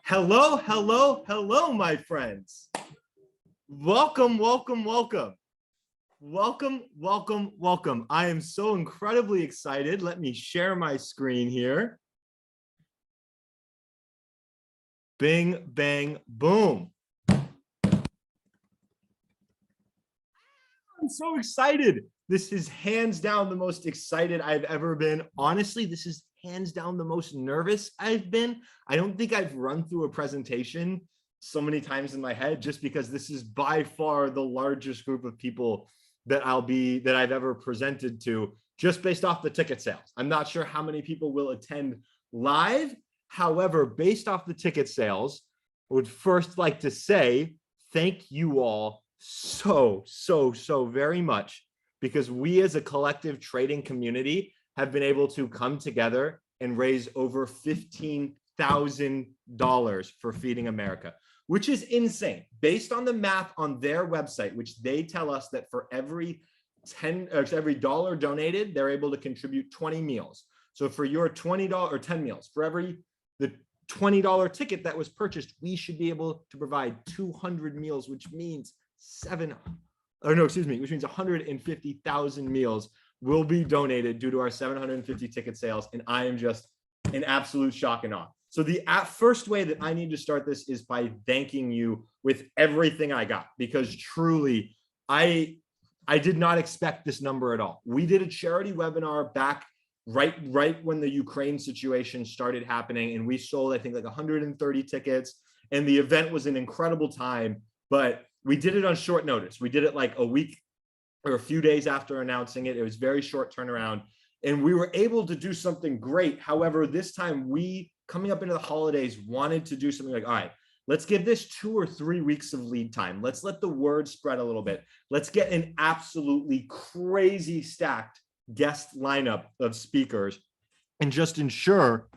Hello, hello, hello, my friends. Welcome, welcome, welcome. Welcome, welcome, welcome. I am so incredibly excited. Let me share my screen here. Bing, bang, boom. I'm so excited. This is hands down the most excited I've ever been. Honestly, this is hands down the most nervous I've been. I don't think I've run through a presentation so many times in my head, just because this is by far the largest group of people that I've ever presented to, just based off the ticket sales. I'm not sure how many people will attend live. However, based off the ticket sales, I would first like to say thank you all so very much, because we as a collective trading community have been able to come together and raise over $15,000 for Feeding America, which is insane. Based on the math on their website, which they tell us that for every dollar donated, they're able to contribute 20 meals. So for your $20 or 10 meals, for the $20 ticket that was purchased, we should be able to provide 200 meals, which means which means 150,000 meals will be donated due to our 750 ticket sales. And I am just in absolute shock and awe. So the first way that I need to start this is by thanking you with everything I got, because truly, I did not expect this number at all. We did a charity webinar back right when the Ukraine situation started happening, and we sold, I think, like 130 tickets, and the event was an incredible time, but we did it on short notice. We did it like a week or a few days after announcing it. It was very short turnaround, and we were able to do something great. However, this time we, coming up into the holidays, wanted to do something like, all right, let's give this 2 or 3 weeks of lead time. Let's let the word spread a little bit. Let's get an absolutely crazy stacked guest lineup of speakers and just ensure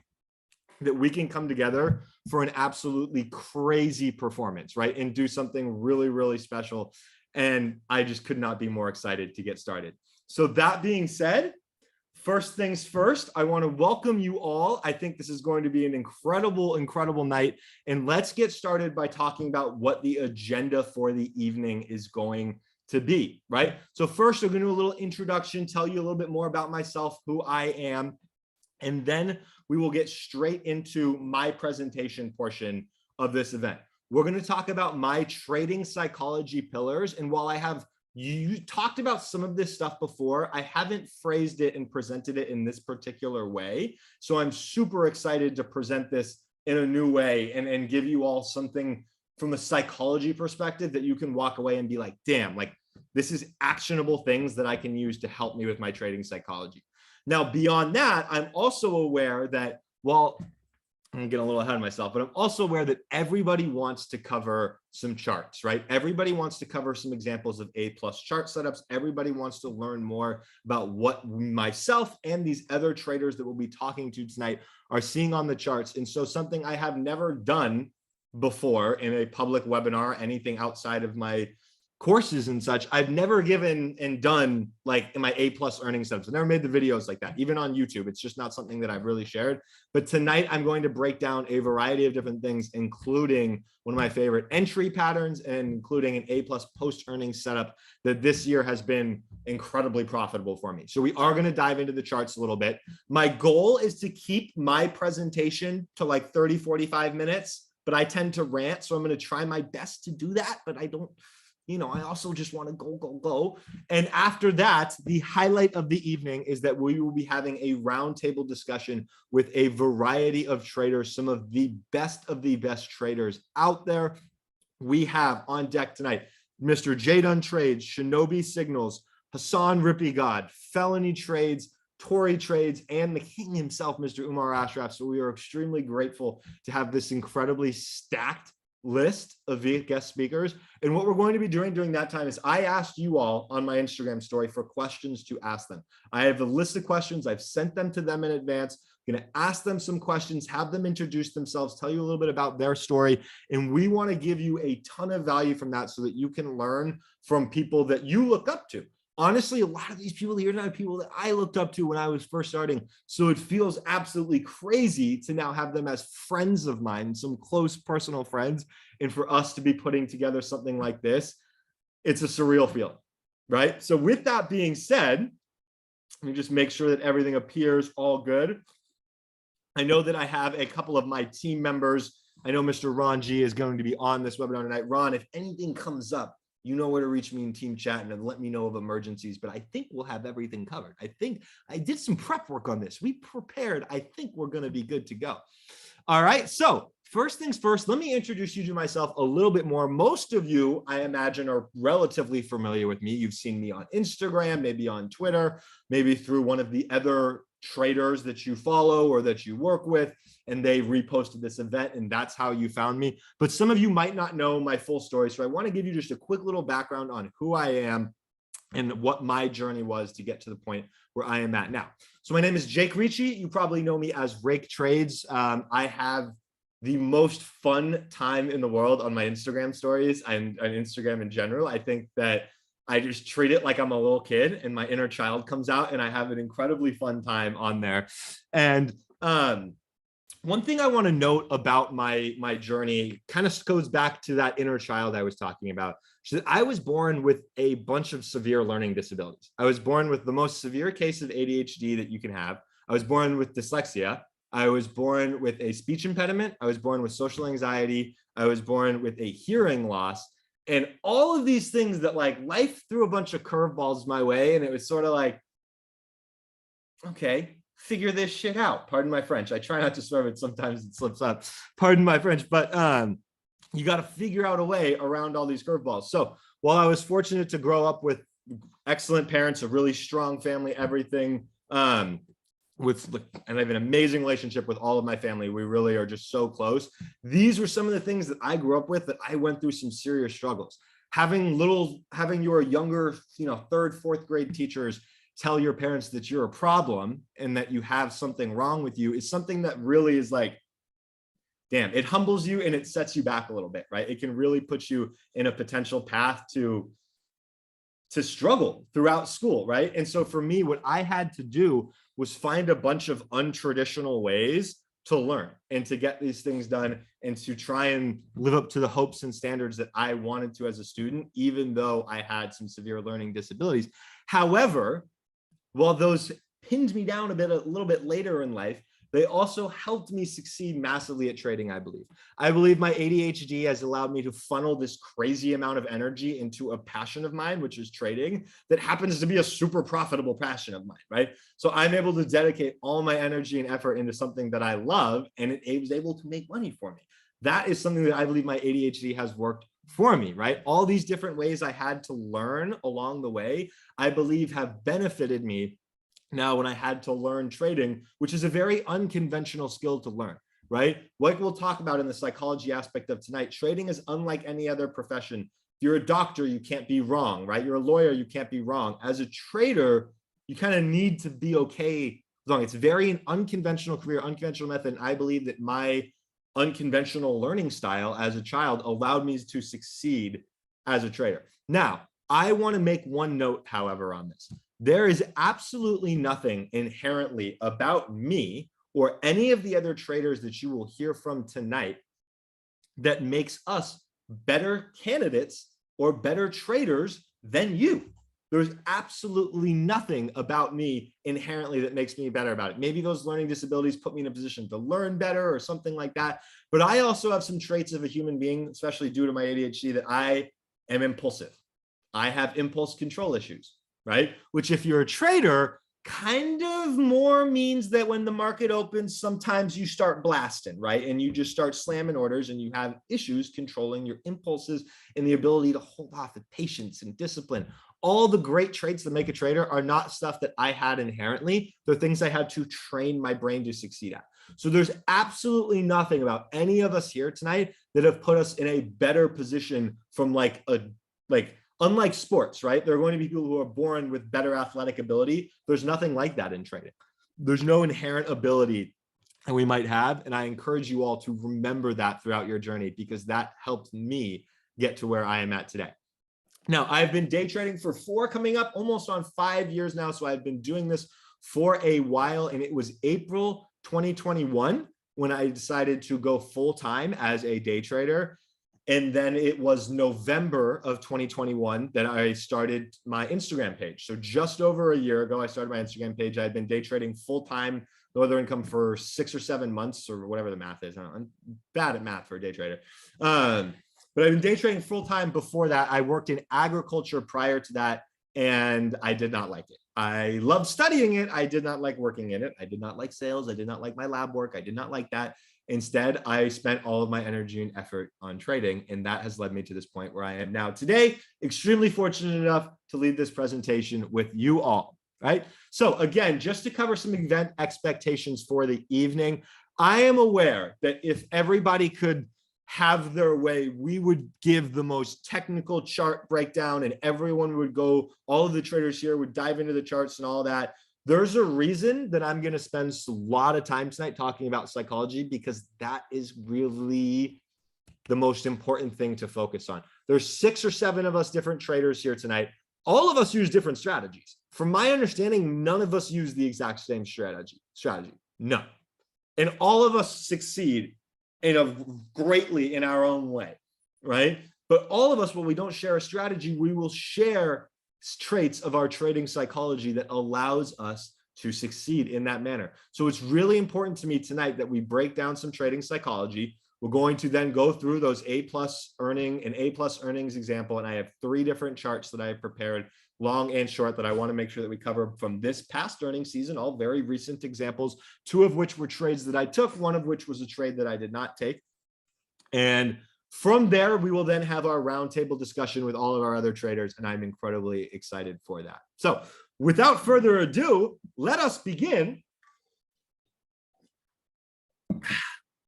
that we can come together for an absolutely crazy performance, right? And do something really special. And I just could not be more excited to get started. So that being said, first things first, I want to welcome you all. I think this is going to be an incredible night. And let's get started by talking about what the agenda for the evening is going to be, right? So first, I'm going to do a little introduction, tell you a little bit more about myself, who I am, and then we will get straight into my presentation portion of this event. We're going to talk about my trading psychology pillars. And while you talked about some of this stuff before, I haven't phrased it and presented it in this particular way. So I'm super excited to present this in a new way and give you all something from a psychology perspective that you can walk away and be like, damn, like this is actionable things that I can use to help me with my trading psychology. Now, beyond that, I'm also aware that, well, I'm getting a little ahead of myself, but I'm also aware that everybody wants to cover some charts, right? Everybody wants to cover some examples of A+ chart setups. Everybody wants to learn more about what myself and these other traders that we'll be talking to tonight are seeing on the charts. And so something I have never done before in a public webinar, anything outside of my courses and such, I've never given and done like in my A+ earning setups. I've never made the videos like that, even on YouTube. It's just not something that I've really shared. But tonight I'm going to break down a variety of different things, including one of my favorite entry patterns and including an A+ post earnings setup that this year has been incredibly profitable for me. So we are going to dive into the charts a little bit. My goal is to keep my presentation to like 30, 45 minutes, but I tend to rant. So I'm going to try my best to do that, but I don't, I also just want to go. And after that, the highlight of the evening is that we will be having a roundtable discussion with a variety of traders, some of the best traders out there. We have on deck tonight, Mr. Jadon Trades, Shinobi Signals, Hassan Rippy God, Felony Trades, Tory Trades, and the king himself, Mr. Umar Ashraf. So we are extremely grateful to have this incredibly stacked list of guest speakers. And what we're going to be doing during that time is I asked you all on my Instagram story for questions to ask them. I have a list of questions. I've sent them to them in advance. I'm going to ask them some questions, have them introduce themselves, tell you a little bit about their story. And we want to give you a ton of value from that so that you can learn from people that you look up to honestly, a lot of these people here are not people that I looked up to when I was first starting. So it feels absolutely crazy to now have them as friends of mine, some close personal friends. And for us to be putting together something like this, it's a surreal feeling, right? So with that being said, let me just make sure that everything appears all good. I know that I have a couple of my team members. I know Mr. Ron G is going to be on this webinar tonight. Ron, if anything comes up, you know where to reach me in team chat and let me know of emergencies, but I think we'll have everything covered. I think I did some prep work on this. We prepared. I think we're going to be good to go. All right. So first things first, let me introduce you to myself a little bit more. Most of you, I imagine, are relatively familiar with me. You've seen me on Instagram, maybe on Twitter, maybe through one of the other traders that you follow or that you work with, and they reposted this event, and that's how you found me. But some of you might not know my full story. So I want to give you just a quick little background on who I am and what my journey was to get to the point where I am at now. So my name is Jake RICCI. You probably know me as Rake Trades. I have the most fun time in the world on my Instagram stories and on Instagram in general. I think that I just treat it like I'm a little kid and my inner child comes out, and I have an incredibly fun time on there. And one thing I want to note about my journey kind of goes back to that inner child I was talking about. So I was born with a bunch of severe learning disabilities. I was born with the most severe case of ADHD that you can have. I was born with dyslexia. I was born with a speech impediment. I was born with social anxiety. I was born with a hearing loss. And all of these things that, like, life threw a bunch of curveballs my way. And it was sort of like, okay, figure this shit out. Pardon my French. I try not to swear, but sometimes it slips up. Pardon my French. But you got to figure out a way around all these curveballs. So while I was fortunate to grow up with excellent parents, a really strong family, everything, and I have an amazing relationship with all of my family. We really are just so close. These were some of the things that I grew up with that I went through some serious struggles. Having your younger, third, fourth grade teachers tell your parents that you're a problem and that you have something wrong with you is something that really is like, damn, it humbles you and it sets you back a little bit, right? It can really put you in a potential path to struggle throughout school, right? And so for me, what I had to do was find a bunch of untraditional ways to learn and to get these things done and to try and live up to the hopes and standards that I wanted to as a student, even though I had some severe learning disabilities. However, while those pinned me down a little bit later in life, they also helped me succeed massively at trading, I believe. I believe my ADHD has allowed me to funnel this crazy amount of energy into a passion of mine, which is trading, that happens to be a super profitable passion of mine, right? So I'm able to dedicate all my energy and effort into something that I love, and it was able to make money for me. That is something that I believe my ADHD has worked for me, right? All these different ways I had to learn along the way, I believe have benefited me now when I had to learn trading, which is a very unconventional skill to learn, right? Like we'll talk about in the psychology aspect of tonight, trading is unlike any other profession. If you're a doctor, you can't be wrong, right? You're a lawyer, you can't be wrong. As a trader, you kind of need to be okay wrong. It's very an unconventional career, unconventional method. And I believe that my unconventional learning style as a child allowed me to succeed as a trader. Now, I want to make one note, however, on this. There is absolutely nothing inherently about me or any of the other traders that you will hear from tonight that makes us better candidates or better traders than you. There's absolutely nothing about me inherently that makes me better about it. Maybe those learning disabilities put me in a position to learn better or something like that. But I also have some traits of a human being, especially due to my ADHD, that I am impulsive. I have impulse control issues, right? Which if you're a trader, kind of more means that when the market opens, sometimes you start blasting, right? And you just start slamming orders and you have issues controlling your impulses and the ability to hold off with patience and discipline. All the great traits that make a trader are not stuff that I had inherently. They're things I had to train my brain to succeed at. So there's absolutely nothing about any of us here tonight that have put us in a better position from unlike sports, right? There are going to be people who are born with better athletic ability. There's nothing like that in trading. There's no inherent ability that we might have. And I encourage you all to remember that throughout your journey, because that helped me get to where I am at today. Now, I've been day trading for coming up almost on 5 years now. So I've been doing this for a while, and it was April 2021 when I decided to go full time as a day trader. And then it was November of 2021 that I started my Instagram page. So just over a year ago, I started my Instagram page. I had been day trading full time, no other income for 6 or 7 months or whatever the math is. I'm bad at math for a day trader. But I've been day trading full time before that. I worked in agriculture prior to that, and I did not like it. I loved studying it. I did not like working in it. I did not like sales. I did not like my lab work. I did not like that. Instead, I spent all of my energy and effort on trading, and that has led me to this point where I am now today. Extremely fortunate enough to lead this presentation with you all, right? So again, just to cover some event expectations for the evening, I am aware that if everybody could have their way, we would give the most technical chart breakdown and everyone would go, all of the traders here would dive into the charts and all that. There's a reason that I'm going to spend a lot of time tonight talking about psychology, because that is really the most important thing to focus on. There's 6 or 7 of us different traders here tonight. All of us use different strategies. From my understanding, none of us use the exact same strategy. No. And all of us succeed greatly in our own way, right? But all of us, when we don't share a strategy, we will share traits of our trading psychology that allows us to succeed in that manner. So it's really important to me tonight that we break down some trading psychology. We're going to then go through those A+ earnings example. And I have 3 different charts that I have prepared, long and short, that I want to make sure that we cover from this past earnings season, all very recent examples, 2 of which were trades that I took, 1 of which was a trade that I did not take. And from there, we will then have our roundtable discussion with all of our other traders, and I'm incredibly excited for that. So without further ado, let us begin.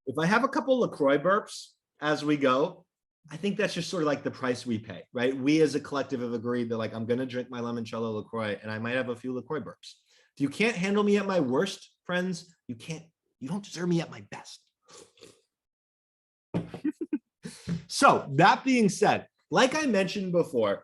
If I have a couple LaCroix burps as we go, I think that's just sort of like the price we pay, right? We as a collective have agreed that, like, I'm going to drink my limoncello LaCroix and I might have a few LaCroix burps. If you can't handle me at my worst, friends, you don't deserve me at my best. So that being said, like I mentioned before,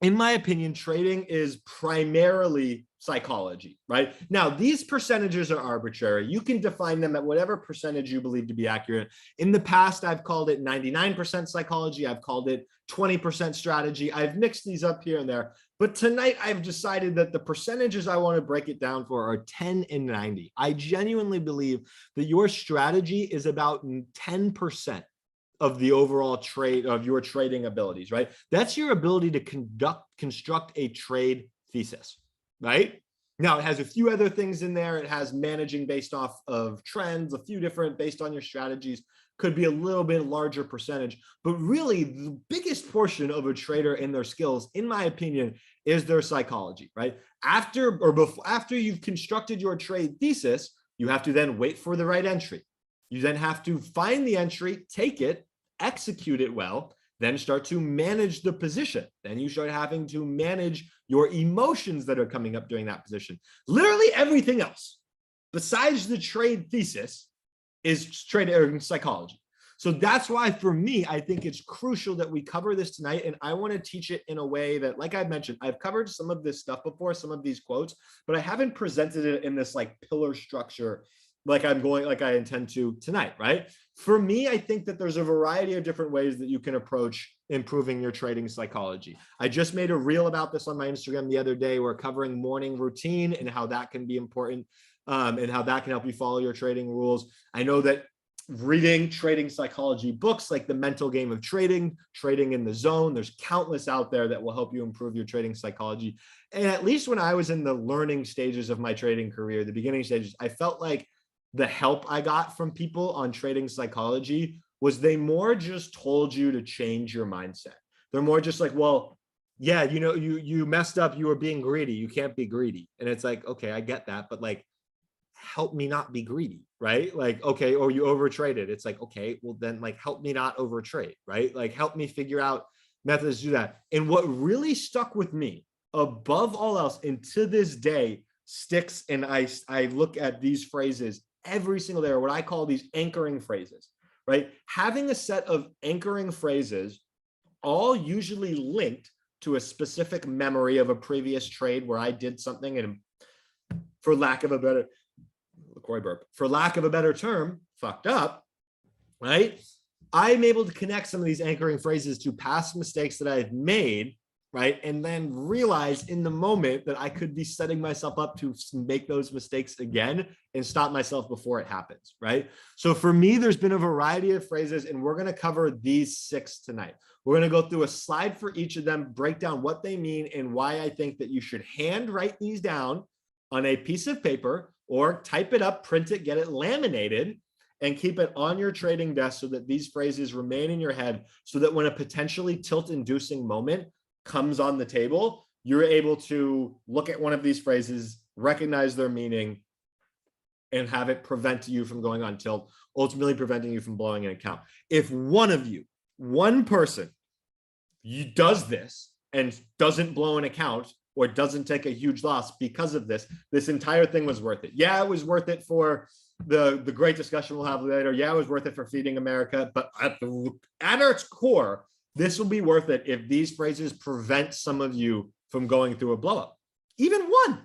in my opinion, trading is primarily psychology, right? Now, these percentages are arbitrary. You can define them at whatever percentage you believe to be accurate. In the past, I've called it 99% psychology. I've called it 20% strategy. I've mixed these up here and there. But tonight, I've decided that the percentages I want to break it down for are 10 and 90. I genuinely believe that your strategy is about 10% of the overall trade of your trading abilities, right? That's your ability to construct a trade thesis, right? Now, it has a few other things in there. It has managing based off of trends, a few different based on your strategies, could be a little bit larger percentage. But really, the biggest portion of a trader in their skills, in my opinion, is their psychology, right? After you've constructed your trade thesis, you have to then wait for the right entry. You then have to find the entry, take it, execute it well, then start to manage the position. Then you start having to manage your emotions that are coming up during that position. Literally everything else besides the trade thesis is trading psychology. So that's why, for me, I think it's crucial that we cover this tonight. And I want to teach it in a way that, like I mentioned, I've covered some of this stuff before, some of these quotes, but I haven't presented it in this like pillar structure like I intend to tonight, right? For me, I think that there's a variety of different ways that you can approach improving your trading psychology. I just made a reel about this on my Instagram the other day. We're covering morning routine and how that can be important, and how that can help you follow your trading rules. I know that reading trading psychology books like The Mental Game of Trading, Trading in the Zone, there's countless out there that will help you improve your trading psychology. And at least when I was in the learning stages of my trading career, the beginning stages, I felt like the help I got from people on trading psychology was they more just told you to change your mindset. They're more just like, well, yeah, you messed up. You were being greedy. You can't be greedy. And it's like, okay, I get that. But like, help me not be greedy, right? Like, okay, or you overtraded. It's like, okay, well then like, help me not overtrade, right? Like, help me figure out methods to do that. And what really stuck with me above all else, and to this day sticks, and I look at these phrases every single day, or what I call these anchoring phrases, right? Having a set of anchoring phrases, all usually linked to a specific memory of a previous trade where I did something and for lack of a better, for lack of a better term, fucked up, right? I'm able to connect some of these anchoring phrases to past mistakes that I've made, right? And then realize in the moment that I could be setting myself up to make those mistakes again and stop myself before it happens, right? So for me, there's been a variety of phrases, and we're going to cover these 6 tonight. We're going to go through a slide for each of them, break down what they mean and why I think that you should hand write these down on a piece of paper or type it up, print it, get it laminated, and keep it on your trading desk so that these phrases remain in your head, so that when a potentially tilt-inducing moment comes on the table, you're able to look at one of these phrases, recognize their meaning, and have it prevent you from going on tilt, ultimately preventing you from blowing an account. If one of you, one person, does this and doesn't blow an account or doesn't take a huge loss because of this, this entire thing was worth it. Yeah, it was worth it for the great discussion we'll have later. Yeah, it was worth it for feeding America, but at its core, this will be worth it if these phrases prevent some of you from going through a blow-up. Even one,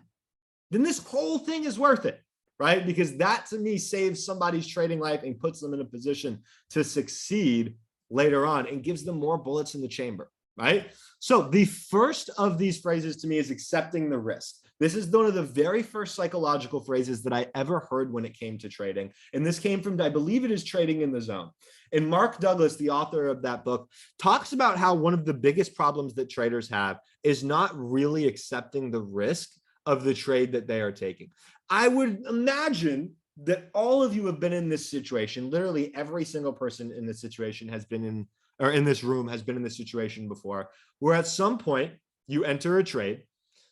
then this whole thing is worth it, right? Because that to me saves somebody's trading life and puts them in a position to succeed later on and gives them more bullets in the chamber, right? So the first of these phrases to me is accepting the risk. This is one of the very first psychological phrases that I ever heard when it came to trading. And this came from, I believe it is Trading in the Zone. And Mark Douglas, the author of that book, talks about how one of the biggest problems that traders have is not really accepting the risk of the trade that they are taking. I would imagine that all of you have been in this situation. Literally every single person in this situation has been in, or in this room has been in this situation before, where at some point you enter a trade,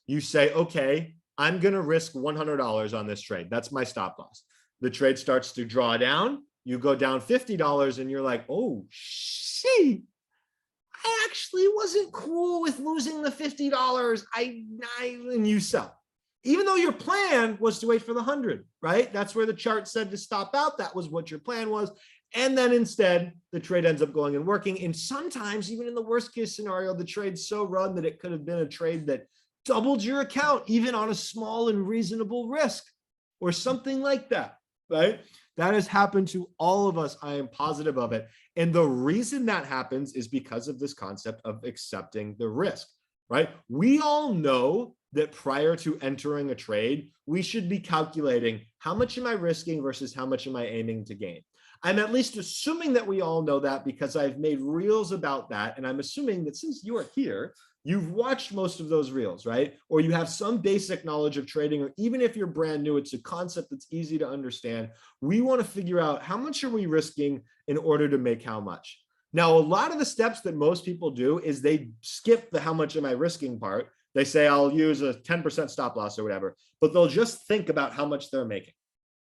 you say, okay, I'm going to risk $100 on this trade. That's my stop loss. The trade starts to draw down. You go down $50 and you're like, oh, shit, I actually wasn't cool with losing the $50. And you sell. Even though your plan was to wait for the 100, right? That's where the chart said to stop out. That was what your plan was. And then instead, the trade ends up going and working. And sometimes, even in the worst case scenario, the trade's so run that it could have been a trade that doubled your account, even on a small and reasonable risk or something like that, right? That has happened to all of us. I am positive of it. And the reason that happens is because of this concept of accepting the risk, right? We all know that prior to entering a trade, we should be calculating how much am I risking versus how much am I aiming to gain. I'm at least assuming that we all know that because I've made reels about that. And I'm assuming that since you are here, you've watched most of those reels, right? Or you have some basic knowledge of trading, or even if you're brand new, it's a concept that's easy to understand. We want to figure out how much are we risking in order to make how much. Now, a lot of the steps that most people do is they skip the how much am I risking part. They say, I'll use a 10% stop loss or whatever, but they'll just think about how much they're making,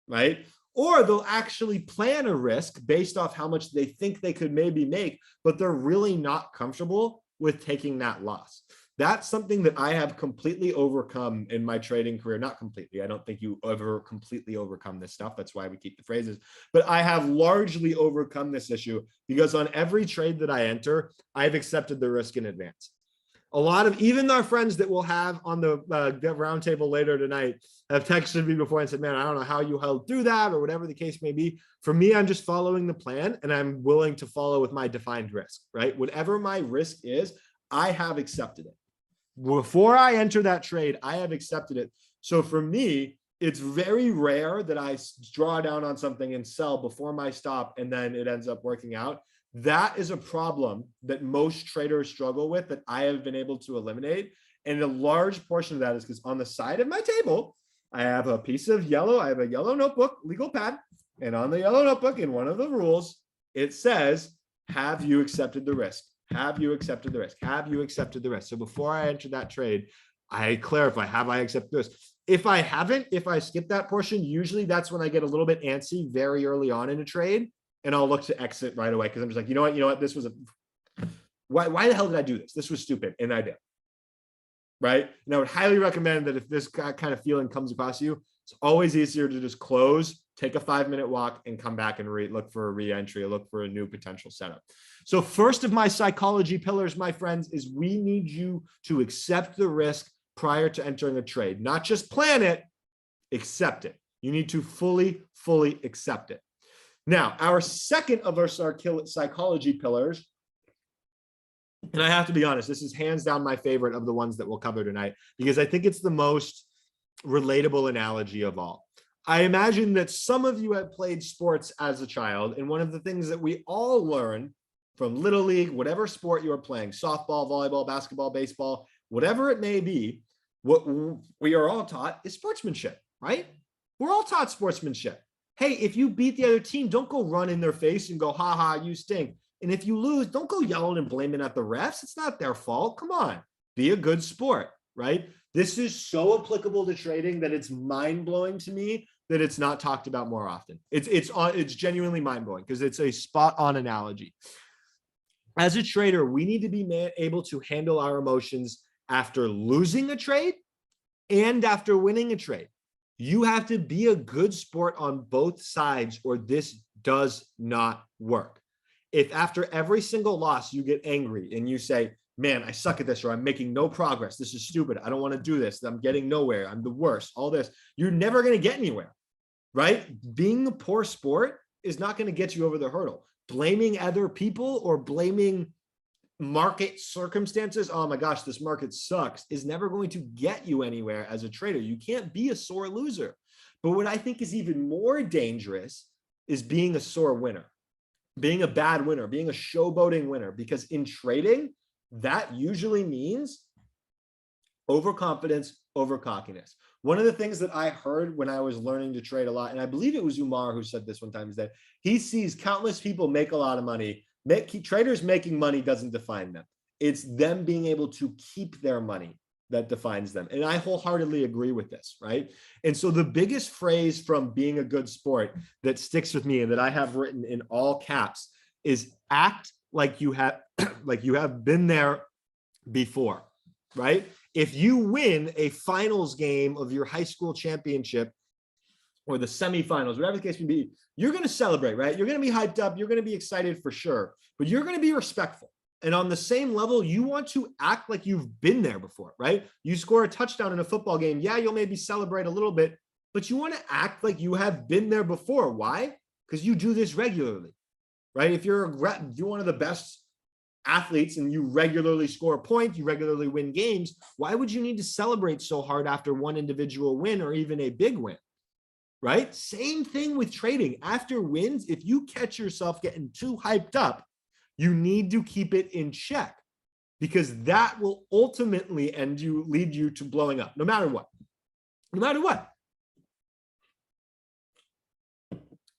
right? Or they'll actually plan a risk based off how much they think they could maybe make, but they're really not comfortable with taking that loss. That's something that I have completely overcome in my trading career. Not completely. I don't think you ever completely overcome this stuff. That's why we keep the phrases. But I have largely overcome this issue because on every trade that I enter, I've accepted the risk in advance. A lot of even our friends that we'll have on the roundtable later tonight have texted me before and said, man, I don't know how you held through that or whatever the case may be. For me, I'm just following the plan and I'm willing to follow with my defined risk, right? Whatever my risk is, I have accepted it. Before I enter that trade, I have accepted it. So for me, it's very rare that I draw down on something and sell before my stop and then it ends up working out. That is a problem that most traders struggle with that I have been able to eliminate. And a large portion of that is because on the side of my table, I have a piece of yellow, I have a yellow notebook, legal pad. And on the yellow notebook, in one of the rules, it says, have you accepted the risk? Have you accepted the risk? Have you accepted the risk? So before I enter that trade, I clarify, have I accepted this? If I haven't, if I skip that portion, usually that's when I get a little bit antsy very early on in a trade. And I'll look to exit right away because I'm just like, you know what, this was why the hell did I do this? This was stupid, and I did, right? And I would highly recommend that if this kind of feeling comes across you, It's always easier to just close, take a 5-minute walk, and come back and look for a re-entry, or look for a new potential setup. So first of my psychology pillars, my friends, is we need you to accept the risk prior to entering a trade. Not just plan it, accept it. You need to fully accept it. Now, our second of our psychology pillars, and I have to be honest, this is hands down my favorite of the ones that we'll cover tonight, because I think it's the most relatable analogy of all. I imagine that some of you have played sports as a child, and one of the things that we all learn from Little League, whatever sport you're playing, softball, volleyball, basketball, baseball, whatever it may be, what we are all taught is sportsmanship, right? We're all taught sportsmanship. Hey, if you beat the other team, don't go run in their face and go, ha ha, you stink. And if you lose, don't go yelling and blaming at the refs. It's not their fault. Come on, be a good sport, right? This is so applicable to trading that it's mind-blowing to me that it's not talked about more often. It's genuinely mind-blowing because it's a spot-on analogy. As a trader, we need to be able to handle our emotions after losing a trade and after winning a trade. You have to be a good sport on both sides, or this does not work. If after every single loss you get angry and you say, man, I suck at this, or I'm making no progress, this is stupid, I don't want to do this, I'm getting nowhere, I'm the worst, all this, you're never going to get anywhere, right? Being a poor sport is not going to get you over the hurdle. Blaming other people or blaming market circumstances, oh my gosh, this market sucks, is never going to get you anywhere as a trader. You can't be a sore loser. But what I think is even more dangerous is being a sore winner, being a bad winner, being a showboating winner, because in trading, that usually means overconfidence, overcockiness. One of the things that I heard when I was learning to trade a lot, and I believe it was Umar who said this one time, is that he sees countless people make a lot of money. Traders making money doesn't define them. It's them being able to keep their money that defines them. And I wholeheartedly agree with this, right? And so the biggest phrase from being a good sport that sticks with me and that I have written in all caps is act like you have been there before, right? If you win a finals game of your high school championship or the semifinals, whatever the case may be, you're going to celebrate, right? You're going to be hyped up. You're going to be excited for sure, but you're going to be respectful. And on the same level, you want to act like you've been there before, right? You score a touchdown in a football game. Yeah, you'll maybe celebrate a little bit, but you want to act like you have been there before. Why? Because you do this regularly, right? If you're one of the best athletes and you regularly score points, you regularly win games, why would you need to celebrate so hard after one individual win or even a big win, right? Same thing with trading. After wins, if you catch yourself getting too hyped up, you need to keep it in check, because that will ultimately lead you to blowing up, no matter what. No matter what.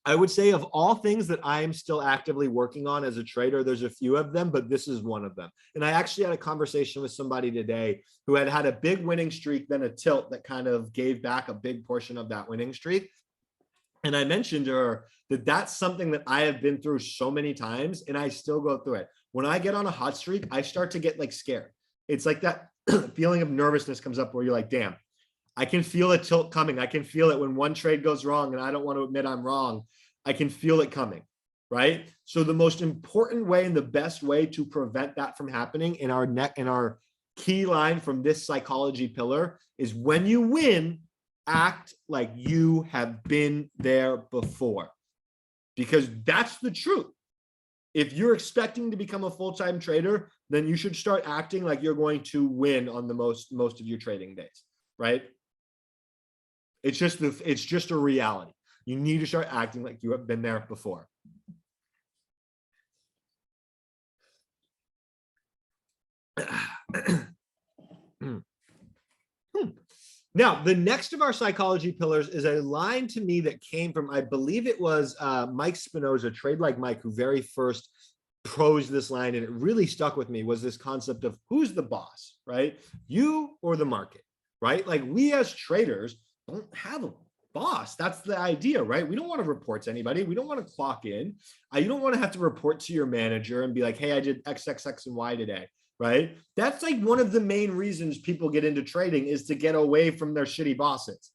I would say of all things that I am still actively working on as a trader, there's a few of them, but this is one of them. And I actually had a conversation with somebody today who had had a big winning streak, then a tilt that kind of gave back a big portion of that winning streak. And I mentioned to her that that's something that I have been through so many times, and I still go through it. When I get on a hot streak, I start to get like scared. It's like that feeling of nervousness comes up where you're like, damn, I can feel a tilt coming. I can feel it when one trade goes wrong and I don't want to admit I'm wrong. I can feel it coming, right? So the most important way and the best way to prevent that from happening in our key line from this psychology pillar is when you win, act like you have been there before, because that's the truth. If you're expecting to become a full-time trader, then you should start acting like you're going to win on the most of your trading days, right? It's just a reality. You need to start acting like you have been there before. Now, the next of our psychology pillars is a line to me that came from, I believe it was Mike Spinoza, Trade Like Mike, who very first prosed this line, and it really stuck with me, was this concept of who's the boss, right? You or the market, right? Like we as traders don't have a boss. That's the idea, right? We don't want to report to anybody. We don't want to clock in. You don't want to have to report to your manager and be like, hey, I did X, X, X, and Y today, right? That's like one of the main reasons people get into trading is to get away from their shitty bosses,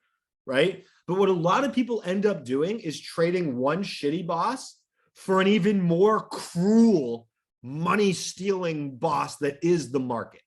right? But what a lot of people end up doing is trading one shitty boss for an even more cruel, money stealing boss that is the market,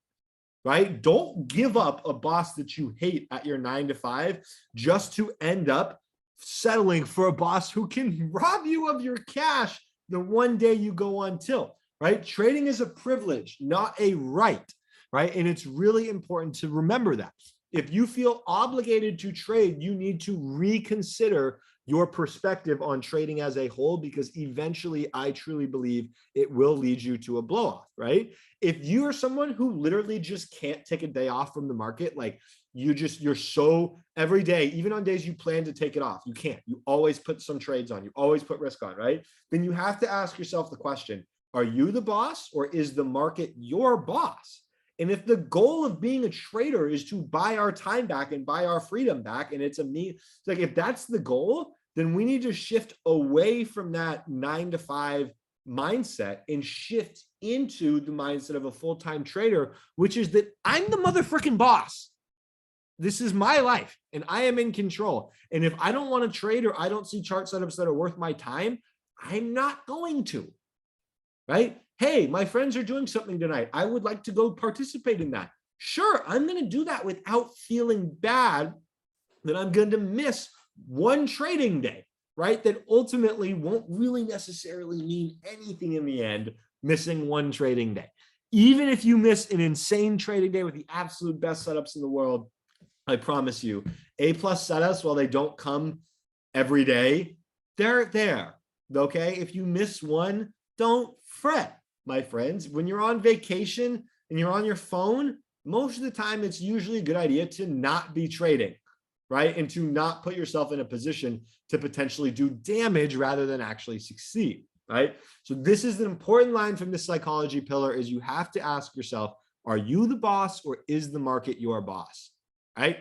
right? Don't give up a boss that you hate at your 9 to 5 just to end up settling for a boss who can rob you of your cash the one day you go on tilt, right? Trading is a privilege, not a right, right? And it's really important to remember that. If you feel obligated to trade, you need to reconsider your perspective on trading as a whole, because eventually I truly believe it will lead you to a blow off, right? If you are someone who literally just can't take a day off from the market, like you're so every day, even on days you plan to take it off, you can't, you always put some trades on, you always put risk on, right? Then you have to ask yourself the question, are you the boss or is the market your boss? And if the goal of being a trader is to buy our time back and buy our freedom back, and it's like, if that's the goal, then we need to shift away from that 9 to 5 mindset and shift into the mindset of a full-time trader, which is that I'm the motherfucking boss. This is my life and I am in control. And if I don't want to trade or I don't see chart setups that are worth my time, I'm not going to, right? Hey, my friends are doing something tonight. I would like to go participate in that. Sure, I'm going to do that without feeling bad that I'm going to miss one trading day, right? That ultimately won't really necessarily mean anything in the end, missing one trading day. Even if you miss an insane trading day with the absolute best setups in the world, I promise you, A+ setups, while they don't come every day, they're there, okay? If you miss one, don't fret, my friends. When you're on vacation and you're on your phone, most of the time it's usually a good idea to not be trading, right? And to not put yourself in a position to potentially do damage rather than actually succeed, right? So this is an important line from this psychology pillar, is you have to ask yourself, are you the boss or is the market your boss, right?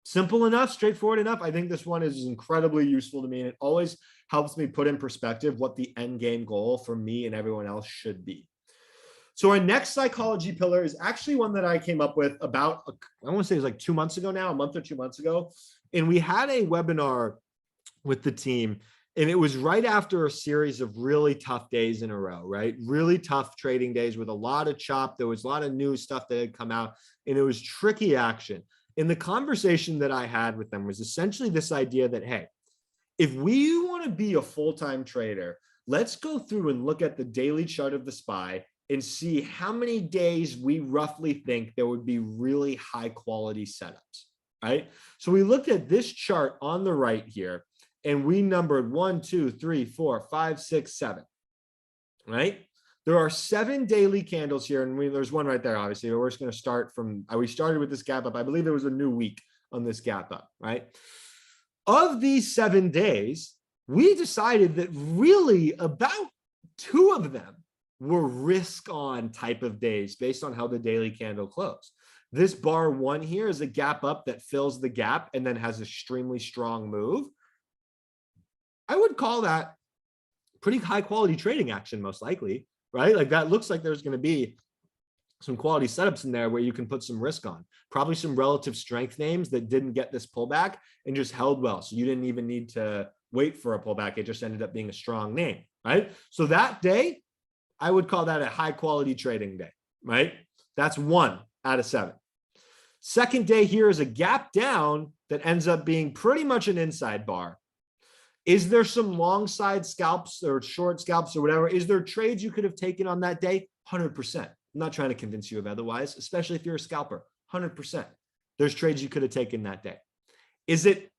Simple enough, straightforward enough. I think this one is incredibly useful to me, and it always helps me put in perspective what the end game goal for me and everyone else should be. So our next psychology pillar is actually one that I came up with about, I want to say it was like 2 months ago now, a month or 2 months ago. And we had a webinar with the team, and it was right after a series of really tough days in a row, right? Really tough trading days with a lot of chop. There was a lot of new stuff that had come out, and it was tricky action. And the conversation that I had with them was essentially this idea that, hey, if we want to be a full-time trader, let's go through and look at the daily chart of the SPY and see how many days we roughly think there would be really high quality setups, right? So we looked at this chart on the right here, and we numbered 1, 2, 3, 4, 5, 6, 7, right? There are 7 daily candles here, and there's one right there, obviously. We're just going to start from, we started with this gap up. I believe there was a new week on this gap up, right? Of these 7 days, we decided that really about 2 of them were risk on type of days based on how the daily candle closed. This bar 1 here is a gap up that fills the gap and then has an extremely strong move. I would call that pretty high quality trading action, most likely, right? Like that looks like there's going to be some quality setups in there where you can put some risk on, probably some relative strength names that didn't get this pullback and just held well. So you didn't even need to wait for a pullback. It just ended up being a strong name, right? So that day, I would call that a high quality trading day, right? That's 1 out of 7. Second day here is a gap down that ends up being pretty much an inside bar. Is there some long side scalps or short scalps or whatever? Is there trades you could have taken on that day? 100%. I'm not trying to convince you of otherwise, especially if you're a scalper. 100%. There's trades you could have taken that day. Is it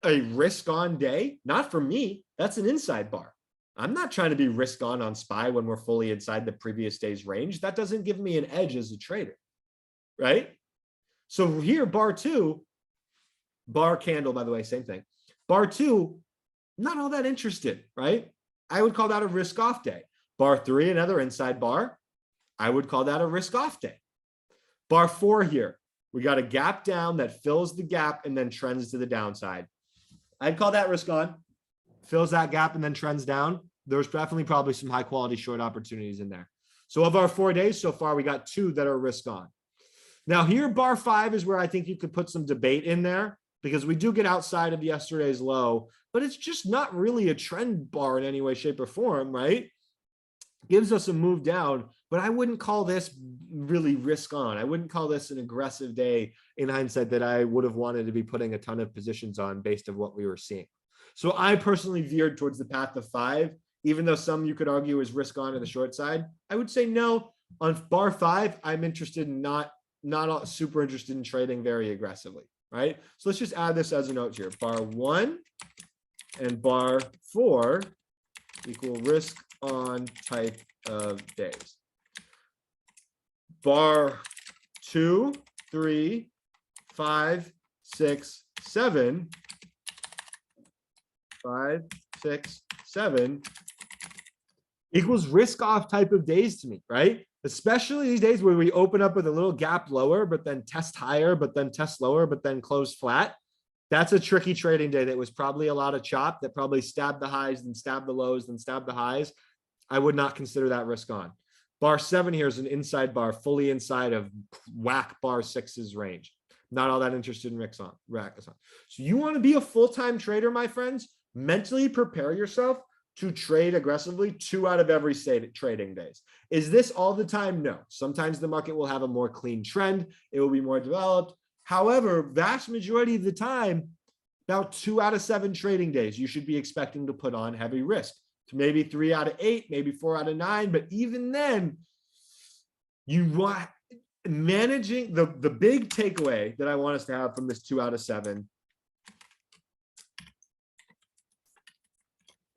a risk on day? Not for me. That's an inside bar. I'm not trying to be risk on SPY when we're fully inside the previous day's range. That doesn't give me an edge as a trader, right? So here, bar 2, bar candle, by the way, same thing. Bar 2, not all that interested, right? I would call that a risk off day. Bar 3, another inside bar. I would call that a risk off day. Bar 4 here, we got a gap down that fills the gap and then trends to the downside. I'd call that risk on. Fills that gap and then trends down. There's definitely probably some high quality short opportunities in there. So of our 4 days so far, we got 2 that are risk on. Now here, bar 5 is where I think you could put some debate in there. because we do get outside of yesterday's low, but it's just not really a trend bar in any way, shape, or form, right? Gives us a move down, but I wouldn't call this really risk on. I wouldn't call this an aggressive day in hindsight that I would have wanted to be putting a ton of positions on based on what we were seeing. So I personally veered towards the path of 5, even though some you could argue is risk on to the short side. I would say no. On bar 5, I'm interested in not super interested in trading very aggressively, right? So let's just add this as a note here. Bar 1 and bar 4 equal risk on type of days. Bar 2, 3, 5, 6, 7. 5, 6, 7 equals risk off type of days to me, right? Especially these days where we open up with a little gap lower, but then test higher, but then test lower, but then close flat. That's a tricky trading day. That was probably a lot of chop that probably stabbed the highs, then stabbed the lows, then stabbed the highs. I would not consider that risk on. Bar 7 here is an inside bar, fully inside of whack bar 6's range. Not all that interested in risk on. So you want to be a full-time trader, my friends? Mentally prepare yourself to trade aggressively 2 out of every trading days. Is this all the time? No. Sometimes the market will have a more clean trend. It will be more developed. However, vast majority of the time, about 2 out of 7 trading days, you should be expecting to put on heavy risk. Maybe 3 out of 8, maybe 4 out of 9. But even then, you want managing the big takeaway that I want us to have from this 2 out of 7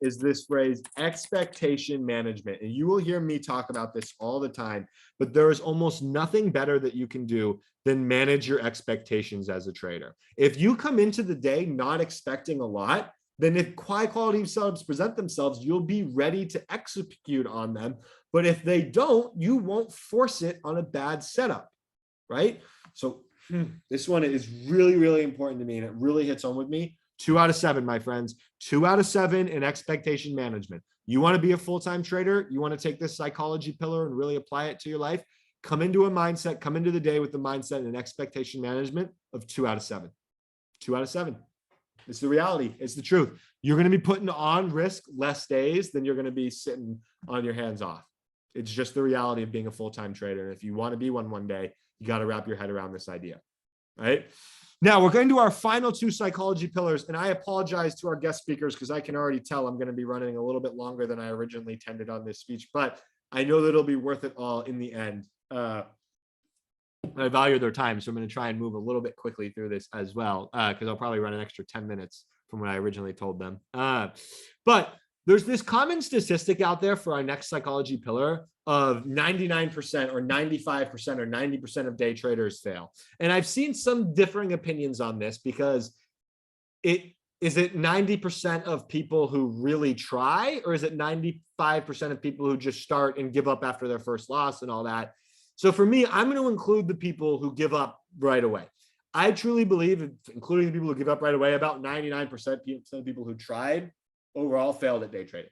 is this phrase, expectation management. And you will hear me talk about this all the time, but there is almost nothing better that you can do than manage your expectations as a trader. If you come into the day not expecting a lot, then if high quality setups present themselves, you'll be ready to execute on them. But if they don't, you won't force it on a bad setup, right? So this one is really, really important to me, and it really hits home with me. 2 out of 7, my friends. 2 out of 7 in expectation management. You want to be a full-time trader? You want to take this psychology pillar and really apply it to your life? Come into a mindset, come into the day with the mindset and expectation management of 2 out of 7. 2 out of 7. It's the reality. It's the truth. You're going to be putting on risk less days than you're going to be sitting on your hands off. It's just the reality of being a full-time trader. And if you want to be one day, you got to wrap your head around this idea, right? Now we're going to our final 2 psychology pillars, and I apologize to our guest speakers because I can already tell I'm going to be running a little bit longer than I originally intended on this speech, but I know that it'll be worth it all in the end. I value their time, so I'm going to try and move a little bit quickly through this as well, because I'll probably run an extra 10 minutes from what I originally told them. But there's this common statistic out there for our next psychology pillar of 99% or 95% or 90% of day traders fail. And I've seen some differing opinions on this, because is it 90% of people who really try, or is it 95% of people who just start and give up after their first loss and all that? So for me, I'm going to include the people who give up right away. I truly believe, including the people who give up right away, about 99% of people who tried overall failed at day trading,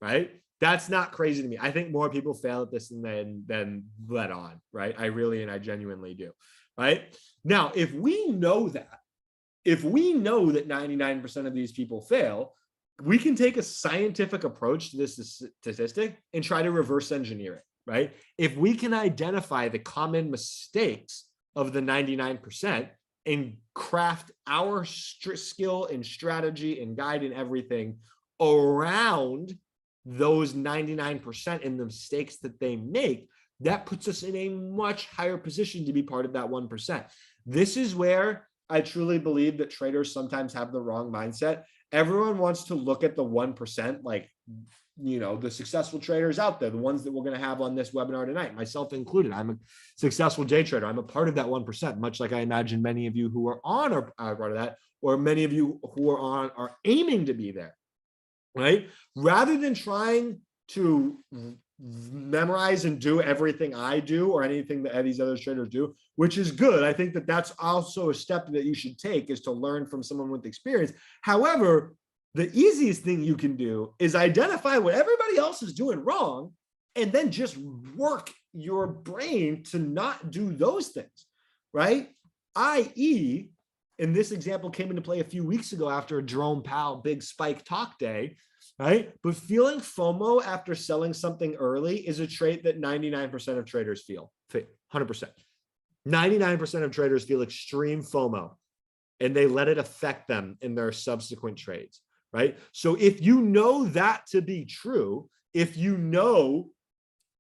right? That's not crazy to me. I think more people fail at this than let on, right? I really and I genuinely do, right? Now, if we know that 99% of these people fail, we can take a scientific approach to this statistic and try to reverse engineer it, right? If we can identify the common mistakes of the 99% and craft our skill and strategy and guide and everything around those 99% and the mistakes that they make, that puts us in a much higher position to be part of that 1%. This is where I truly believe that traders sometimes have the wrong mindset. Everyone wants to look at the 1%, like, you know, the successful traders out there, the ones that we're going to have on this webinar tonight, myself included. I'm a successful day trader. I'm a part of that 1%, much like I imagine many of you who are on are part of that, or many of you who are on are aiming to be there, right? Rather than trying to memorize and do everything I do or anything that these other traders do, which is good. I think that that's also a step that you should take, is to learn from someone with experience. However, the easiest thing you can do is identify what everybody else is doing wrong and then just work your brain to not do those things, right? i.e., and this example came into play a few weeks ago after a Jerome Powell big spike talk day, right? But feeling FOMO after selling something early is a trait that 99% of traders feel, 100%. 99% of traders feel extreme FOMO, and they let it affect them in their subsequent trades, right? So if you know that to be true, if you know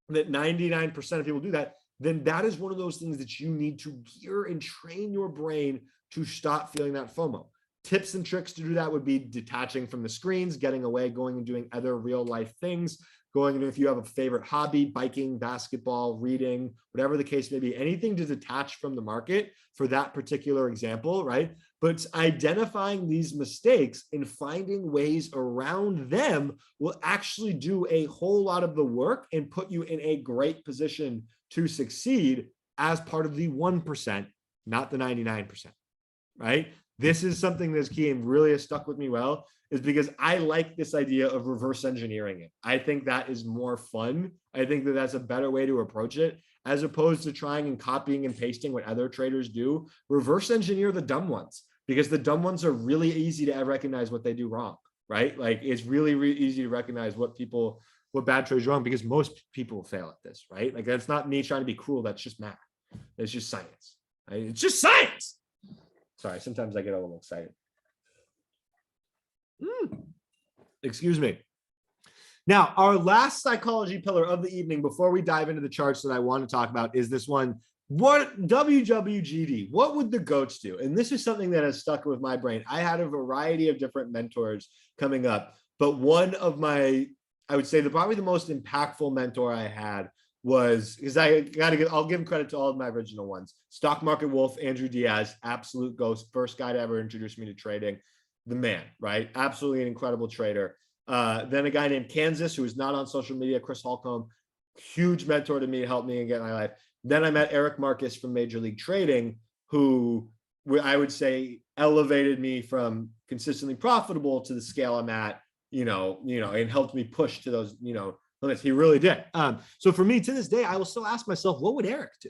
that 99% of people do that, then that is one of those things that you need to gear and train your brain to stop feeling that FOMO. Tips and tricks to do that would be detaching from the screens, getting away, going and doing other real life things, going and if you have a favorite hobby, biking, basketball, reading, whatever the case may be, anything to detach from the market for that particular example, right? But identifying these mistakes and finding ways around them will actually do a whole lot of the work and put you in a great position to succeed as part of the 1%, not the 99%, right? This is something that's key and really has stuck with me well, is because I like this idea of reverse engineering it. I think that is more fun. I think that that's a better way to approach it, as opposed to trying and copying and pasting what other traders do. Reverse engineer the dumb ones, because the dumb ones are really easy to recognize what they do wrong, right? Like it's really, really easy to recognize what bad traders do wrong, because most people fail at this, right? Like that's not me trying to be cruel. That's just math. It's just science. Right? It's just science. Sorry, sometimes I get a little excited. Excuse me. Now, our last psychology pillar of the evening, before we dive into the charts that I want to talk about, is this one. What WWGD, what would the goats do? And this is something that has stuck with my brain. I had a variety of different mentors coming up, but one of my, I would say probably the most impactful mentor I had was, because I'll give credit to all of my original ones. Stock Market Wolf, Andrew Diaz, absolute ghost, first guy to ever introduce me to trading. The man, right? Absolutely an incredible trader. Then a guy named Kansas, who is not on social media, Chris Holcomb, huge mentor to me, helped me and get my life. Then I met Eric Marcus from Major League Trading, who I would say elevated me from consistently profitable to the scale I'm at, and helped me push to those, limits. He really did. So for me, to this day, I will still ask myself, what would Eric do?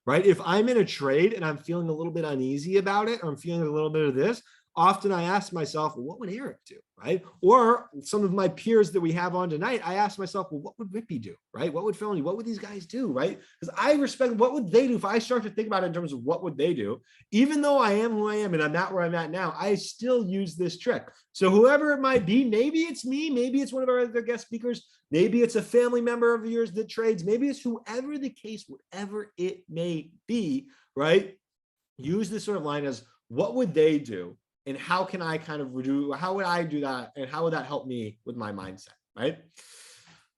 Right? If I'm in a trade and I'm feeling a little bit uneasy about it, or I'm feeling a little bit of this, often I ask myself, well, what would Eric do, right? Or some of my peers that we have on tonight, I ask myself, well, what would Rippy do, right? What would Felony, what would these guys do, right? Because I respect, what would they do? If I start to think about it in terms of what would they do, even though I am who I am and I'm not where I'm at now, I still use this trick. So whoever it might be, maybe it's me, maybe it's one of our other guest speakers, maybe it's a family member of yours that trades, maybe it's whoever the case, whatever it may be, right? Use this sort of line as, what would they do? And how can I how would I do that? And how would that help me with my mindset, right?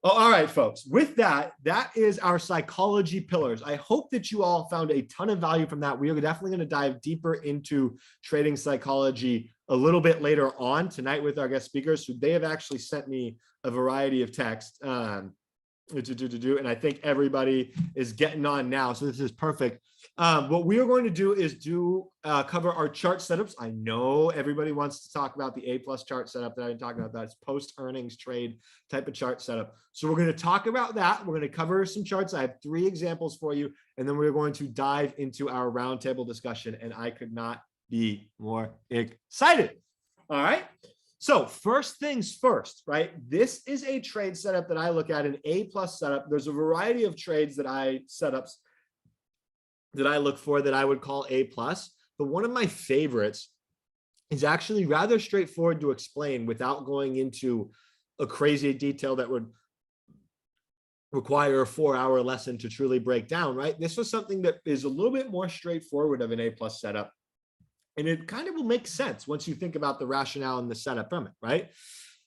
Oh, all right, folks, with that, that is our psychology pillars. I hope that you all found a ton of value from that. We are definitely going to dive deeper into trading psychology a little bit later on tonight with our guest speakers, who they have actually sent me a variety of texts and I think everybody is getting on now. So this is perfect. What we are going to do is cover our chart setups. I know everybody wants to talk about the A+ chart setup that I've been talking about. That's post-earnings trade type of chart setup. So we're going to talk about that. We're going to cover some charts. I have 3 examples for you, and then we're going to dive into our roundtable discussion, and I could not be more excited. All right. So first things first, right? This is a trade setup that I look at, an A+ setup. There's a variety of trades setups that I look for that I would call A+, but one of my favorites is actually rather straightforward to explain without going into a crazy detail that would require a 4-hour lesson to truly break down, right? This was something that is a little bit more straightforward of an A+ setup. And it kind of will make sense once you think about the rationale and the setup from it, right?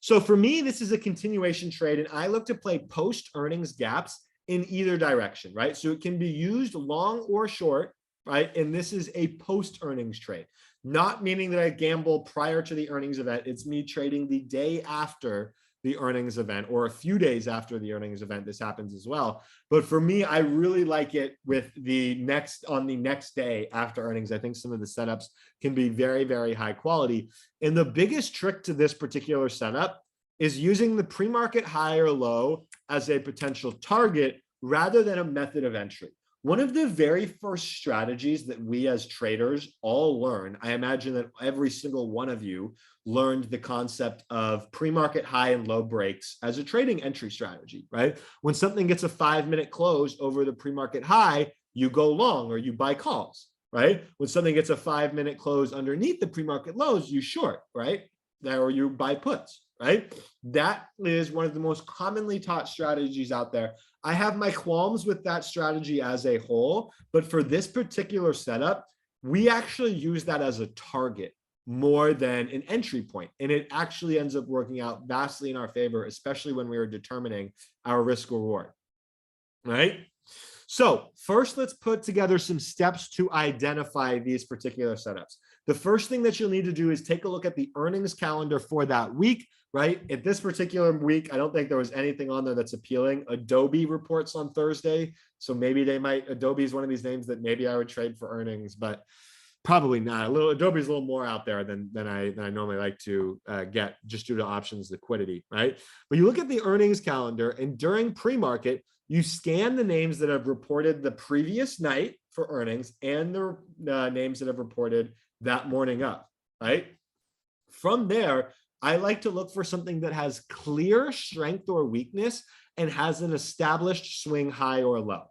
So for me, this is a continuation trade, and I look to play post-earnings gaps in either direction, right? So it can be used long or short, right? And this is a post-earnings trade, not meaning that I gamble prior to the earnings event. It's me trading the day after the earnings event, or a few days after the earnings event. This happens as well. But for me, I really like it with on the next day after earnings. I think some of the setups can be very, very high quality. And the biggest trick to this particular setup is using the pre-market high or low as a potential target rather than a method of entry. One of the very first strategies that we as traders all learn, I imagine that every single one of you learned the concept of pre-market high and low breaks as a trading entry strategy, right? When something gets a 5-minute close over the pre-market high, you go long or you buy calls, right? When something gets a 5-minute close underneath the pre-market lows, you short, right? Or you buy puts, right? That is one of the most commonly taught strategies out there. I have my qualms with that strategy as a whole, but for this particular setup, we actually use that as a target more than an entry point. And it actually ends up working out vastly in our favor, especially when we are determining our risk reward, right? So first, let's put together some steps to identify these particular setups. The first thing that you'll need to do is take a look at the earnings calendar for that week, right? At this particular week, I don't think there was anything on there that's appealing. Adobe reports on Thursday. So maybe they might, Adobe is one of these names that maybe I would trade for earnings, but probably not. Adobe's a little more out there than I normally like to get, just due to options liquidity, right? But you look at the earnings calendar, and during pre-market, you scan the names that have reported the previous night for earnings and the names that have reported that morning up, right? From there, I like to look for something that has clear strength or weakness and has an established swing high or low,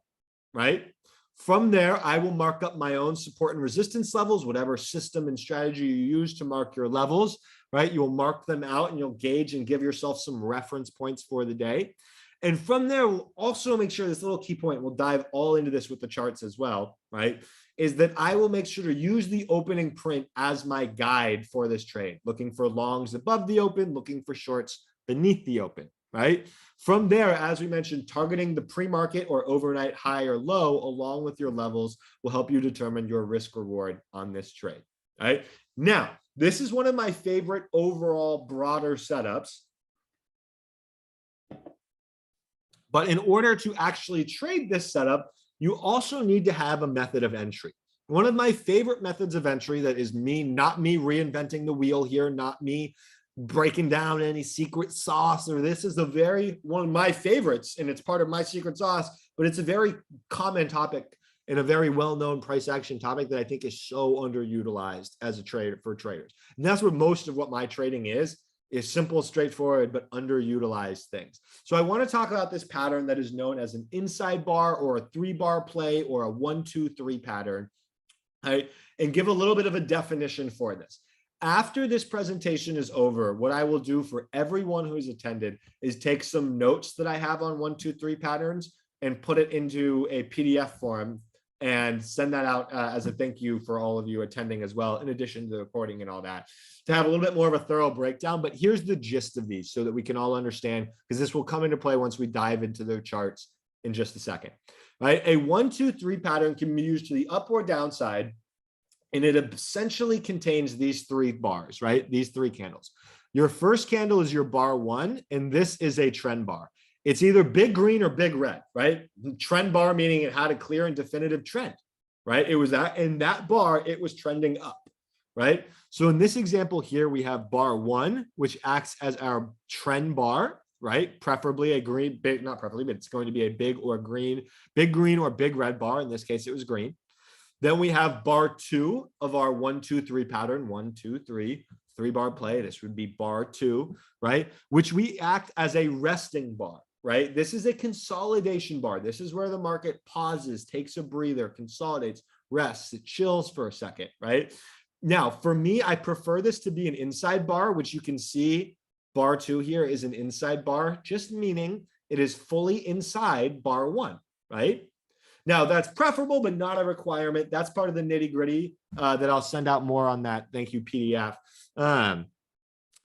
right? From there, I will mark up my own support and resistance levels, whatever system and strategy you use to mark your levels, right? You'll mark them out and you'll gauge and give yourself some reference points for the day. And from there, we'll also make sure this little key point, we'll dive all into this with the charts as well, right? Is that I will make sure to use the opening print as my guide for this trade, looking for longs above the open, looking for shorts beneath the open, right? From there, as we mentioned, targeting the pre-market or overnight high or low along with your levels will help you determine your risk reward on this trade, right? Now, this is one of my favorite overall broader setups. But in order to actually trade this setup, you also need to have a method of entry. One of my favorite methods of entry that is not me reinventing the wheel here, not me breaking down any secret sauce, or this is one of my favorites, and it's part of my secret sauce, but it's a very common topic and a very well-known price action topic that I think is so underutilized as a trader for traders. And that's what most of what my trading is simple, straightforward, but underutilized things. So I want to talk about this pattern that is known as an inside bar or a 3-bar play or a 1, 2, 3 pattern, right? And give a little bit of a definition for this. After this presentation is over, what I will do for everyone who's attended is take some notes that I have on 1, 2, 3 patterns and put it into a PDF form and send that out as a thank you for all of you attending as well, in addition to the recording and all that, to have a little bit more of a thorough breakdown. But here's the gist of these so that we can all understand, because this will come into play once we dive into the charts in just a second, right? A 1, 2, 3 pattern can be used to the up or downside, and it essentially contains these 3 bars, right? These 3 candles. Your first candle is your bar 1, and this is a trend bar. It's either big green or big red, right? Trend bar meaning it had a clear and definitive trend, right? It was that, in that bar, it was trending up, right? So in this example here, we have bar 1, which acts as our trend bar, right? Preferably a green, big, not preferably, but it's going to be a big green or big red bar. In this case, it was green. Then we have bar 2 of our 1, 2, 3 pattern, 1, 2, 3, 3-bar play. This would be bar 2, right? Which we act as a resting bar, right? This is a consolidation bar. This is where the market pauses, takes a breather, consolidates, rests, it chills for a second, right? Now, for me, I prefer this to be an inside bar, which you can see bar 2 here is an inside bar, just meaning it is fully inside bar 1, right? Now, that's preferable, but not a requirement. That's part of the nitty gritty that I'll send out more on that. Thank you, PDF.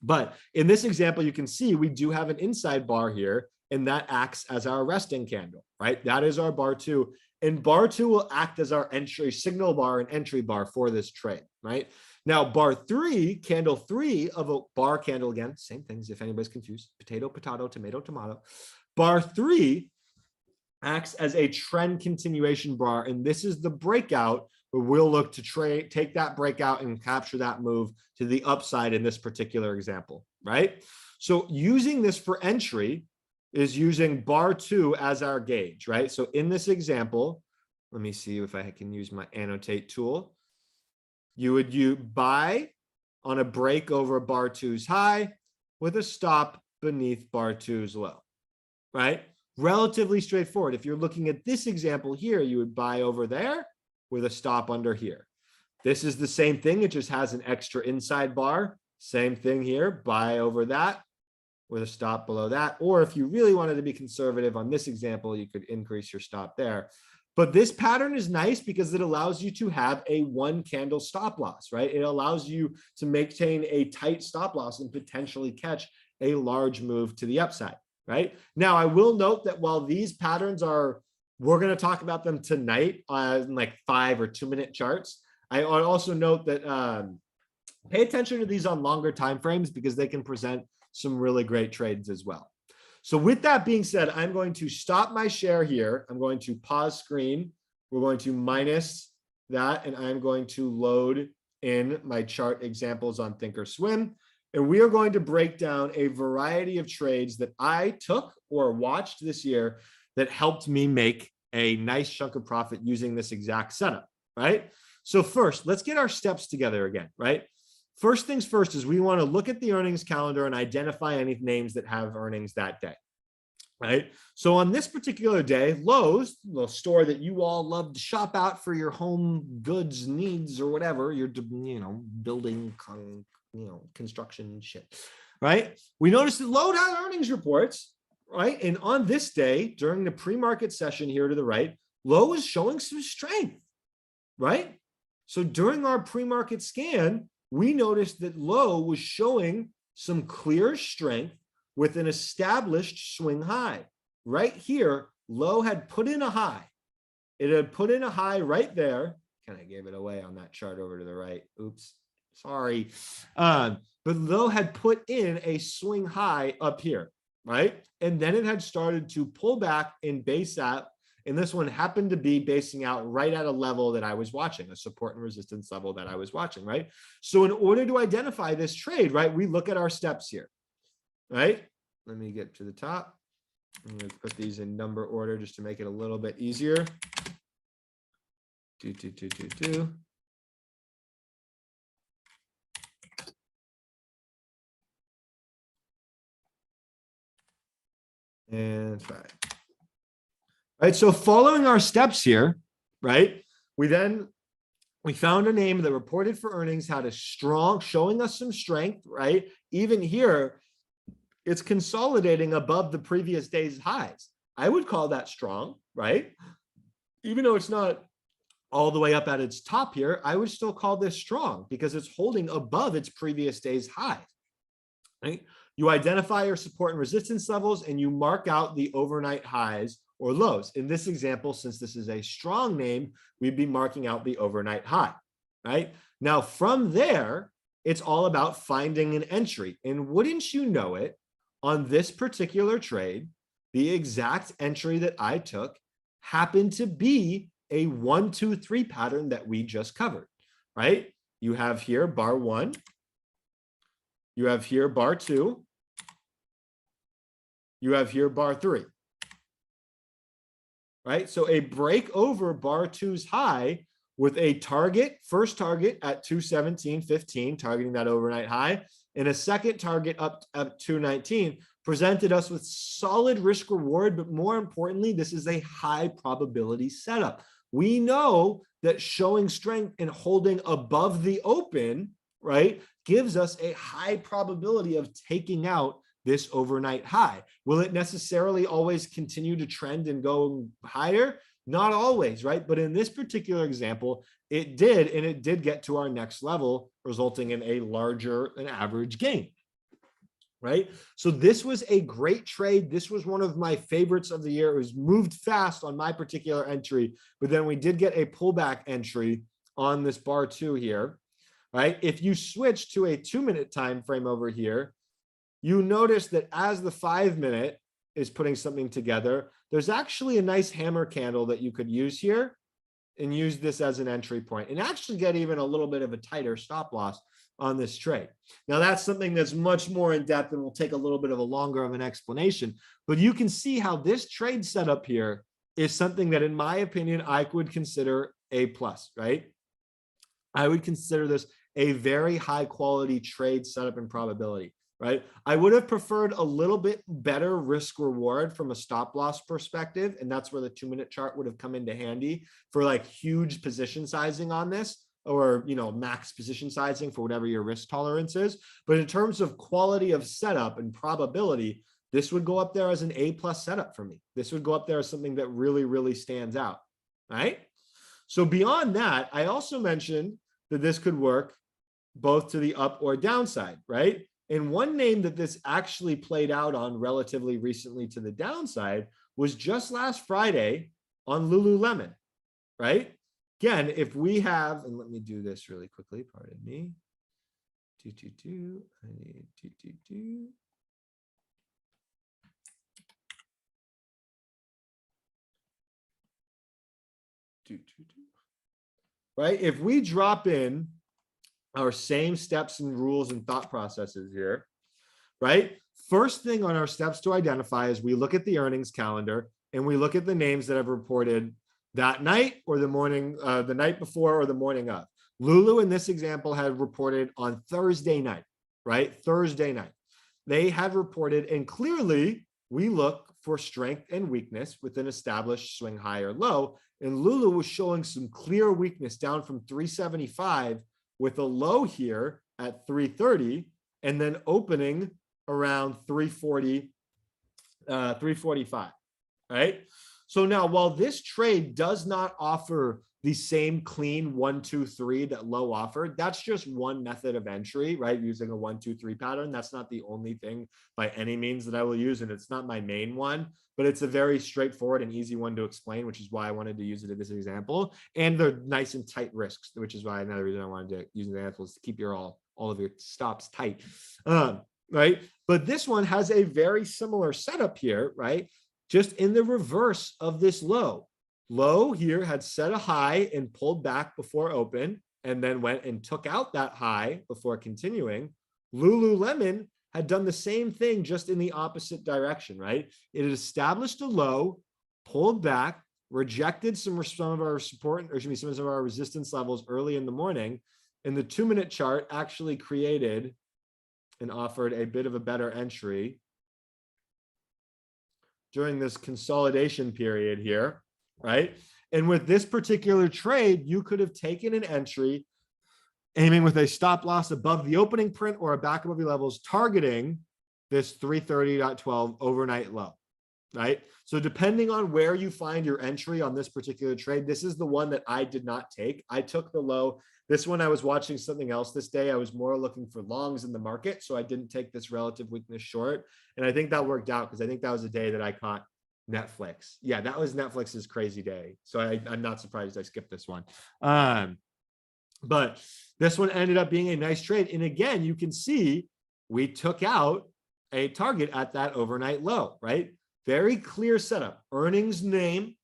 But in this example, you can see we do have an inside bar here, and that acts as our resting candle, right? That is our bar 2. And bar 2 will act as our entry signal bar and entry bar for this trade, right? Now, bar 3, candle 3 of a bar candle, again, same things if anybody's confused, potato, potato, tomato, tomato. Bar 3 acts as a trend continuation bar, and this is the breakout where we'll look to take that breakout and capture that move to the upside in this particular example, right? So using this for entry is using bar 2 as our gauge, right? So in this example, let me see if I can use my annotate tool. You buy on a break over bar two's high with a stop beneath bar two's low, right? Relatively straightforward. If you're looking at this example here, you would buy over there with a stop under here. This is the same thing. It just has an extra inside bar. Same thing here, buy over that with a stop below that. Or if you really wanted to be conservative on this example, you could increase your stop there. But this pattern is nice because it allows you to have a one candle stop loss, right? It allows you to maintain a tight stop loss and potentially catch a large move to the upside, right? Now, I will note that while these patterns are, we're going to talk about them tonight on like 5 or 2 minute charts. I also note that pay attention to these on longer time frames because they can present some really great trades as well. So with that being said, I'm going to stop my share here. I'm going to pause screen. We're going to minus that, and I'm going to load in my chart examples on Thinkorswim. And we are going to break down a variety of trades that I took or watched this year that helped me make a nice chunk of profit using this exact setup, right? So first, let's get our steps together again, right? First things first is we want to look at the earnings calendar and identify any names that have earnings that day, right? So on this particular day, Lowe's, the store that you all love to shop out for your home goods needs or whatever, your, building, construction shit, right? We noticed that Lowe's had earnings reports, right? And on this day, during the pre-market session here to the right, Lowe's was showing some strength, right? So during our pre-market scan, we noticed that Lowe was showing some clear strength with an established swing high. Right here, Lowe had put in a high. It had put in a high right there. Kind of gave it away on that chart over to the right. Oops, sorry. But Lowe had put in a swing high up here, right? And then it had started to pull back and base out. And this one happened to be basing out right at a level that I was watching, a support and resistance level that I was watching, right? So in order to identify this trade, right, we look at our steps here, right? Let me get to the top. I'm going to put these in number order just to make it a little bit easier. And 5. Right, so following our steps here, right, we found a name that reported for earnings, had a strong, showing us some strength, right? Even here, it's consolidating above the previous day's highs. I would call that strong, right? Even though it's not all the way up at its top here, I would still call this strong because it's holding above its previous day's highs, right? You identify your support and resistance levels and you mark out the overnight highs or lows. In this example, since this is a strong name, we'd be marking out the overnight high, right? Now from there, it's all about finding an entry. And wouldn't you know it, on this particular trade, the exact entry that I took happened to be a 1, 2, 3 pattern that we just covered, right? You have here bar 1, you have here bar 2, you have here bar 3. Right? So a break over bar 2's high with a target, first target at 217.15, targeting that overnight high, and a second target up at 219 presented us with solid risk reward, but more importantly, this is a high probability setup. We know that showing strength and holding above the open, right, gives us a high probability of taking out this overnight high. Will it necessarily always continue to trend and go higher? Not always, right? But in this particular example, it did, and it did get to our next level, resulting in a larger than average gain, right? So this was a great trade. This was one of my favorites of the year. It was moved fast on my particular entry, but then we did get a pullback entry on this bar 2 here, right? If you switch to a 2-minute time frame over here, you notice that as the 5-minute is putting something together, there's actually a nice hammer candle that you could use here and use this as an entry point and actually get even a little bit of a tighter stop loss on this trade. Now that's something that's much more in depth and will take a little bit of a longer of an explanation, but you can see how this trade setup here is something that, in my opinion, I would consider A plus, right? I would consider this a very high quality trade setup and probability, right? I would have preferred a little bit better risk reward from a stop loss perspective. And that's where the 2-minute chart would have come into handy for like huge position sizing on this, or, you know, max position sizing for whatever your risk tolerance is. But in terms of quality of setup and probability, this would go up there as an A plus setup for me. This would go up there as something that really, really stands out, right? So beyond that, I also mentioned that this could work both to the up or downside, right? And one name that this actually played out on relatively recently to the downside was just last Friday on Lululemon, right? Again, if we have, and let me do this really quickly, pardon me. I need right? If we drop in our same steps and rules and thought processes here, right? First thing on our steps to identify is we look at the earnings calendar and we look at the names that have reported that night or the morning, the night before or the morning of. Lulu in this example had reported on Thursday night, right? Thursday night. They had reported, and clearly we look for strength and weakness with an established swing high or low. And Lulu was showing some clear weakness down from 375 with a low here at 330 and then opening around 340, 345, right? So now, while this trade does not offer the same clean 1, 2, 3 that low offered, that's just one method of entry, right? Using a 1, 2, 3 pattern. That's not the only thing by any means that I will use, and it's not my main one, but it's a very straightforward and easy one to explain, which is why I wanted to use it in this example. And they're nice and tight risks, which is why another reason I wanted to use the example is to keep your all of your stops tight, right? But this one has a very similar setup here, right? Just in the reverse of this low. Low here had set a high and pulled back before open and then went and took out that high before continuing. Lululemon had done the same thing, just in the opposite direction, right? It had established a low, pulled back, rejected some of our support, or excuse me, some of our resistance levels early in the morning. And the 2-minute chart actually created and offered a bit of a better entry during this consolidation period here, right? And with this particular trade, you could have taken an entry aiming with a stop loss above the opening print or a back above your levels, targeting this 330.12 overnight low, right? So depending on where you find your entry on this particular trade, this is the one that I did not take. I took the low. This one, I was watching something else this day. I was more looking for longs in the market, so I didn't take this relative weakness short. And I think that worked out because I think that was a day that I caught Netflix. Yeah, that was Netflix's crazy day. So I'm not surprised I skipped this one. But this one ended up being a nice trade. And again, you can see we took out a target at that overnight low, right? Very clear setup. Earnings name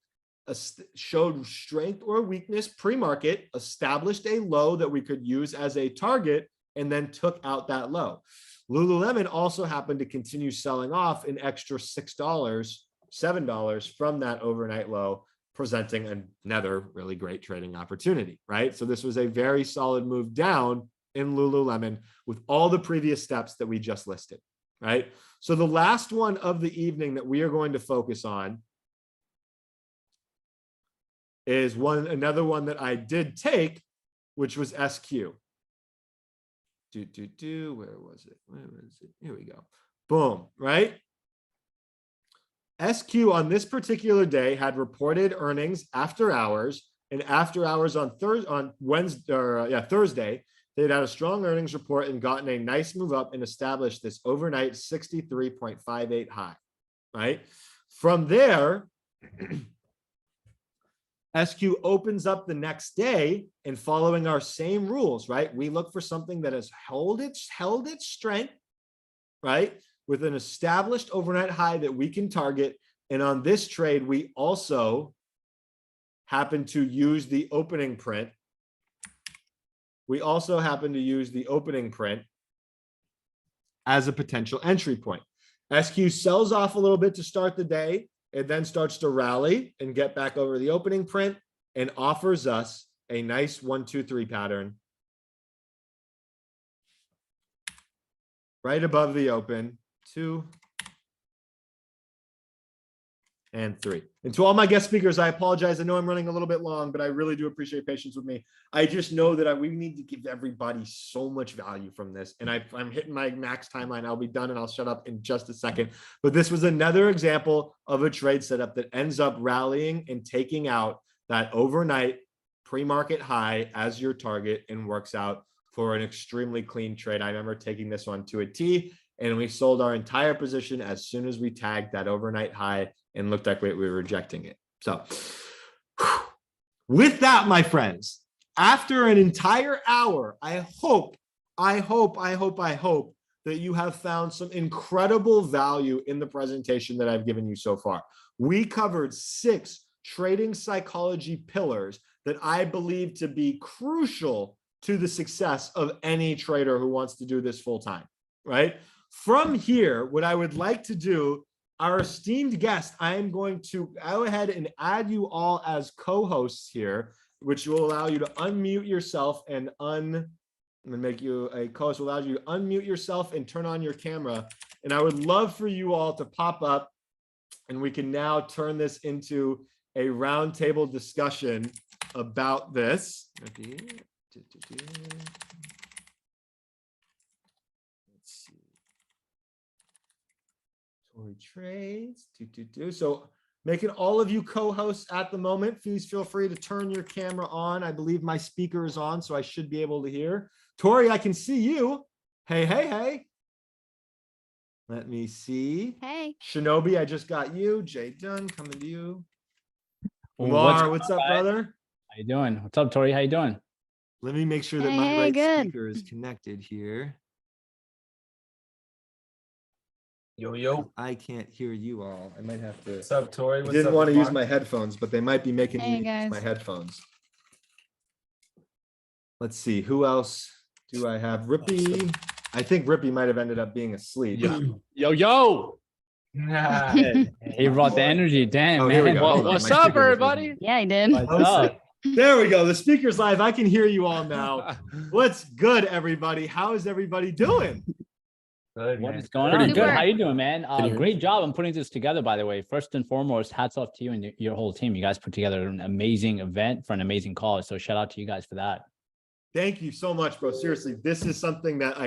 showed strength or weakness pre-market, established a low that we could use as a target, and then took out that low. Lululemon also happened to continue selling off an extra $6, $7 from that overnight low, presenting another really great trading opportunity, right? So this was a very solid move down in Lululemon with all the previous steps that we just listed, right? So the last one of the evening that we are going to focus on is another one that I did take, which was SQ. Where was it? Here we go. Boom, right? SQ on this particular day had reported earnings after hours, and after hours on Thursday, they'd had a strong earnings report and gotten a nice move up and established this overnight 63.58 high, right? From there, SQ opens up the next day, and following our same rules, right? We look for something that has held its strength, right? With an established overnight high that we can target. And on this trade, we also happen to use the opening print. We also happen to use the opening print as a potential entry point. SQ sells off a little bit to start the day, it then starts to rally and get back over the opening print and offers us a nice 1, 2, 3 pattern right above the open, 2 and 3. And to all my guest speakers, I apologize. I know I'm running a little bit long, but I really do appreciate patience with me. I just know that we need to give everybody so much value from this. And I'm hitting my max timeline. I'll be done and I'll shut up in just a second. But this was another example of a trade setup that ends up rallying and taking out that overnight pre-market high as your target and works out for an extremely clean trade. I remember taking this one to a T, and we sold our entire position as soon as we tagged that overnight high and looked like we were rejecting it. So with that, my friends, after an entire hour, I hope that you have found some incredible value in the presentation that I've given you so far. We covered 6 trading psychology pillars that I believe to be crucial to the success of any trader who wants to do this full time, right? From here, what I would like to do, our esteemed guest, I am going to go ahead and add you all as co-hosts here, which will allow you to unmute yourself and I'm gonna make you a co-host, will allow you to unmute yourself and turn on your camera. And I would love for you all to pop up, and we can now turn this into a roundtable discussion about this. Tory trades. So making all of you co-hosts at the moment, please feel free to turn your camera on. I believe my speaker is on, so I should be able to hear. Tori, I can see you. Hey. Let me see. Hey. Shinobi, I just got you. Jay Dunn, coming to you. Umar, what's up, brother? How you doing? What's up, Tori? How you doing? Let me make sure that my right speaker is connected here. Yo. I can't hear you all. I might have to. What's up, Tori? I didn't want to use my headphones, but they might be making me use my headphones. Let's see. Who else do I have? Rippy. I think Rippy might have ended up being asleep. Yo. He brought the energy. Damn, man. man. What's up, everybody? Yeah, I did. What's up? There we go. The speaker's live. I can hear you all now. What's good, everybody? How is everybody doing? Good, what is going on? Good. How you doing, man? Great job on putting this together, by the way. First and foremost, hats off to you and your whole team. You guys put together an amazing event for an amazing cause. So shout out to you guys for that. Thank you so much, bro. Seriously, this is something that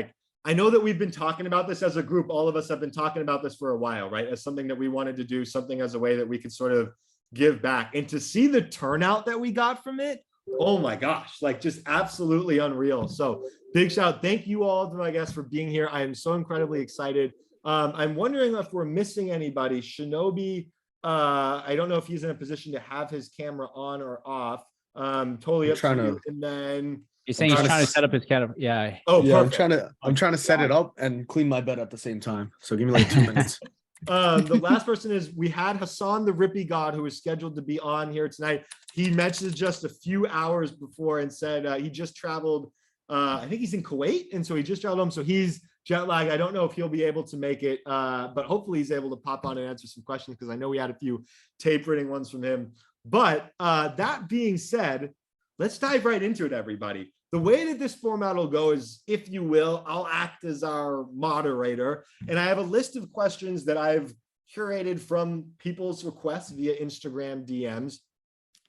I know that we've been talking about this as a group. All of us have been talking about this for a while, right? As something that we wanted to do, something as a way that we could sort of give back. And to see the turnout that we got from it, oh my gosh, like just absolutely unreal. So big shout. Thank you all to my guests for being here. I am so incredibly excited. I'm wondering if we're missing anybody. Shinobi, I don't know if he's in a position to have his camera on or off. Totally up to you. And then he's saying he's trying to set up his camera. Yeah. Oh, yeah. Perfect. I'm trying to set it up and clean my bed at the same time. So give me like 2 minutes. The last person is, we had Hassan the Rippy God, who is scheduled to be on here tonight. He messaged just a few hours before and said he just traveled. I think he's in Kuwait, and so he just traveled home. So he's jet lagged. I don't know if he'll be able to make it, but hopefully he's able to pop on and answer some questions, because I know we had a few tape reading ones from him. But that being said, let's dive right into it, everybody. The way that this format will go is, if you will, I'll act as our moderator, and I have a list of questions that I've curated from people's requests via Instagram DMs.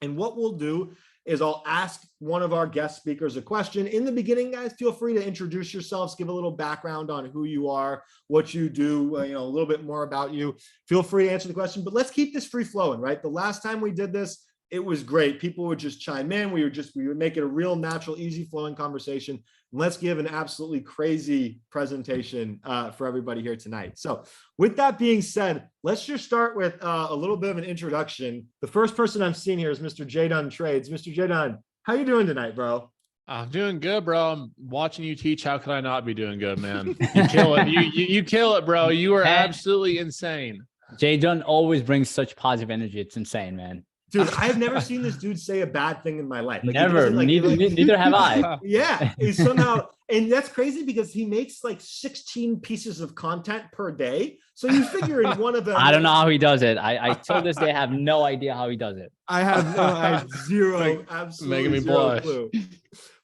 And what we'll do is I'll ask one of our guest speakers a question. In the beginning, guys, feel free to introduce yourselves, give a little background on who you are, what you do, a little bit more about you. Feel free to answer the question, but let's keep this free flowing, right? The last time we did this, it was great. People would just chime in. We would make it a real natural, easy flowing conversation. And let's give an absolutely crazy presentation for everybody here tonight. So with that being said, let's just start with a little bit of an introduction. The first person I'm seeing here is Mr. J Dunn Trades. Mr. J Dunn, how you doing tonight, bro? I'm doing good, bro. I'm watching you teach. How could I not be doing good, man? You kill it. You kill it, bro. You are absolutely insane. J Dunn always brings such positive energy. It's insane, man. Dude, I've never seen this dude say a bad thing in my life. Like, never. Neither have I. Yeah. He's somehow, and that's crazy because he makes like 16 pieces of content per day. So you figure in one of them. I don't know how he does it. I till this day have no idea how he does it. I have zero, absolutely making me zero blush. clue.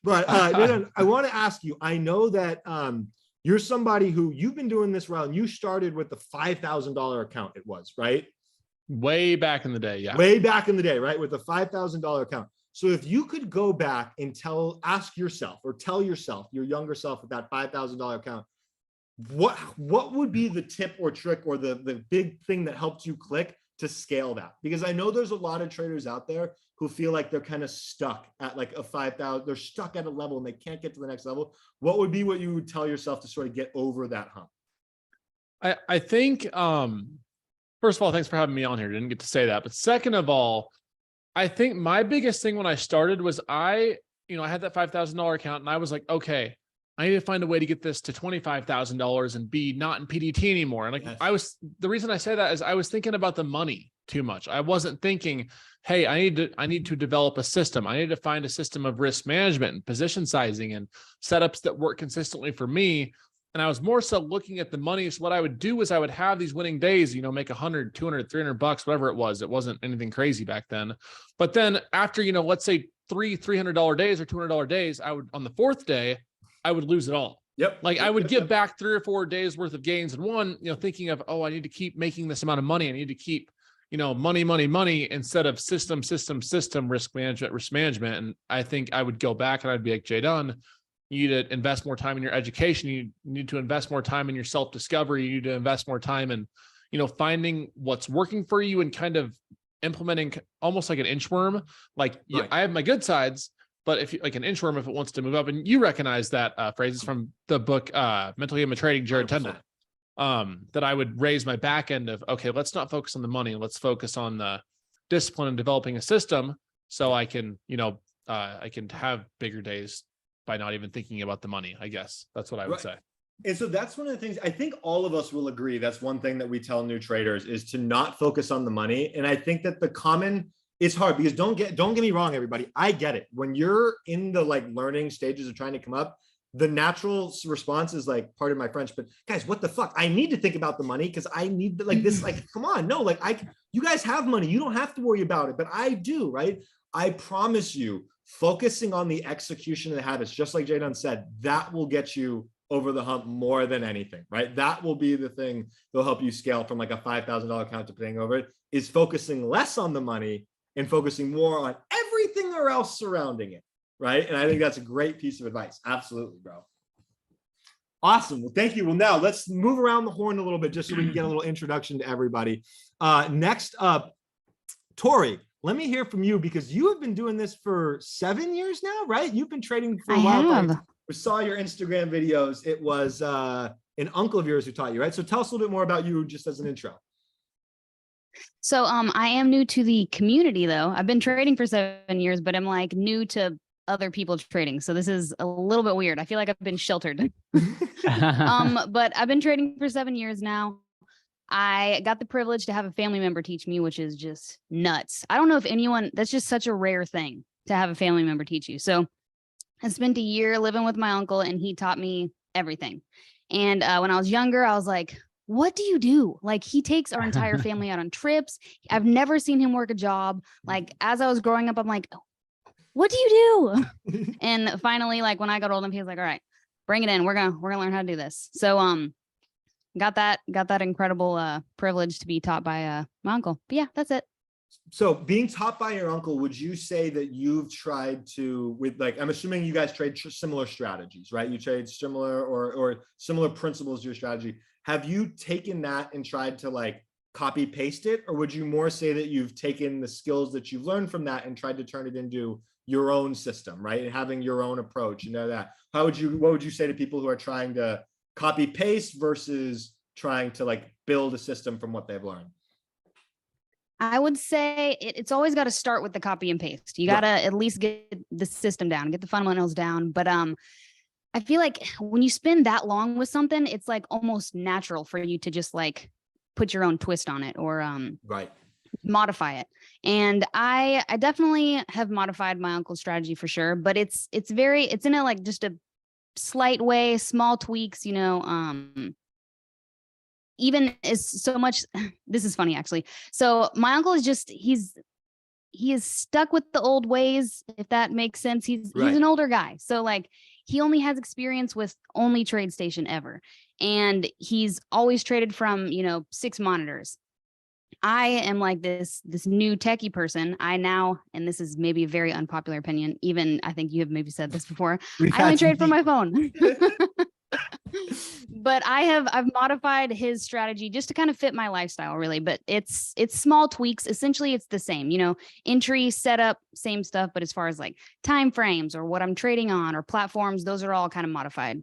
But no, I want to ask you, I know that you're somebody who you've been doing this round. You started with the $5,000 account, it was, right? Way back in the day, yeah. Way back in the day, right? With the $5,000 account. So if you could go back and ask yourself or tell yourself, your younger self with that $5,000 account, what would be the tip or trick or the big thing that helped you click to scale that? Because I know there's a lot of traders out there who feel like they're kind of stuck at like a 5,000, they're stuck at a level and they can't get to the next level. What would be what you would tell yourself to sort of get over that hump? I think, first of all, thanks for having me on here. Didn't get to say that. But second of all, I think my biggest thing when I started was I had that $5,000 account and I was like, okay, I need to find a way to get this to $25,000 and be not in PDT anymore. And like, the reason I say that is I was thinking about the money too much. I wasn't thinking, hey, I need to develop a system. I need to find a system of risk management and position sizing and setups that work consistently for me. And I was more so looking at the money. So what I would do is I would have these winning days, make 100, 200, 300 bucks, whatever it was. It wasn't anything crazy back then. But then after, let's say $300 days or $200 days, on the fourth day, I would lose it all. Yep. Like I would get back 3 or 4 days worth of gains. And one, thinking of, I need to keep making this amount of money. I need to keep, money instead of system, risk management. And I think I would go back and I'd be like, Jay Dunn, you need to invest more time in your education. You need to invest more time in your self-discovery. You need to invest more time in, finding what's working for you and kind of implementing almost like an inchworm. Like right. I have my good sides, but if you like an inchworm, if it wants to move up, and you recognize that phrases from the book, Mental Game of Trading, Jared 100%. Tendall, that I would raise my back end of, okay, let's not focus on the money. Let's focus on the discipline and developing a system so I can, I can have bigger days by not even thinking about the money. I guess that's what I would say. And so that's one of the things I think all of us will agree. That's one thing that we tell new traders is to not focus on the money. And I think that it's hard because don't get me wrong, everybody. I get it. When you're in the like learning stages of trying to come up, the natural response is like, pardon my French, but guys, what the fuck? I need to think about the money because I need like this, like, come on. No, like you guys have money. You don't have to worry about it, but I do, right? I promise you, focusing on the execution of the habits, just like Jay Dunn said, that will get you over the hump more than anything, right? That will be the thing that'll help you scale from like a $5,000 account to paying over it, is focusing less on the money and focusing more on everything else surrounding it, right? And I think that's a great piece of advice. Absolutely, bro. Awesome. Well, thank you. Well, now let's move around the horn a little bit just so we can get a little introduction to everybody. Next up, Tori, let me hear from you because you have been doing this for 7 years now, right? You've been trading for a while. We saw your Instagram videos. It was an uncle of yours who taught you, right? So tell us a little bit more about you just as an intro. So I am new to the community though. I've been trading for 7 years, but I'm like new to other people trading. So this is a little bit weird. I feel like I've been sheltered. But I've been trading for 7 years now. I got the privilege to have a family member teach me, which is just nuts. I don't know if that's just such a rare thing to have a family member teach you. So I spent a year living with my uncle and he taught me everything. And when I was younger, I was like, what do you do? Like he takes our entire family out on trips. I've never seen him work a job. Like as I was growing up, I'm like, what do you do? And finally, like when I got old enough, he was like, all right, bring it in. We're gonna learn how to do this. So got that incredible privilege to be taught by my uncle. But yeah, that's it. So being taught by your uncle, would you say that you've tried to, with like, I'm assuming you guys trade similar strategies, right? You trade similar or similar principles to your strategy. Have you taken that and tried to like copy paste it? Or would you more say that you've taken the skills that you've learned from that and tried to turn it into your own system, right? And having your own approach, that. What would you say to people who are trying to copy paste versus trying to like build a system from what they've learned? I would say it's always got to start with the copy and paste. You got to at least get the system down, get the fundamentals down. But I feel like when you spend that long with something, it's like almost natural for you to just like put your own twist on it or right. modify it. And I definitely have modified my uncle's strategy for sure, but it's in a like just a slight way, small tweaks, even as so much. This is funny actually. So my uncle is just he is stuck with the old ways, if that makes sense. He's an older guy. So like he only has experience with only TradeStation ever. And he's always traded from, 6 monitors. I am like this new techie person. I now, and this is maybe a very unpopular opinion, even I think you have maybe said this before, I only trade from my phone. But I've modified his strategy just to kind of fit my lifestyle really, but it's small tweaks. Essentially it's the same, entry setup, same stuff, but as far as like time frames or what I'm trading on or platforms, those are all kind of modified.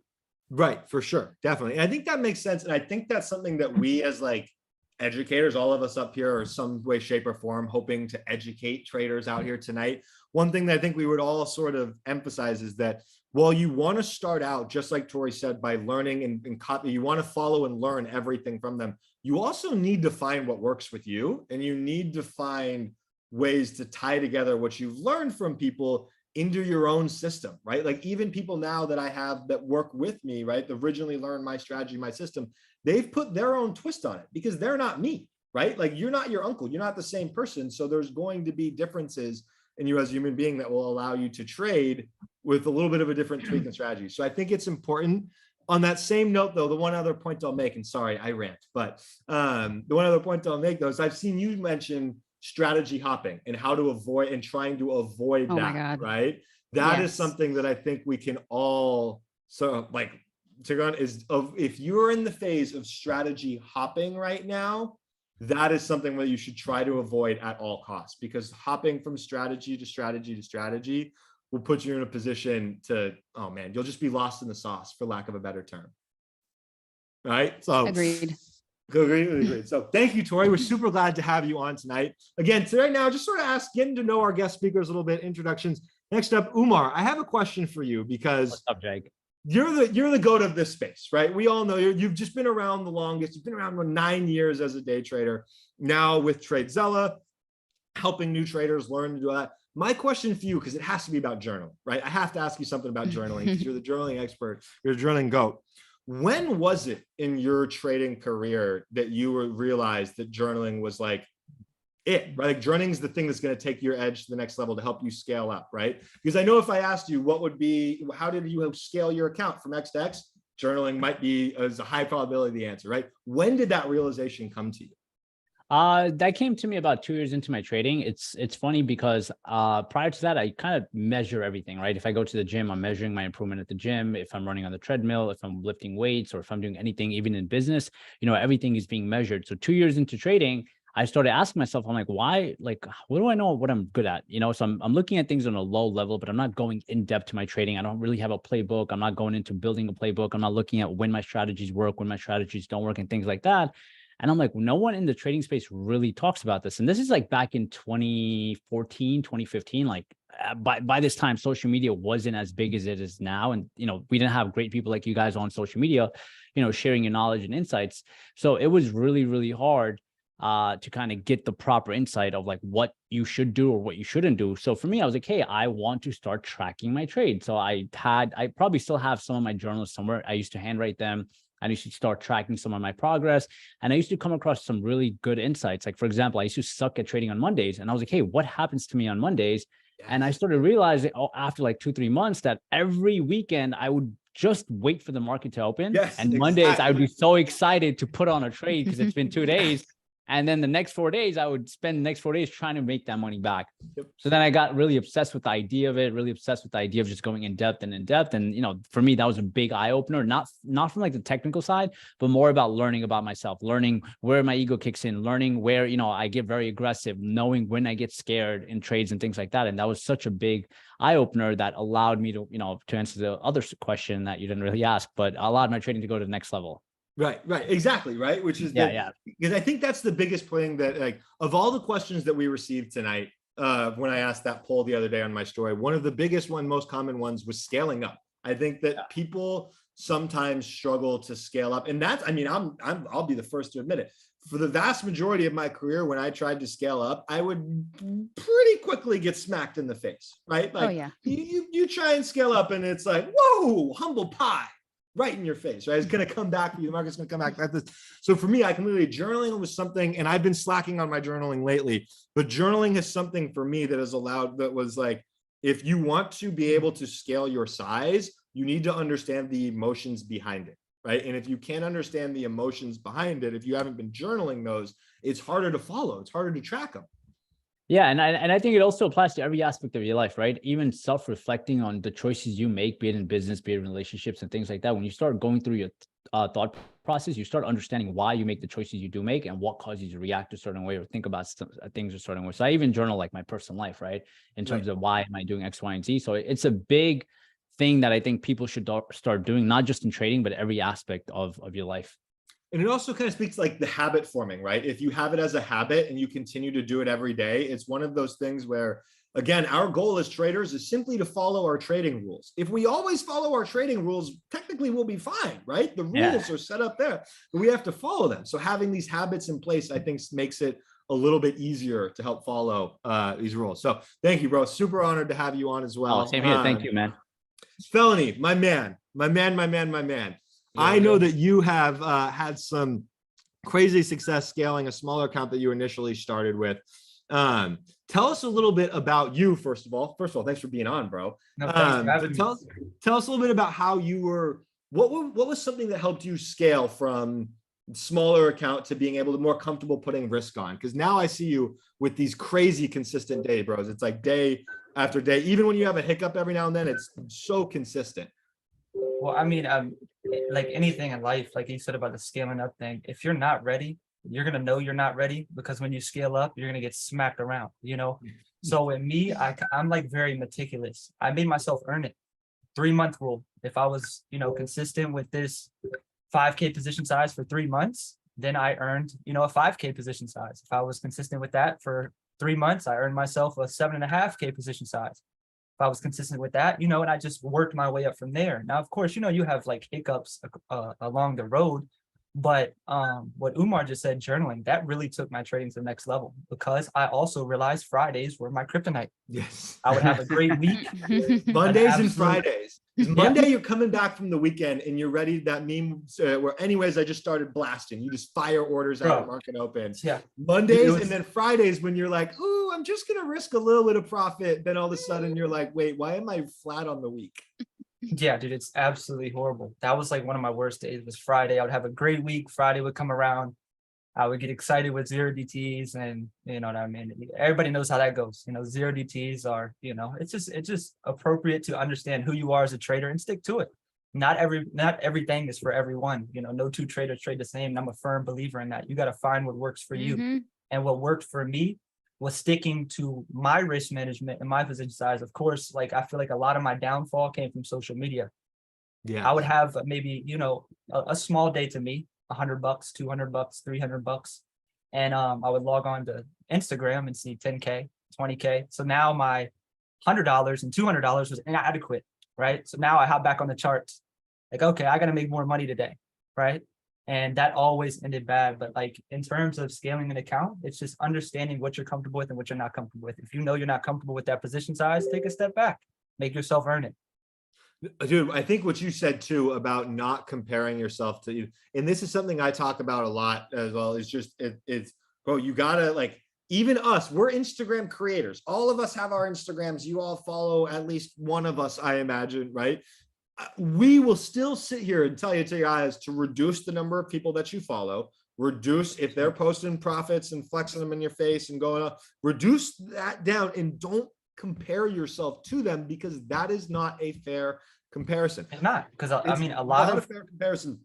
Right, for sure, definitely. And I think that makes sense. And I think that's something that we as like educators, all of us up here are some way, shape or form hoping to educate traders out here tonight. One thing that I think we would all sort of emphasize is that while you want to start out, just like Tori said, by learning and copy, you want to follow and learn everything from them. You also need to find what works with you, and you need to find ways to tie together what you've learned from people into your own system, right? Like even people now that I have that work with me, right? That originally learned my strategy, my system, they've put their own twist on it because they're not me, right? Like you're not your uncle, you're not the same person. So there's going to be differences in you as a human being that will allow you to trade with a little bit of a different tweak and strategy. So I think it's important. On that same note though, the one other point I'll make, and sorry, I rant, but the one other point I'll make though is I've seen you mention strategy hopping and how to avoid and trying to avoid that, right? That is something that I think we can all, so like, is of if you're in the phase of strategy hopping right now, that is something that you should try to avoid at all costs, because hopping from strategy to strategy to strategy will put you in a position to, oh man, you'll just be lost in the sauce, for lack of a better term. Right? So agreed. Agreed. So thank you, Tori. We're super glad to have you on tonight. Again, today now, just sort of getting to know our guest speakers a little bit, introductions. Next up, Umar, I have a question for you because what's up, Jake? You're the goat of this space, right? We all know you've just been around the longest. You've been around for 9 years as a day trader. Now with TradeZella, helping new traders learn to do that. My question for you, because it has to be about journaling, right? I have to ask you something about journaling because you're the journaling expert. You're a journaling goat. When was it in your trading career that you realized that journaling was like it, right? Like journaling is the thing that's going to take your edge to the next level to help you scale up, right? Because I know if I asked you how did you scale your account from X to X, journaling might be as a high probability the answer, right? When did that realization come to you? That came to me about 2 years into my trading. It's funny because prior to that, I kind of measure everything, right? If I go to the gym, I'm measuring my improvement at the gym. If I'm running on the treadmill, if I'm lifting weights, or if I'm doing anything, even in business, everything is being measured. So 2 years into trading, I started asking myself, I'm like, why, like, what do I know what I'm good at? So I'm looking at things on a low level, but I'm not going in depth to my trading. I don't really have a playbook. I'm not going into building a playbook. I'm not looking at when my strategies work, when my strategies don't work, and things like that. And I'm like, no one in the trading space really talks about this. And this is like back in 2014, 2015, like by this time, social media wasn't as big as it is now. And, we didn't have great people like you guys on social media, sharing your knowledge and insights. So it was really, really hard to kind of get the proper insight of like what you should do or what you shouldn't do. So for me, I was like, hey, I want to start tracking my trade. So I probably still have some of my journals somewhere. I used to handwrite them. I used to start tracking some of my progress. And I used to come across some really good insights. Like, for example, I used to suck at trading on Mondays. And I was like, hey, what happens to me on Mondays? Yes. And I started realizing after like 2-3 months that every weekend I would just wait for the market to open. Yes, and Mondays I would be so excited to put on a trade because it's been 2 days. And then the next 4 days, I would spend the next 4 days trying to make that money back. Yep. So then I got really obsessed with the idea of it, really obsessed with the idea of just going in depth. And, for me, that was a big eye opener, not from like the technical side, but more about learning about myself, learning where my ego kicks in, learning where, I get very aggressive, knowing when I get scared in trades and things like that. And that was such a big eye opener that allowed me to, to answer the other question that you didn't really ask, but allowed my trading to go to the next level. Right, exactly, right. Which is because I think that's the biggest thing that, like, of all the questions that we received tonight, when I asked that poll the other day on my story, one of the biggest most common ones was scaling up, I think that people sometimes struggle to scale up. And that's, I mean, I'll be the first to admit it. For the vast majority of my career, when I tried to scale up, I would pretty quickly get smacked in the face, right? Like, Oh, yeah. you try and scale up and it's like, whoa, humble pie, right in your face, right? It's going to come back for you. The market's going to come back like this. So for me, I completely, journaling was something, and I've been slacking on my journaling lately, but journaling is something for me that has allowed, that was like, if you want to be able to scale your size, you need to understand the emotions behind it. Right. And if you can't understand the emotions behind it, if you haven't been journaling those, it's harder to follow. It's harder to track them. Yeah. And I think it also applies to every aspect of your life, right? Even self-reflecting on the choices you make, be it in business, be it in relationships and things like that. When you start going through your thought process, you start understanding why you make the choices you do make and what causes you to react a certain way or think about things a certain way. So I even journal like my personal life, right? In terms of why am I doing X, Y, and Z. So it's a big thing that I think people should start doing, not just in trading, but every aspect of your life. And it also kind of speaks like the habit forming, right? If you have it as a habit and you continue to do it every day, it's one of those things where, again, our goal as traders is simply to follow our trading rules. If we always follow our trading rules, technically we'll be fine, right? The rules are set up there, but we have to follow them. So having these habits in place, I think, makes it a little bit easier to help follow these rules. So thank you, bro. Super honored to have you on as well. Oh, same here. Thank you, man. Felony, my man. I know that you have had some crazy success scaling a smaller account that you initially started with. Tell us a little bit about you, first of all. Thanks for being on, bro. No, thanks for tell us a little bit about how you were, what was something that helped you scale from smaller account to being able to more comfortable putting risk on? Because now I see you with these crazy consistent day, bros. It's like day after day. Even when you have a hiccup every now and then, it's so consistent. Well, I mean, like anything in life, like you said about the scaling up thing, if you're not ready, you're going to know you're not ready, because when you scale up, you're going to get smacked around, you know? So with me, I'm like very meticulous. I made myself earn it. 3-month rule. If I was, you know, consistent with this 5K position size for 3 months, then I earned, you know, a 5K position size. If I was consistent with that for 3 months, I earned myself a 7.5K position size. If I was consistent with that, you know, and I just worked my way up from there. Now, of course, you know, you have like hiccups along the road, but what Umar just said, journaling, that really took my trading to the next level, because I also realized Fridays were my kryptonite. Yes. I would have a great week. Mondays and Fridays. Monday, you're coming back from the weekend and you're ready. That meme where, anyways, I just started blasting. You just fire orders out at market open. Yeah. Mondays and then Fridays when you're like, oh, I'm just gonna risk a little bit of profit. Then all of a sudden you're like, wait, why am I flat on the week? Yeah, dude, it's absolutely horrible. That was like one of my worst days, was Friday. I would have a great week. Friday would come around. I would get excited with 0 DTs, and you know what I mean? Everybody knows how that goes. You know, 0 DTs are, you know, it's just appropriate to understand who you are as a trader and stick to it. Not everything is for everyone. You know, no two traders trade the same. And I'm a firm believer in that. You got to find what works for you. And what worked for me was sticking to my risk management and my position size. Of course, like I feel like a lot of my downfall came from social media. Yeah, I would have maybe, you know, a small day to me, $100, $200, $300. And I would log on to Instagram and see 10K, 20K. So now my $100 and $200 was inadequate, right? So now I hop back on the charts. Like, okay, I got to make more money today, right? And that always ended bad. But like in terms of scaling an account, it's just understanding what you're comfortable with and what you're not comfortable with. If you know you're not comfortable with that position size, take a step back, make yourself earn it. Dude, I think what you said too about not comparing yourself to you, and this is something I talk about a lot as well, is just it's bro, you gotta, like, even us, we're Instagram creators. All of us have our Instagrams. You all follow at least one of us, I imagine, right? We will still sit here and tell you to your eyes to reduce the number of people that you follow, reduce if they're posting profits and flexing them in your face and going up, reduce that down, and don't compare yourself to them, because that is not a fair comparison. It's not, because I mean, a lot of a fair comparison.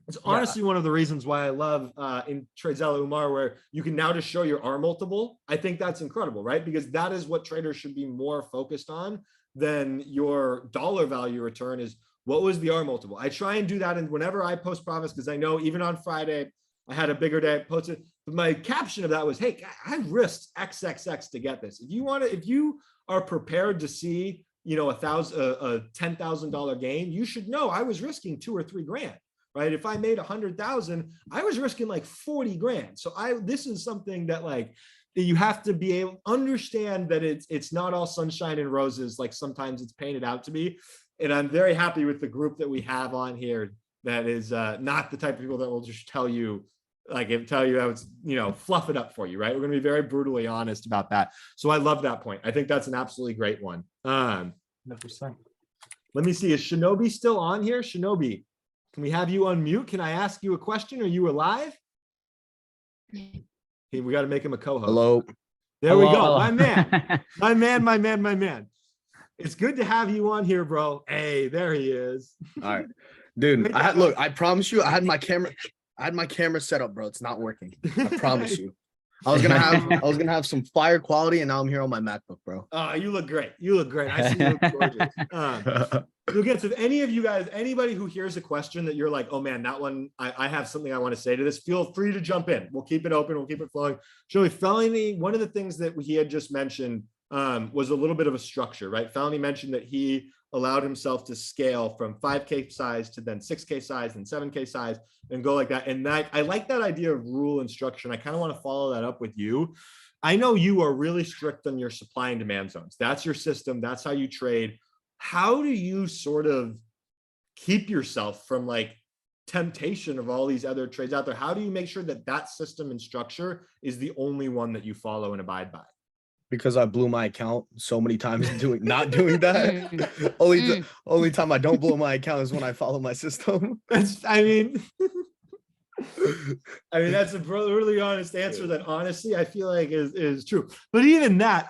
It's honestly one of the reasons why I love in TradeZella Umar, where you can now just show your R multiple. I think that's incredible, right? Because that is what traders should be more focused on than your dollar value return, is what was the R multiple. I try and do that, and whenever I post profits, because I know even on Friday I had a bigger day, I posted, but my caption of that was, hey, I risked XXX to get this. If you want to, if you are prepared to see a $10,000 gain, you should know I was risking 2 or 3 grand, right? If I made 100,000, I was risking like 40 grand. So this is something that like, you have to be able to understand that it's not all sunshine and roses. Like sometimes it's painted out to be. And I'm very happy with the group that we have on here that is not the type of people that will just tell you how it's, fluff it up for you, right? We're going to be very brutally honest about that. So I love that point. I think that's an absolutely great one. 100%. Let me see. Is Shinobi still on here? Shinobi, can we have you unmute? Can I ask you a question? Are you alive? Okay, we got to make him a co-host. Hello. There we go. My man. It's good to have you on here, bro. Hey, there he is. All right, dude. I promise you, I had my camera set up, bro. It's not working. I promise you. I was gonna have some fire quality, and now I'm here on my MacBook, bro. You look great. I see you look gorgeous. Again, so if any of you guys, anybody who hears a question that you're like, oh man, that one, I have something I want to say to this, feel free to jump in. We'll keep it open. We'll keep it flowing. Joey, Felony, one of the things that he had just mentioned was a little bit of a structure, right? Felony mentioned that he allowed himself to scale from 5K size to then 6K size and 7K size and go like that. And that I like that idea of rule and structure. And I kind of want to follow that up with you. I know you are really strict on your supply and demand zones. That's your system. That's how you trade. How do you sort of keep yourself from like temptation of all these other trades out there? How do you make sure that that system and structure is the only one that you follow and abide by? Because I blew my account so many times not doing that. Only time I don't blow my account is when I follow my system. That's a really honest answer that honestly I feel like is true. But even that,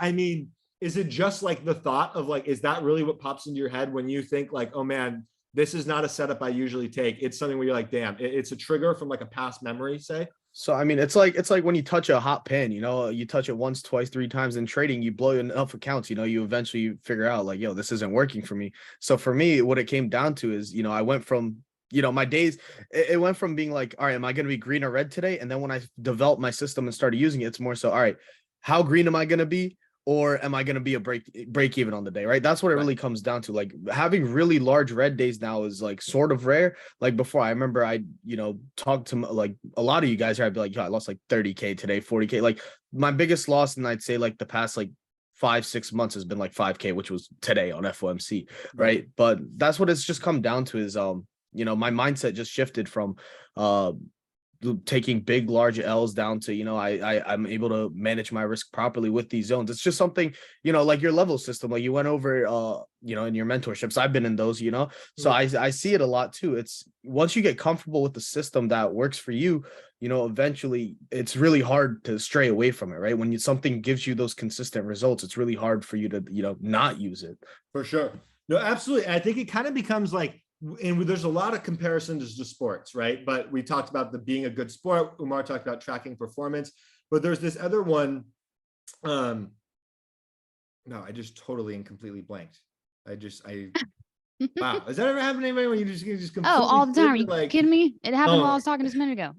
is it just like the thought of like, is that really what pops into your head when you think like, oh man, this is not a setup I usually take? It's something where you're like, damn, it's a trigger from like a past memory, say? So, it's like when you touch a hot pan, you touch it once, twice, 3 times in trading, you blow enough accounts, you eventually figure out like, yo, this isn't working for me. So for me, what it came down to is, I went from, my days, it went from being like, all right, am I going to be green or red today? And then when I developed my system and started using it, it's more so, all right, how green am I going to be? Or am I going to be a break even on the day, right? That's what it really comes down to. Like having really large red days now is like sort of rare. Like before, I remember I, talked to like a lot of you guys here. I'd be like, yo, I lost like 30K today, 40K. Like my biggest loss, and I'd say like the past like 5-6 months has been like 5K, which was today on FOMC, right? But that's what it's just come down to is, my mindset just shifted from, taking big large L's down to I'm able to manage my risk properly with these zones. It's just something like your level system, like you went over in your mentorships. I've been in those, so I see it a lot too. It's once you get comfortable with the system that works for you, eventually it's really hard to stray away from it, right? When something gives you those consistent results, it's really hard for you to not use it. For sure. No, absolutely. I think it kind of becomes like, and there's a lot of comparisons to sports, right? But we talked about the being a good sport. Umar talked about tracking performance, but there's this other one. No, I just totally and completely blanked. Wow. Has that ever happened to anybody when you just completely all the time? Are you like, kidding me? It happened while I was talking just a minute ago.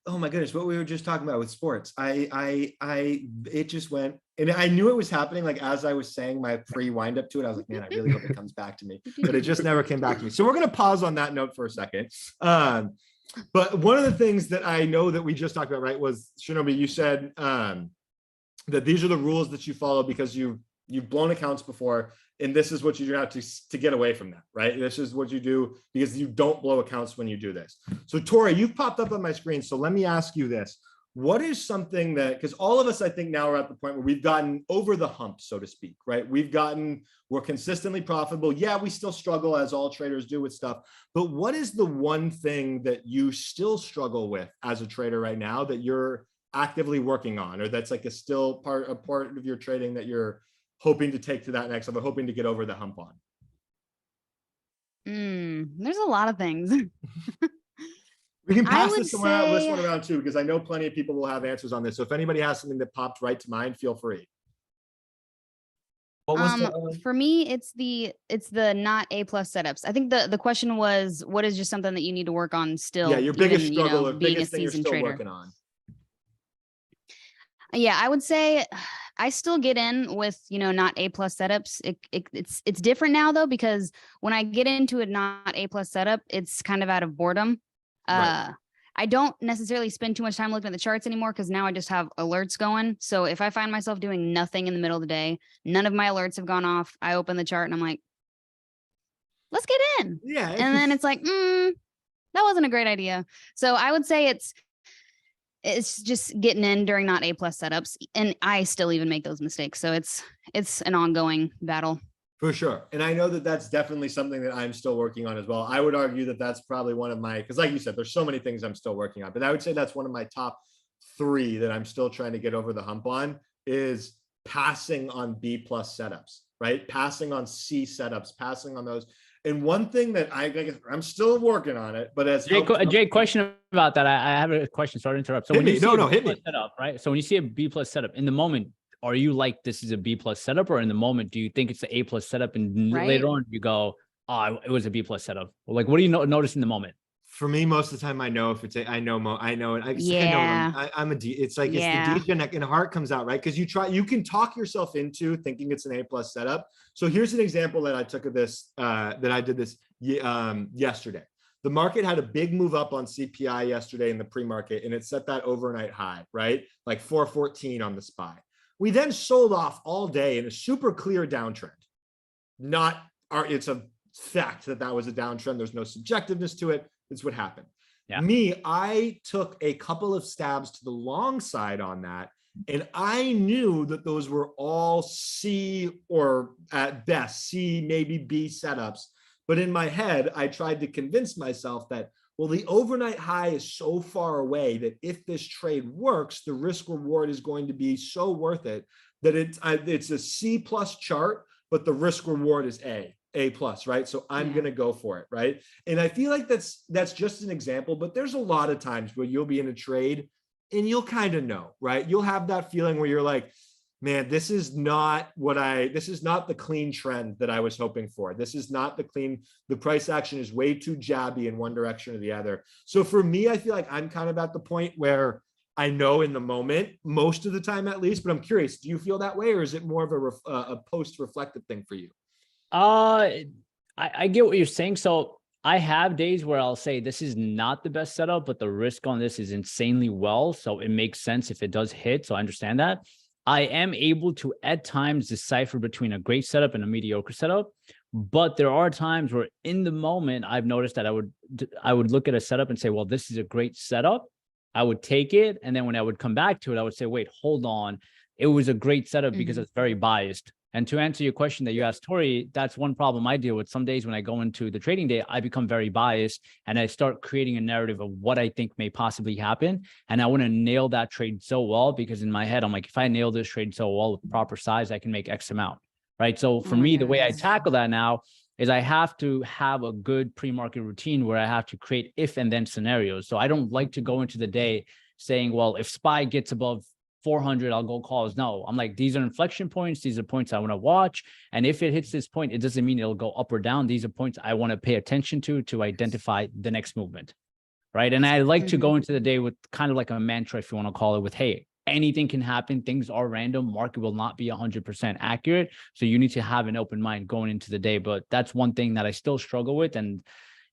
Oh my goodness, what we were just talking about with sports. It just went, and I knew it was happening. Like as I was saying my pre wind up to it, I was like, man, I really hope it comes back to me, but it just never came back to me. So we're going to pause on that note for a second. But one of the things that I know that we just talked about, right, was Shinobi, you said that these are the rules that you follow because you've blown accounts before. And this is what you have to get away from that, right? This is what you do because you don't blow accounts when you do this. So Tori, you've popped up on my screen. So let me ask you this. What is something that, because all of us, I think now are at the point where we've gotten over the hump, so to speak, right? We're consistently profitable. Yeah, we still struggle as all traders do with stuff, but what is the one thing that you still struggle with as a trader right now that you're actively working on, or that's like a part of your trading that you're hoping to take to that next level, hoping to get over the hump on? There's a lot of things. We can pass this one around too, because I know plenty of people will have answers on this. So if anybody has something that popped right to mind, feel free. What was for me, it's the not A+ setups. I think the question was, what is just something that you need to work on still? Yeah, your biggest struggle or being biggest a thing you're seasoned still trader. working on. Yeah, I would say I still get in with, not A+ setups. It's different now though, because when I get into a not A+ setup, it's kind of out of boredom. Right. I don't necessarily spend too much time looking at the charts anymore because now I just have alerts going. So if I find myself doing nothing in the middle of the day, none of my alerts have gone off. I open the chart and I'm like, let's get in. Yeah. And then it's like, that wasn't a great idea. So I would say it's just getting in during not A+ setups. And I still even make those mistakes. So it's an ongoing battle. For sure. And I know that that's definitely something that I'm still working on as well. I would argue that that's probably one of my, because like you said, there's so many things I'm still working on, but I would say that's one of my top 3 that I'm still trying to get over the hump on is passing on B+ setups, right? Passing on C setups, passing on those. And one thing that I'm still working on it, but as Jay, question about that. I have a question. Sorry to interrupt. So hit when me. you see Hit me. Setup, right? So when you see a B+ setup in the moment, are you like, this is a B+ setup, or in the moment, do you think it's an A+ setup, and later on you go, oh, it was a B+ setup? Like, what do you notice in the moment? For me, most of the time, I know if it's I know it. I'm a D. It's like it's the DJ and heart comes out, right? Because you can talk yourself into thinking it's an A+ setup. So here's an example that I took of this, that I did this yesterday. The market had a big move up on CPI yesterday in the pre-market, and it set that overnight high, right? Like 414 on the SPY. We then sold off all day in a super clear downtrend. It's a fact that was a downtrend. There's no subjectiveness to it. It's what happened. Yeah. I took a couple of stabs to the long side on that, and I knew that those were all C, or at best C, maybe B setups. But in my head, I tried to convince myself that, well, the overnight high is so far away that if this trade works, the risk reward is going to be so worth it that it's a C+ chart, but the risk reward is A+, right? So I'm going to go for it, right? And I feel like that's just an example, but there's a lot of times where you'll be in a trade and you'll kind of know, right? You'll have that feeling where you're like, man, this is not the clean trend that I was hoping for. This is not the price action is way too jabby in one direction or the other. So for me, I feel like I'm kind of at the point where I know in the moment, most of the time at least, but I'm curious, do you feel that way, or is it more of a post-reflective thing for you? I get what you're saying. So I have days where I'll say this is not the best setup, but the risk on this is insanely well. So it makes sense if it does hit. So I understand that. I am able to at times decipher between a great setup and a mediocre setup, but there are times where in the moment I've noticed that I would look at a setup and say, well, this is a great setup. I would take it. And then when I would come back to it, I would say, wait, hold on. It was a great setup because it's very biased. And to answer your question that you asked, Tori, that's one problem I deal with. Some days when I go into the trading day, I become very biased and I start creating a narrative of what I think may possibly happen. And I want to nail that trade so well, because in my head, I'm like, if I nail this trade so well with proper size, I can make X amount, right? So for me, the way I tackle that now is I have to have a good pre-market routine where I have to create if and then scenarios. So I don't like to go into the day saying, well, if SPY gets above 400, I'll go calls. No, I'm like, these are inflection points. These are points I want to watch. And if it hits this point, it doesn't mean it'll go up or down. These are points I want to pay attention to identify the next movement. Right. And I like to go into the day with kind of like a mantra, if you want to call it, with, hey, anything can happen. Things are random. Market will not be 100% accurate. So you need to have an open mind going into the day. But that's one thing that I still struggle with. And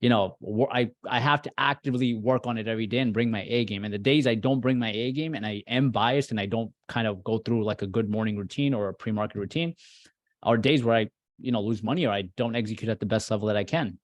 I have to actively work on it every day and bring my A game. And the days I don't bring my A game and I am biased and I don't kind of go through like a good morning routine or a pre-market routine, are days where I, lose money or I don't execute at the best level that I can.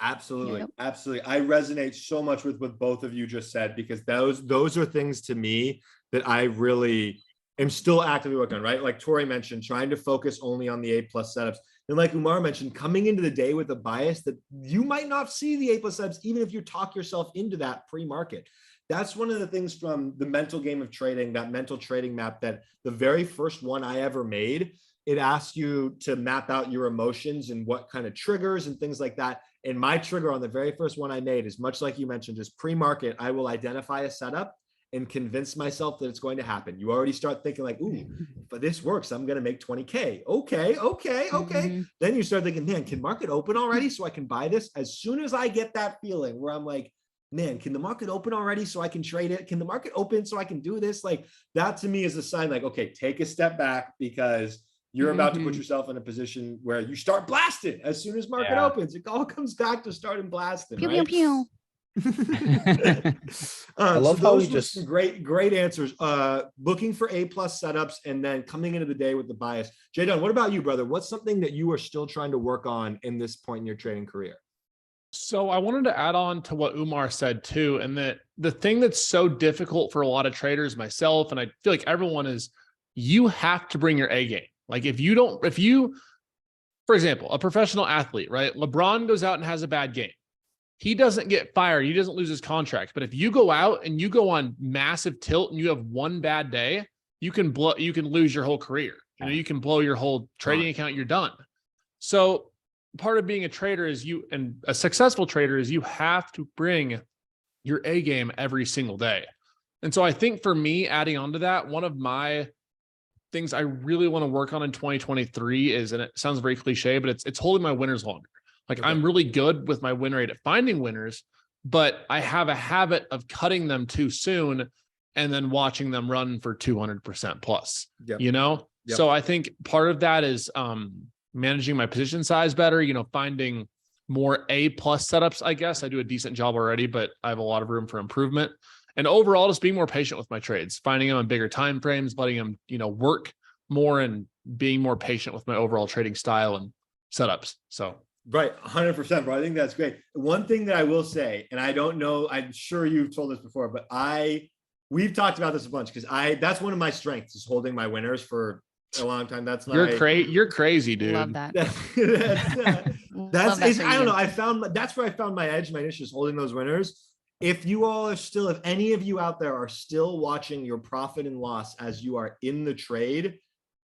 Absolutely. Yep. Absolutely. I resonate so much with what both of you just said, because those are things to me that I really am still actively working on, right? Like Tori mentioned, trying to focus only on the A+ setups. And like Umar mentioned, coming into the day with a bias that you might not see the A+ setups, even if you talk yourself into that pre-market. That's one of the things from the mental game of trading, that mental trading map, that the very first one I ever made, it asks you to map out your emotions and what kind of triggers and things like that. And my trigger on the very first one I made is much like you mentioned, just pre-market. I will identify a setup and convince myself that it's going to happen. You already start thinking like, ooh, if this works, I'm going to make 20K. Okay. Then you start thinking, man, can market open already so I can buy this? As soon as I get that feeling where I'm like, man, can the market open already so I can trade it? Can the market open so I can do this? Like that to me is a sign like, okay, take a step back because you're about to put yourself in a position where you start blasting as soon as market opens. It all comes back to starting blasting. Pew, right? pew, pew. I love how we just some great answers. Looking for A+ setups and then coming into the day with the bias. Jadon, what about you, brother? What's something that you are still trying to work on in this point in your trading career? So I wanted to add on to what Umar said too, and that the thing that's so difficult for a lot of traders, myself, and I feel like everyone is, you have to bring your A game. Like if you, for example, a professional athlete, right? LeBron goes out and has a bad game. He doesn't get fired. He doesn't lose his contract. But if you go out and you go on massive tilt and you have one bad day, you can lose your whole career. You know, you can blow your whole trading account. You're done. So part of being a trader is and a successful trader is you have to bring your A game every single day. And so I think for me, adding on to that, one of my things I really want to work on in 2023 is, and it sounds very cliche, but it's holding my winners longer. Like I'm really good with my win rate at finding winners, but I have a habit of cutting them too soon and then watching them run for 200% plus, you know? So I think part of that is managing my position size better, you know, finding more A+ setups, I guess. I do a decent job already, but I have a lot of room for improvement. And overall, just being more patient with my trades, finding them on bigger time frames, letting them, you know, work more and being more patient with my overall trading style and setups. So right, 100%, bro. I think that's great. One thing that I will say, and I don't know, I'm sure you've told us before, but we've talked about this a bunch because that's one of my strengths is holding my winners for a long time. That's you're crazy, dude. Love that. I don't know. That's where I found my edge. My niche is holding those winners. If any of you out there are still watching your profit and loss as you are in the trade,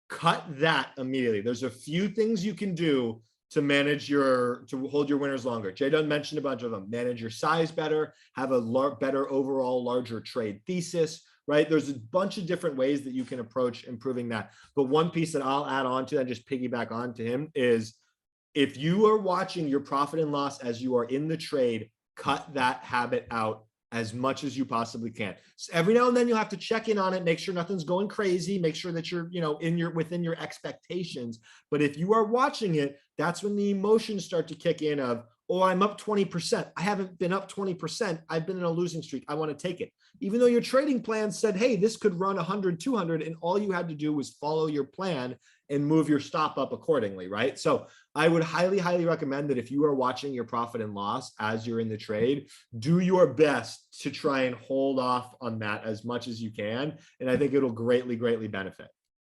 cut that immediately. There's a few things you can do to hold your winners longer. Jay Dunn mentioned a bunch of them. Manage your size better, have a better overall larger trade thesis, right? There's a bunch of different ways that you can approach improving that. But one piece that I'll add on to and just piggyback on to him is if you are watching your profit and loss as you are in the trade, cut that habit out as much as you possibly can. So every now and then you'll have to check in on it, make sure nothing's going crazy, make sure that you're, you know, within your expectations. But if you are watching it, that's when the emotions start to kick in of, oh, I'm up 20%. I haven't been up 20%. I've been in a losing streak. I want to take it. Even though your trading plan said, hey, this could run 100, 200, and all you had to do was follow your plan and move your stop up accordingly, right? So I would highly, highly recommend that if you are watching your profit and loss as you're in the trade, do your best to try and hold off on that as much as you can. And I think it'll greatly, greatly benefit.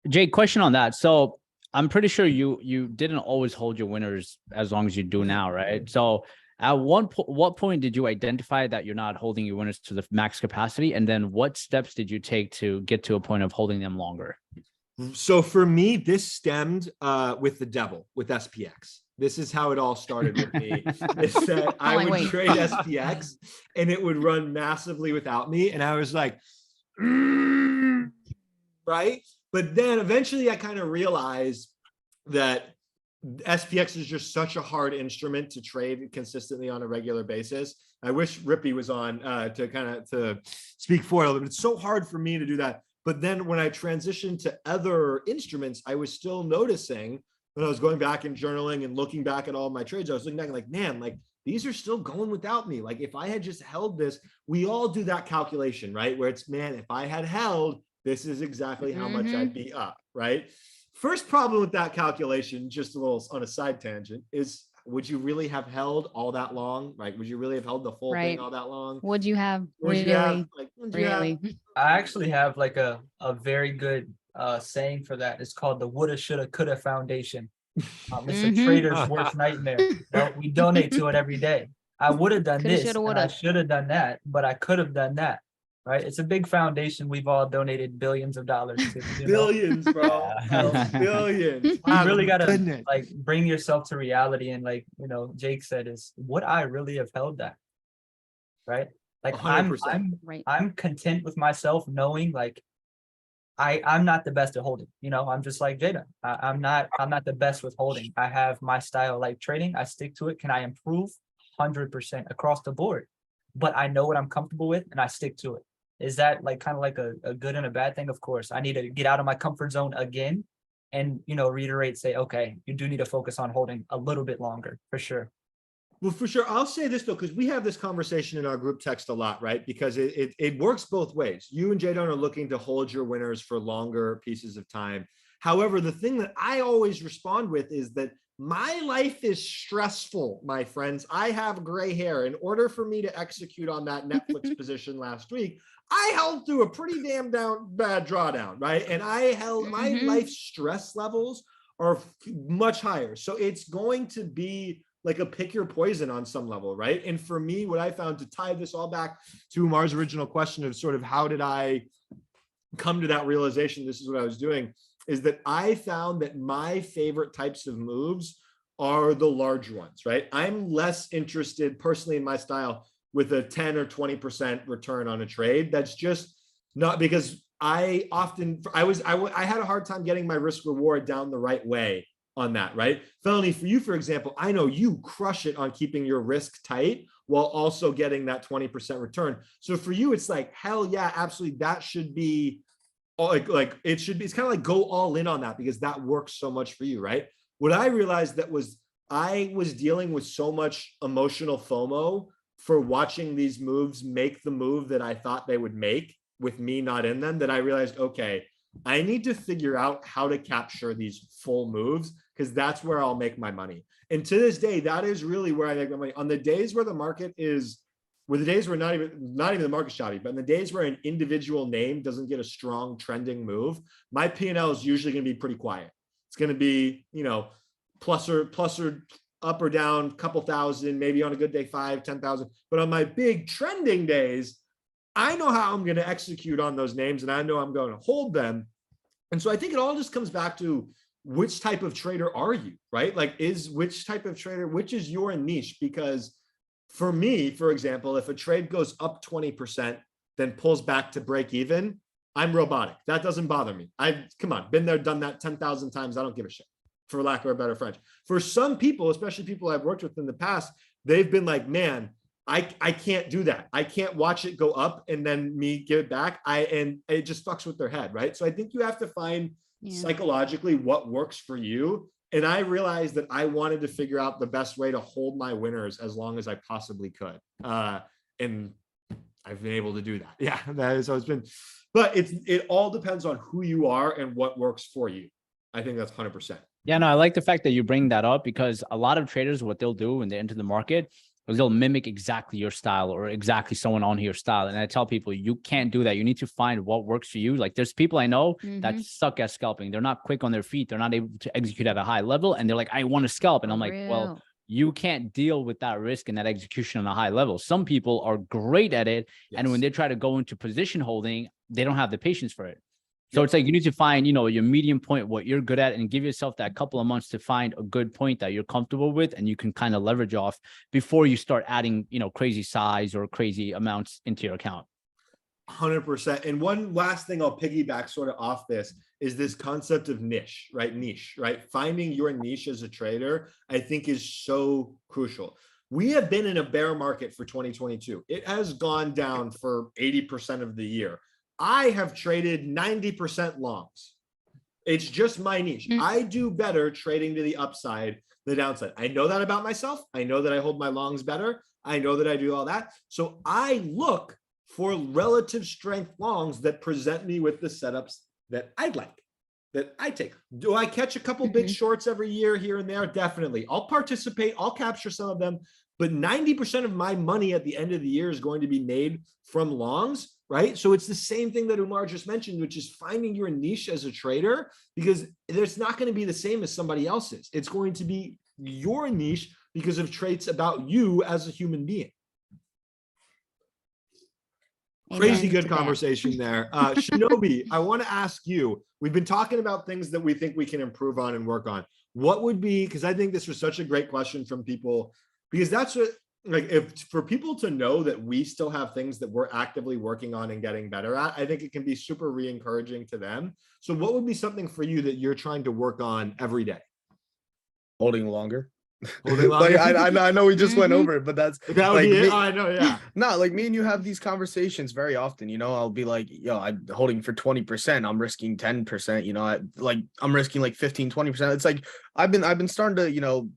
Jay, question on that. So I'm pretty sure you didn't always hold your winners as long as you do now, right? So at what point did you identify that you're not holding your winners to the max capacity? And then what steps did you take to get to a point of holding them longer? So for me, this stemmed with the devil, with SPX. This is how it all started with me. It's that I would trade SPX and it would run massively without me. And I was like, right? But then eventually I kind of realized that SPX is just such a hard instrument to trade consistently on a regular basis. I wish RICCI was on to speak for it, but it's so hard for me to do that. But then when I transitioned to other instruments, I was still noticing when I was going back and journaling and looking back at all my trades, I was looking back and like, man, like these are still going without me. Like if I had just held this, we all do that calculation, right? Where it's, man, if I had held, this is exactly how much I'd be up, right? First problem with that calculation, just a little on a side tangent, is would you really have held all that long? Like, would you really have held the full thing all that long? Would you have? Really? I actually have like a very good saying for that. It's called the woulda, shoulda, coulda foundation. It's a trader's worst nightmare. We donate to it every day. I would have done this, and I should have done that, but I could have done that. Right? It's a big foundation. We've all donated billions of dollars to. Billions, bro. Billions. You really gotta like bring yourself to reality, and like Jake said, is would I really have held that? Right? Like 100%. I'm content with myself knowing like I'm not the best at holding. I'm just like Jada. I'm not the best with holding. I have my style like trading. I stick to it. Can I improve? 100% across the board. but I know what I'm comfortable with and I stick to it. Is that like kind of like a good and a bad thing? Of course, I need to get out of my comfort zone again and, you know, reiterate, say, okay, you do need to focus on holding a little bit longer for sure. Well, for sure. I'll say this though, because we have this conversation in our group text a lot, right? Because it works both ways. You and Jadon are looking to hold your winners for longer pieces of time. However, the thing that I always respond with is that my life is stressful, my friends. I have gray hair. In order for me to execute on that Netflix position last week, I held through a pretty damn bad drawdown, right? And I held my life stress levels are much higher. So it's going to be like a pick your poison on some level, right? And for me, what I found, to tie this all back to Umar's original question of sort of how did I come to that realization, this is what I was doing, is that I found that my favorite types of moves are the large ones, right? I'm less interested personally in my style with a 10 or 20% return on a trade. That's just not, because I had a hard time getting my risk reward down the right way on that, right? Felony, for you, for example, I know you crush it on keeping your risk tight while also getting that 20% return. So for you, it's like, hell yeah, absolutely. That should be like it should be. It's kind of like go all in on that because that works so much for you, right? What I realized that was I was dealing with so much emotional FOMO for watching these moves make the move that I thought they would make with me not in them, that I realized, okay, I need to figure out how to capture these full moves because that's where I'll make my money. And to this day, that is really where I make my money. On the days where the market is, where the days where not even the market shoddy, but in the days where an individual name doesn't get a strong trending move, my P&L is usually going to be pretty quiet. It's going to be, you know, plus or up or down, couple thousand, maybe on a good day, 5, 10,000. But on my big trending days, I know how I'm going to execute on those names and I know I'm going to hold them. And so I think it all just comes back to which type of trader are you, right? Like which type of trader, which is your niche? Because for me, for example, if a trade goes up 20%, then pulls back to break even, I'm robotic. That doesn't bother me. Come on, been there, done that 10,000 times. I don't give a shit, for lack of a better French. For some people, especially people I've worked with in the past, they've been like, man, I can't do that. I can't watch it go up and then me give it back. And it just fucks with their head, right? So I think you have to find psychologically what works for you. And I realized that I wanted to figure out the best way to hold my winners as long as I possibly could. And I've been able to do that. Yeah, that is how it's been. But it all depends on who you are and what works for you. I think that's 100%. Yeah, no, I like the fact that you bring that up because a lot of traders, what they'll do when they enter the market is they'll mimic exactly your style or exactly someone on your style. And I tell people, you can't do that. You need to find what works for you. Like there's people I know that suck at scalping. They're not quick on their feet. They're not able to execute at a high level. And they're like, I want to scalp. And I'm like, well, you can't deal with that risk and that execution on a high level. Some people are great at it. Yes. And when they try to go into position holding, they don't have the patience for it. So it's like you need to find, you know, your medium point, what you're good at, and give yourself that couple of months to find a good point that you're comfortable with and you can kind of leverage off before you start adding, you know, crazy size or crazy amounts into your account. 100%. And one last thing I'll piggyback sort of off this is this concept of niche, right? Finding your niche as a trader, I think is so crucial. We have been in a bear market for 2022. It has gone down for 80% of the year. I have traded 90% longs. It's just my niche. I do better trading to the upside, the downside. I know that about myself. I know that I hold my longs better. I know that I do all that. So I look for relative strength longs that present me with the setups that I'd like, that I take. Do I catch a couple big shorts every year here and there? Definitely. I'll participate. I'll capture some of them. But 90% of my money at the end of the year is going to be made from longs, right? So it's the same thing that Umar just mentioned, which is finding your niche as a trader, because it's not going to be the same as somebody else's. It's going to be your niche because of traits about you as a human being. Crazy good conversation there. Shinobi, I want to ask you, we've been talking about things that we think we can improve on and work on. What would be, because I think this was such a great question from people, because that's what, like, if for people to know that we still have things that we're actively working on and getting better at, I think it can be super re-encouraging to them. So what would be something for you that you're trying to work on every day? Holding longer. Holding Like longer. I know we just went Mhm. over it, but that's That would like be it. me. Oh, I know, yeah. No, like me and you have these conversations very often. You know, I'll be like, yo, I'm holding for 20%. I'm risking 10%. You know, I'm risking like 15, 20%. It's like I've been starting to,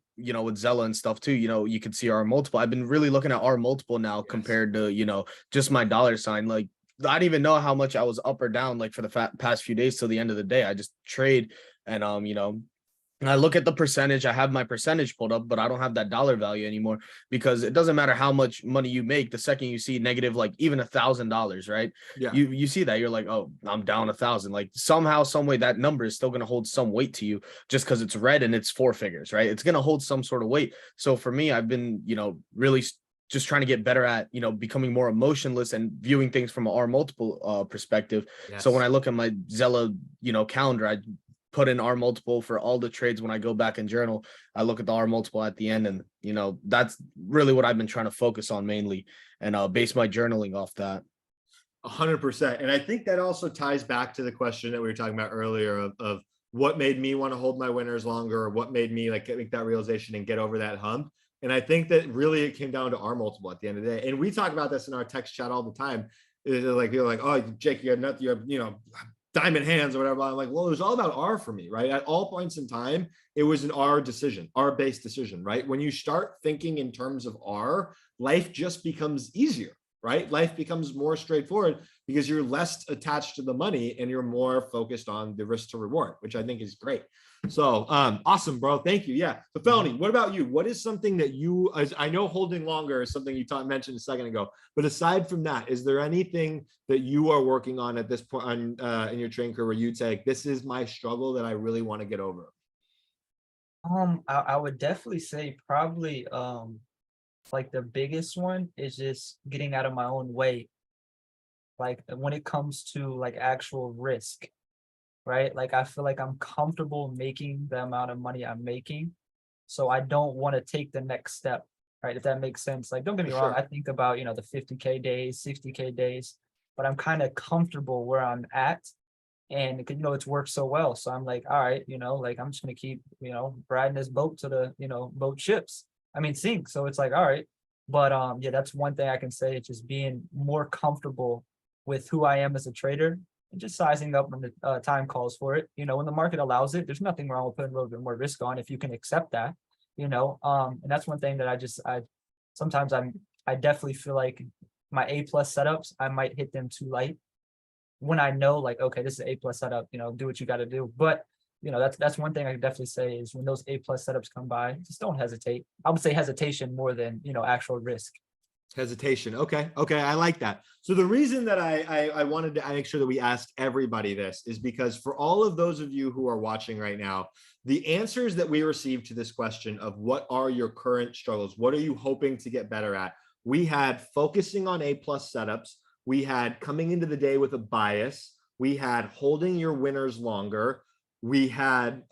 with Zella and stuff too. You know, you can see our multiple. I've been really looking at our multiple now Yes. compared to, just my dollar sign. Like I don't even know how much I was up or down like for the past few days till the end of the day. I just trade and and I look at the percentage. I have my percentage pulled up, but I don't have that dollar value anymore because it doesn't matter how much money you make. The second you see negative, like even $1,000, right? Yeah. You see that, you're like, oh, I'm down 1,000. Like somehow, some way, that number is still going to hold some weight to you just because it's red and it's 4 figures, right? It's going to hold some sort of weight. So for me, I've been, really just trying to get better at, becoming more emotionless and viewing things from an R multiple perspective. Yes. So when I look at my Zella, calendar, I put in R multiple for all the trades. When I go back and journal, I look at the R multiple at the end, and that's really what I've been trying to focus on mainly, and base my journaling off that. 100%. And I think that also ties back to the question that we were talking about earlier of what made me want to hold my winners longer, or what made me like make that realization and get over that hump. And I think that really it came down to R multiple at the end of the day. And we talk about this in our text chat all the time. You're like, oh, Jake, you have diamond hands or whatever. I'm like, well, it was all about R for me, right? At all points in time, it was an R decision, R-based decision, right? When you start thinking in terms of R, life just becomes easier, right? Life becomes more straightforward because you're less attached to the money and you're more focused on the risk to reward, which I think is great. So awesome, bro. Thank you. Yeah. So Felony, what about you? What is something that you, I know holding longer is something you mentioned a second ago, but aside from that, is there anything that you are working on at this point in your training career where you'd say, this is my struggle that I really want to get over? I would definitely say probably like the biggest one is just getting out of my own way. Like when it comes to like actual risk, right? Like I feel like I'm comfortable making the amount of money I'm making, so I don't want to take the next step, right? If that makes sense. Like don't get me wrong, I think about the 50K days, 60K days, but I'm kind of comfortable where I'm at, and it's worked so well. So I'm like, all right, like I'm just gonna keep riding this boat to the boat sink. So it's like, all right, but yeah, that's one thing I can say. It's just being more comfortable with who I am as a trader, and just sizing up when the time calls for it. When the market allows it, there's nothing wrong with putting a little bit more risk on if you can accept that. And that's one thing that I sometimes I definitely feel like my A+ setups, I might hit them too light when I know like, okay, this is A+ setup, do what you got to do. But that's one thing I can definitely say is when those A+ setups come by, just don't hesitate. I would say hesitation more than actual risk. Hesitation. Okay. I like that. So the reason that I wanted to make sure that we asked everybody this is because for all of those of you who are watching right now, the answers that we received to this question of what are your current struggles, what are you hoping to get better at? We had focusing on A+ setups. We had coming into the day with a bias. We had holding your winners longer. We had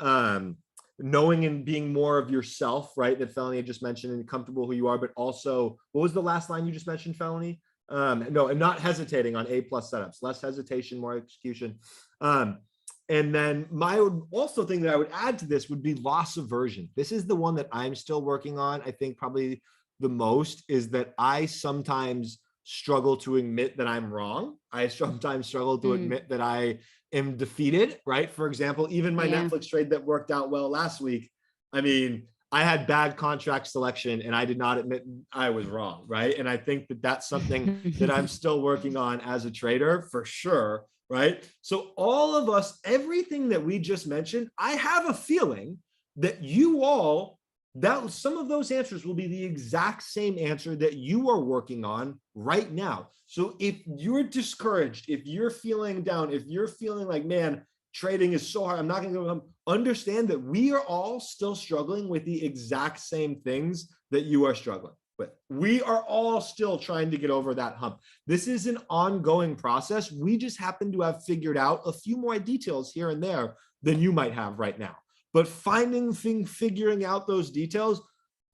knowing and being more of yourself, right? That Felony had just mentioned, and comfortable who you are, but also, what was the last line you just mentioned, Felony? No, and not hesitating on A+ setups, less hesitation, more execution. And then my also thing that I would add to this would be loss aversion. This is the one that I'm still working on. I think probably the most is that I sometimes struggle to admit that I'm wrong. I sometimes struggle to admit that I am defeated, right? For example, even my Netflix trade that worked out well last week, I mean, I had bad contract selection and I did not admit I was wrong, right? And I think that that's something that I'm still working on as a trader for sure, right? So all of us, everything that we just mentioned, I have a feeling that you all, that some of those answers will be the exact same answer that you are working on right now. So if you're discouraged, if you're feeling down, if you're feeling like, man, trading is so hard, I'm not going to go, understand that we are all still struggling with the exact same things that you are struggling with. We are all still trying to get over that hump. This is an ongoing process. We just happen to have figured out a few more details here and there than you might have right now. But figuring out those details,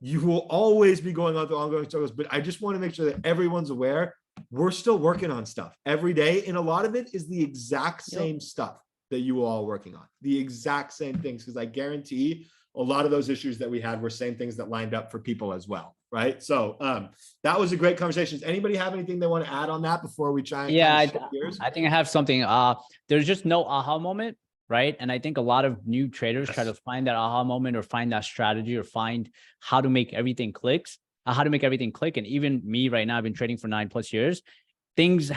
you will always be going on through ongoing struggles. But I just want to make sure that everyone's aware we're still working on stuff every day. And a lot of it is the exact same stuff that you are all working on, the exact same things. Because I guarantee a lot of those issues that we had were same things that lined up for people as well. Right. So that was a great conversation. Does anybody have anything they want to add on that before we try and Yeah, shift gears? I think I have something. There's just no aha moment, right? And I think a lot of new traders try to find that aha moment or find that strategy or find how to make everything clicks, how to make everything click. And even me right now, I've been trading for 9+ years. Things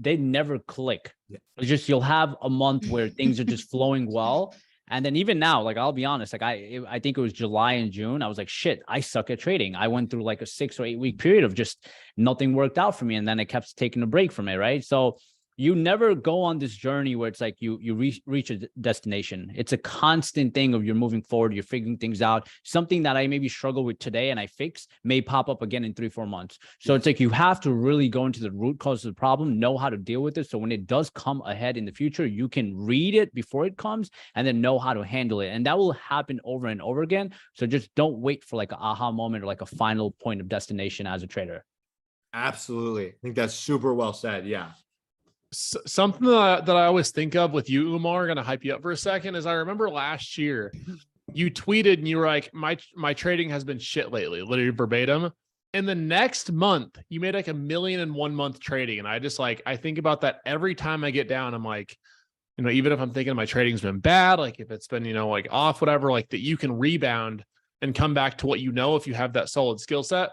they never click. It's just you'll have a month where things are just flowing well. And then even now, like, I'll be honest, like I think it was July and June. I was like, shit, I suck at trading. I went through like a 6 or 8 week period of just nothing worked out for me. And then I kept taking a break from it. Right. So you never go on this journey where it's like you reach a destination. It's a constant thing of you're moving forward, you're figuring things out. Something that I maybe struggle with today and I fix may pop up again in 3-4 months. So it's like you have to really go into the root cause of the problem, know how to deal with it. So when it does come ahead in the future, you can read it before it comes and then know how to handle it. And that will happen over and over again. So just don't wait for like an aha moment or like a final point of destination as a trader. Absolutely. I think that's super well said. Yeah. Something that I always think of with you, Umar, going to hype you up for a second, is I remember last year you tweeted and you were like, my trading has been shit lately, literally verbatim. And the next month you made like $1 million in 1 month trading. And I just like, I think about that every time I get down. I'm like, you know, even if I'm thinking my trading's been bad, like if it's been, you know, like off, whatever, like that you can rebound and come back to what you know, if you have that solid skill set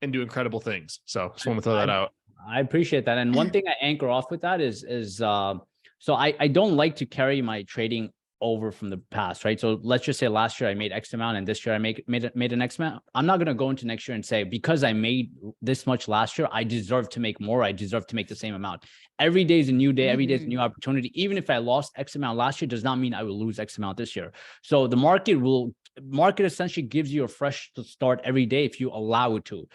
and do incredible things. So just want to throw that out. I appreciate that. And one thing I anchor off with that is so I don't like to carry my trading over from the past, right? So let's just say last year I made X amount and this year I made an X amount. I'm not going to go into next year and say, because I made this much last year, I deserve to make more. I deserve to make the same amount. Every day is a new day. Every day is a new opportunity. Even if I lost X amount last year, does not mean I will lose X amount this year. So the market essentially gives you a fresh start every day if you allow it to.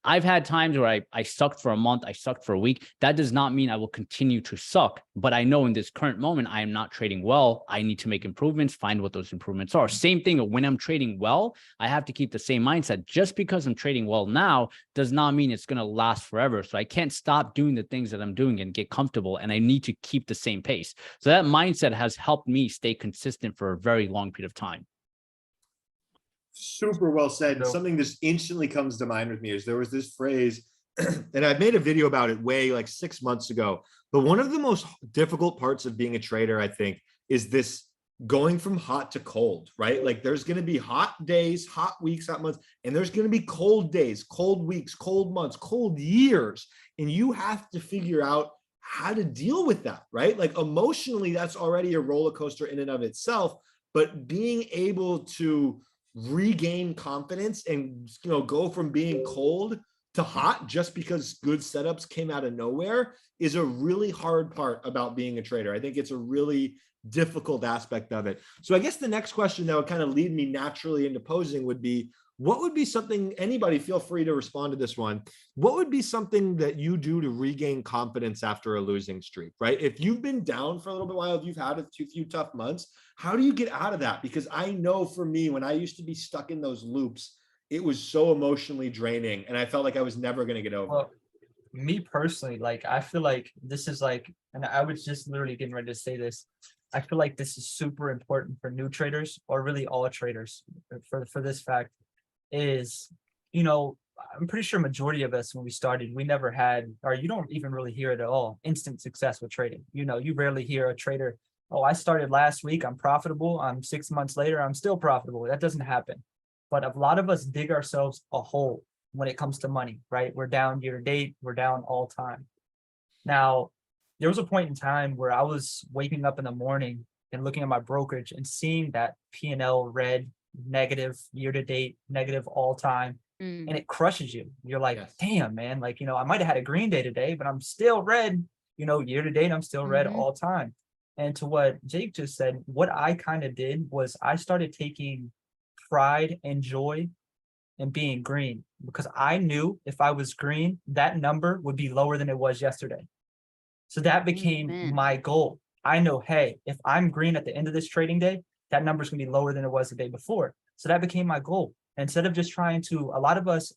I've had times where I sucked for a month, I sucked for a week. That does not mean I will continue to suck, but I know in this current moment, I am not trading well. I need to make improvements, find what those improvements are. Same thing when I'm trading well, I have to keep the same mindset. Just because I'm trading well now does not mean it's going to last forever. So I can't stop doing the things that I'm doing and get comfortable, and I need to keep the same pace. So that mindset has helped me stay consistent for a very long period of time. Super well said. And something that instantly comes to mind with me is there was this phrase, and I made a video about it way like 6 months ago. But one of the most difficult parts of being a trader, I think, is this going from hot to cold, right? Like there's going to be hot days, hot weeks, hot months, and there's going to be cold days, cold weeks, cold months, cold years. And you have to figure out how to deal with that, right? Like emotionally, that's already a roller coaster in and of itself. But being able to regain confidence and, you know, go from being cold to hot just because good setups came out of nowhere is a really hard part about being a trader. I think it's a really difficult aspect of it. So I guess the next question that would kind of lead me naturally into posing would be, what would be something, anybody feel free to respond to this one. What would be something that you do to regain confidence after a losing streak, right? If you've been down for a little bit while, if you've had a few tough months, how do you get out of that? Because I know for me, when I used to be stuck in those loops, it was so emotionally draining and I felt like I was never going to get over it. Me personally, like, I feel like this is like, and I was just literally getting ready to say this. I feel like this is super important for new traders, or really all traders, for this fact is, you know, I'm pretty sure majority of us when we started, we never had, or you don't even really hear it at all, instant success with trading. You know, you rarely hear a trader, oh, I started last week, I'm profitable. I'm 6 months later, I'm still profitable. That doesn't happen. But a lot of us dig ourselves a hole when it comes to money, right? We're down year to date, we're down all time. Now, there was a point in time where I was waking up in the morning and looking at my brokerage and seeing that P&L red, negative year to date, negative all time. And it crushes you. You're like, damn, man, like, you know, I might have had a green day today, but I'm still red, you know, year to date, I'm still red all time. And to what Jake just said, what I kind of did was I started taking pride and joy in being green, because I knew if I was green, that number would be lower than it was yesterday. So that became my goal. I know, hey, if I'm green at the end of this trading day, that number is going to be lower than it was the day before. So that became my goal. Instead of just trying to, a lot of us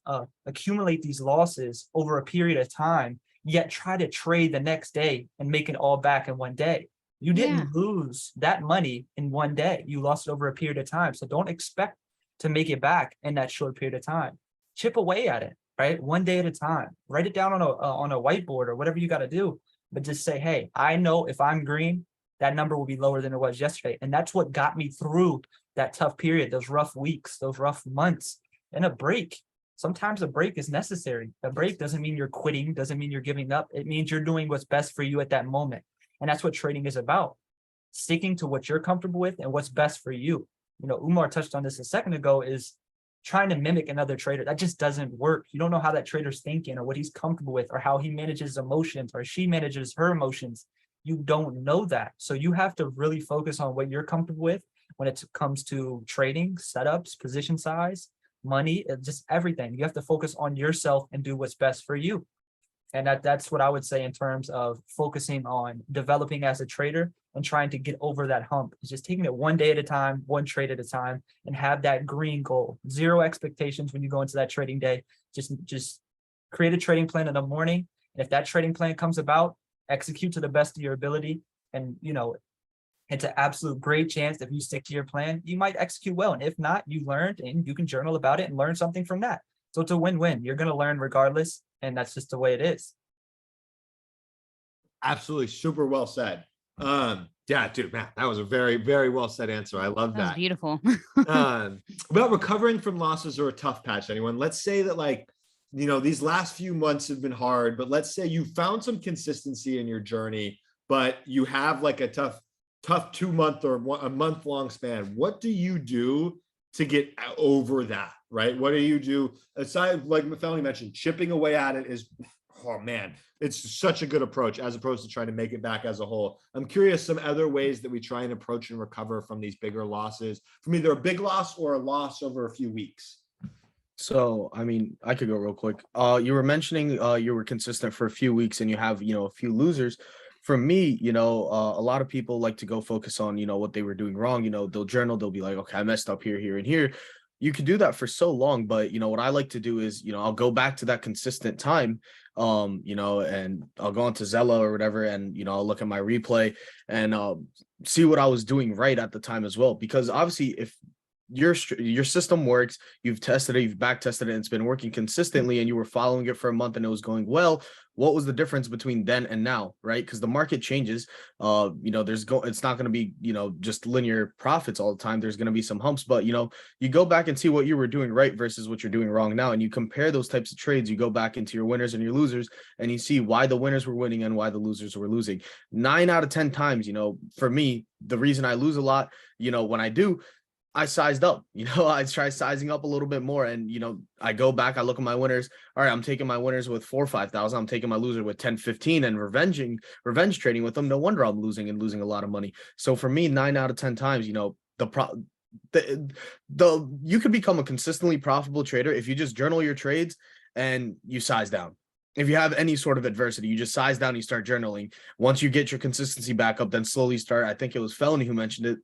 accumulate these losses over a period of time, yet try to trade the next day and make it all back in one day. You didn't lose that money in one day. You lost it over a period of time. So don't expect to make it back in that short period of time. Chip away at it, right? One day at a time. Write it down on a whiteboard or whatever you got to do. But just say, hey, I know if I'm green, that number will be lower than it was yesterday. And that's what got me through that tough period, those rough weeks, those rough months, and a break. Sometimes a break is necessary. A break doesn't mean you're quitting, doesn't mean you're giving up. It means you're doing what's best for you at that moment. And that's what trading is about. Sticking to what you're comfortable with and what's best for you. You know, Umar touched on this a second ago, is trying to mimic another trader. That just doesn't work. You don't know how that trader's thinking or what he's comfortable with or how he manages emotions or she manages her emotions. You don't know that. So you have to really focus on what you're comfortable with when it comes to trading, setups, position size, money, just everything. You have to focus on yourself and do what's best for you. And that's what I would say in terms of focusing on developing as a trader and trying to get over that hump. It's just taking it one day at a time, one trade at a time, and have that green goal. Zero expectations when you go into that trading day. Just create a trading plan in the morning. And if that trading plan comes about, execute to the best of your ability. And, you know, it's an absolute great chance if you stick to your plan, you might execute well. And if not, you learned and you can journal about it and learn something from that. So it's a win-win. You're going to learn regardless. And that's just the way it is. Absolutely. Super well said. Yeah, dude, man, that was a very, very well said answer. I love that. That was beautiful. About recovering from losses or a tough patch, anyone? Let's say that, like, you know, these last few months have been hard, but let's say you found some consistency in your journey, but you have like a tough 2 month or a month long span. What do you do to get over that? Right? What do you do aside, like Felony mentioned, chipping away at it is, oh man, it's such a good approach as opposed to trying to make it back as a whole. I'm curious some other ways that we try and approach and recover from these bigger losses, from either a big loss or a loss over a few weeks. So, I mean, I could go real quick. You were mentioning you were consistent for a few weeks and you have, you know, a few losers. For me, you know, a lot of people like to go focus on, you know, what they were doing wrong. You know, they'll journal, they'll be like, okay, I messed up here, here, and here. You could do that for so long, but, you know, what I like to do is, you know, I'll go back to that consistent time, you know, and I'll go onto Zella or whatever, and, you know, I'll look at my replay and see what I was doing right at the time as well. Because obviously, if your system works, you've tested it, you've back tested it, and it's been working consistently, and you were following it for a month and it was going well, what was the difference between then and now, right? Because the market changes. You know, it's not going to be, you know, just linear profits all the time. There's going to be some humps, but, you know, you go back and see what you were doing right versus what you're doing wrong now, and you compare those types of trades. You go back into your winners and your losers, and you see why the winners were winning and why the losers were losing. 9 out of 10 times, you know, for me, the reason I lose a lot, you know, when I do, I sized up, you know, I try sizing up a little bit more, and, you know, I go back, I look at my winners. All right, I'm taking my winners with 4 or 5,000. I'm taking my loser with 10, 15 and revenge trading with them. No wonder I'm losing a lot of money. So for me, 9 out of 10 times, you know, you could become a consistently profitable trader if you just journal your trades and you size down. If you have any sort of adversity, you just size down, you start journaling. Once you get your consistency back up, then slowly start. I think it was Felony who mentioned it.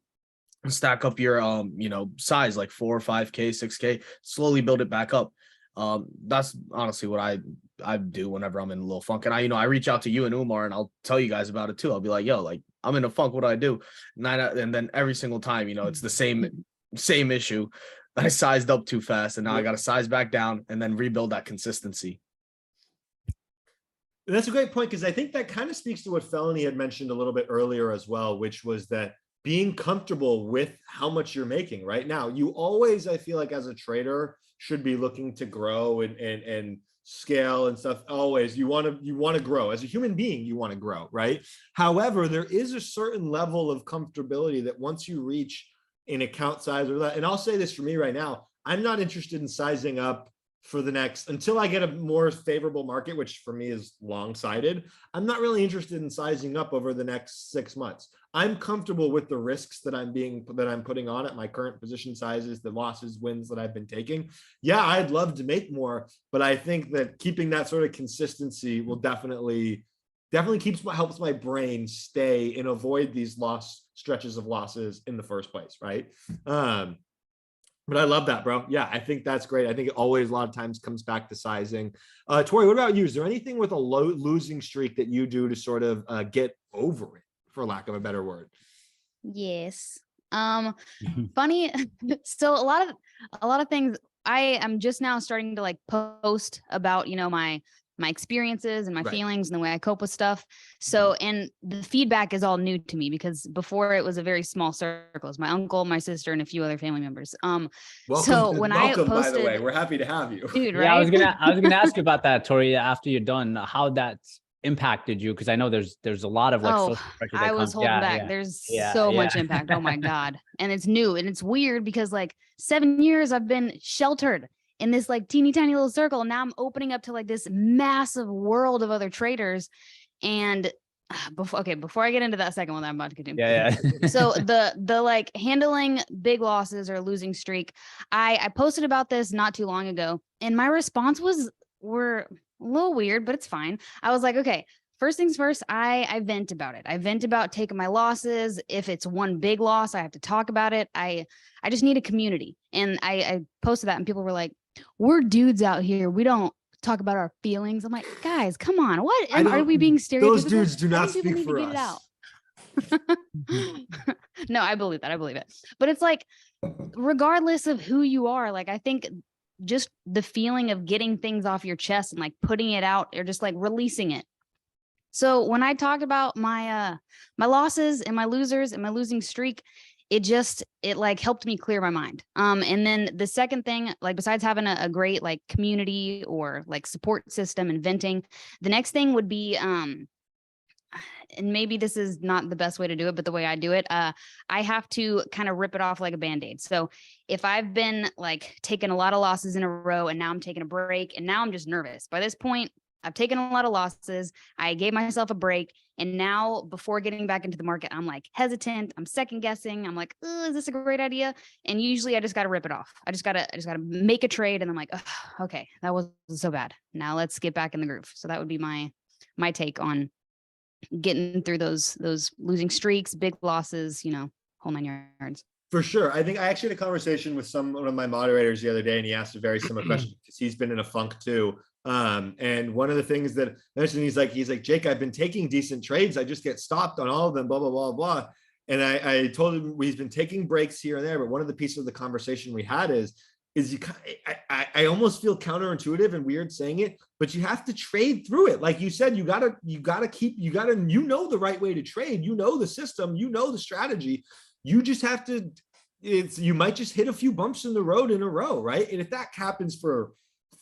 Stack up your you know, size, like 4 or 5K, 6K, slowly build it back up. That's honestly what I do whenever I'm in a little funk. And I, you know, I reach out to you and Umar, and I'll tell you guys about it too. I'll be like, yo, like, I'm in a funk, what do I do? And then every single time, you know, it's the same issue. I sized up too fast, and now I got to size back down and then rebuild that consistency. That's a great point, because I think that kind of speaks to what Felony had mentioned a little bit earlier as well, which was that being comfortable with how much you're making right now. You always, I feel like, as a trader, should be looking to grow and scale and stuff. Always, you want to grow as a human being. You want to grow, right? However, there is a certain level of comfortability that once you reach an account size or that, and I'll say this for me right now, I'm not interested in sizing up for the next, until I get a more favorable market, which for me is long-sighted. I'm not really interested in sizing up over the next 6 months. I'm comfortable with the risks that I'm putting on at my current position sizes, the losses, wins that I've been taking. Yeah, I'd love to make more, but I think that keeping that sort of consistency will definitely helps my brain stay and avoid these stretches of losses in the first place, right? But I love that, bro. Yeah, I think that's great. I think it always a lot of times comes back to sizing. Tori, what about you? Is there anything with a low losing streak that you do to sort of get over it? for lack of a better word. Yes. Funny. So a lot of things I am just now starting to like post about, you know, my experiences and my Right. feelings and the way I cope with stuff. So, and the feedback is all new to me because before it was a very small circle. It was my uncle, my sister, and a few other family members. Welcome, so when I welcome, by the way, posted, we're happy to have you. dude, Yeah, right? I was gonna ask you about that, Tori, after you're done, how that's impacted you, because I know there's a lot of like Oh, social pressure that I was comes. holding Yeah, back. yeah. There's Yeah, so yeah. much impact. Oh my God. And it's new and it's weird because like 7 years I've been sheltered in this like teeny tiny little circle. And now I'm opening up to like this massive world of other traders. And before I get into that second one that I'm about to get into. Yeah. So the like handling big losses or losing streak, I posted about this not too long ago, and my response were a little weird, but it's fine. I was like, okay, first things first, I vent about it. I vent about taking my losses. If it's one big loss, I have to talk about it. I just need a community. And I posted that and people were like, we're dudes out here. We don't talk about our feelings. I'm like, guys, come on. What are we being stereotypical? Those dudes do I not think people speak need to for get it us. out. No, I believe that. I believe it. But it's like, regardless of who you are, like, I think just the feeling of getting things off your chest and like putting it out or just like releasing it. So when I talked about my my losses and my losers and my losing streak, it like helped me clear my mind. And then the second thing, like besides having a great like community or like support system and venting, the next thing would be and maybe this is not the best way to do it, but the way I do it, I have to kind of rip it off like a Band-Aid. So if I've been like taking a lot of losses in a row and now I'm taking a break and now I'm just nervous. By this point, I've taken a lot of losses. I gave myself a break. And now before getting back into the market, I'm like hesitant. I'm second guessing. I'm like, is this a great idea? And usually I just got to rip it off. I just got to make a trade. And I'm like, okay, that wasn't so bad. Now let's get back in the groove. So that would be my take on getting through those losing streaks, big losses, you know, whole 9 yards. For sure. I think I actually had a conversation with one of my moderators the other day, and he asked a very similar question because he's been in a funk too. And one of the things that I mentioned, he's like, Jake, I've been taking decent trades. I just get stopped on all of them, blah, blah, blah, blah. And I told him he's been taking breaks here and there. But one of the pieces of the conversation we had is I almost feel counterintuitive and weird saying it, but you have to trade through it. Like you said, you gotta know the right way to trade. You know the system, you know the strategy. You just have to, you might just hit a few bumps in the road in a row, right? And if that happens for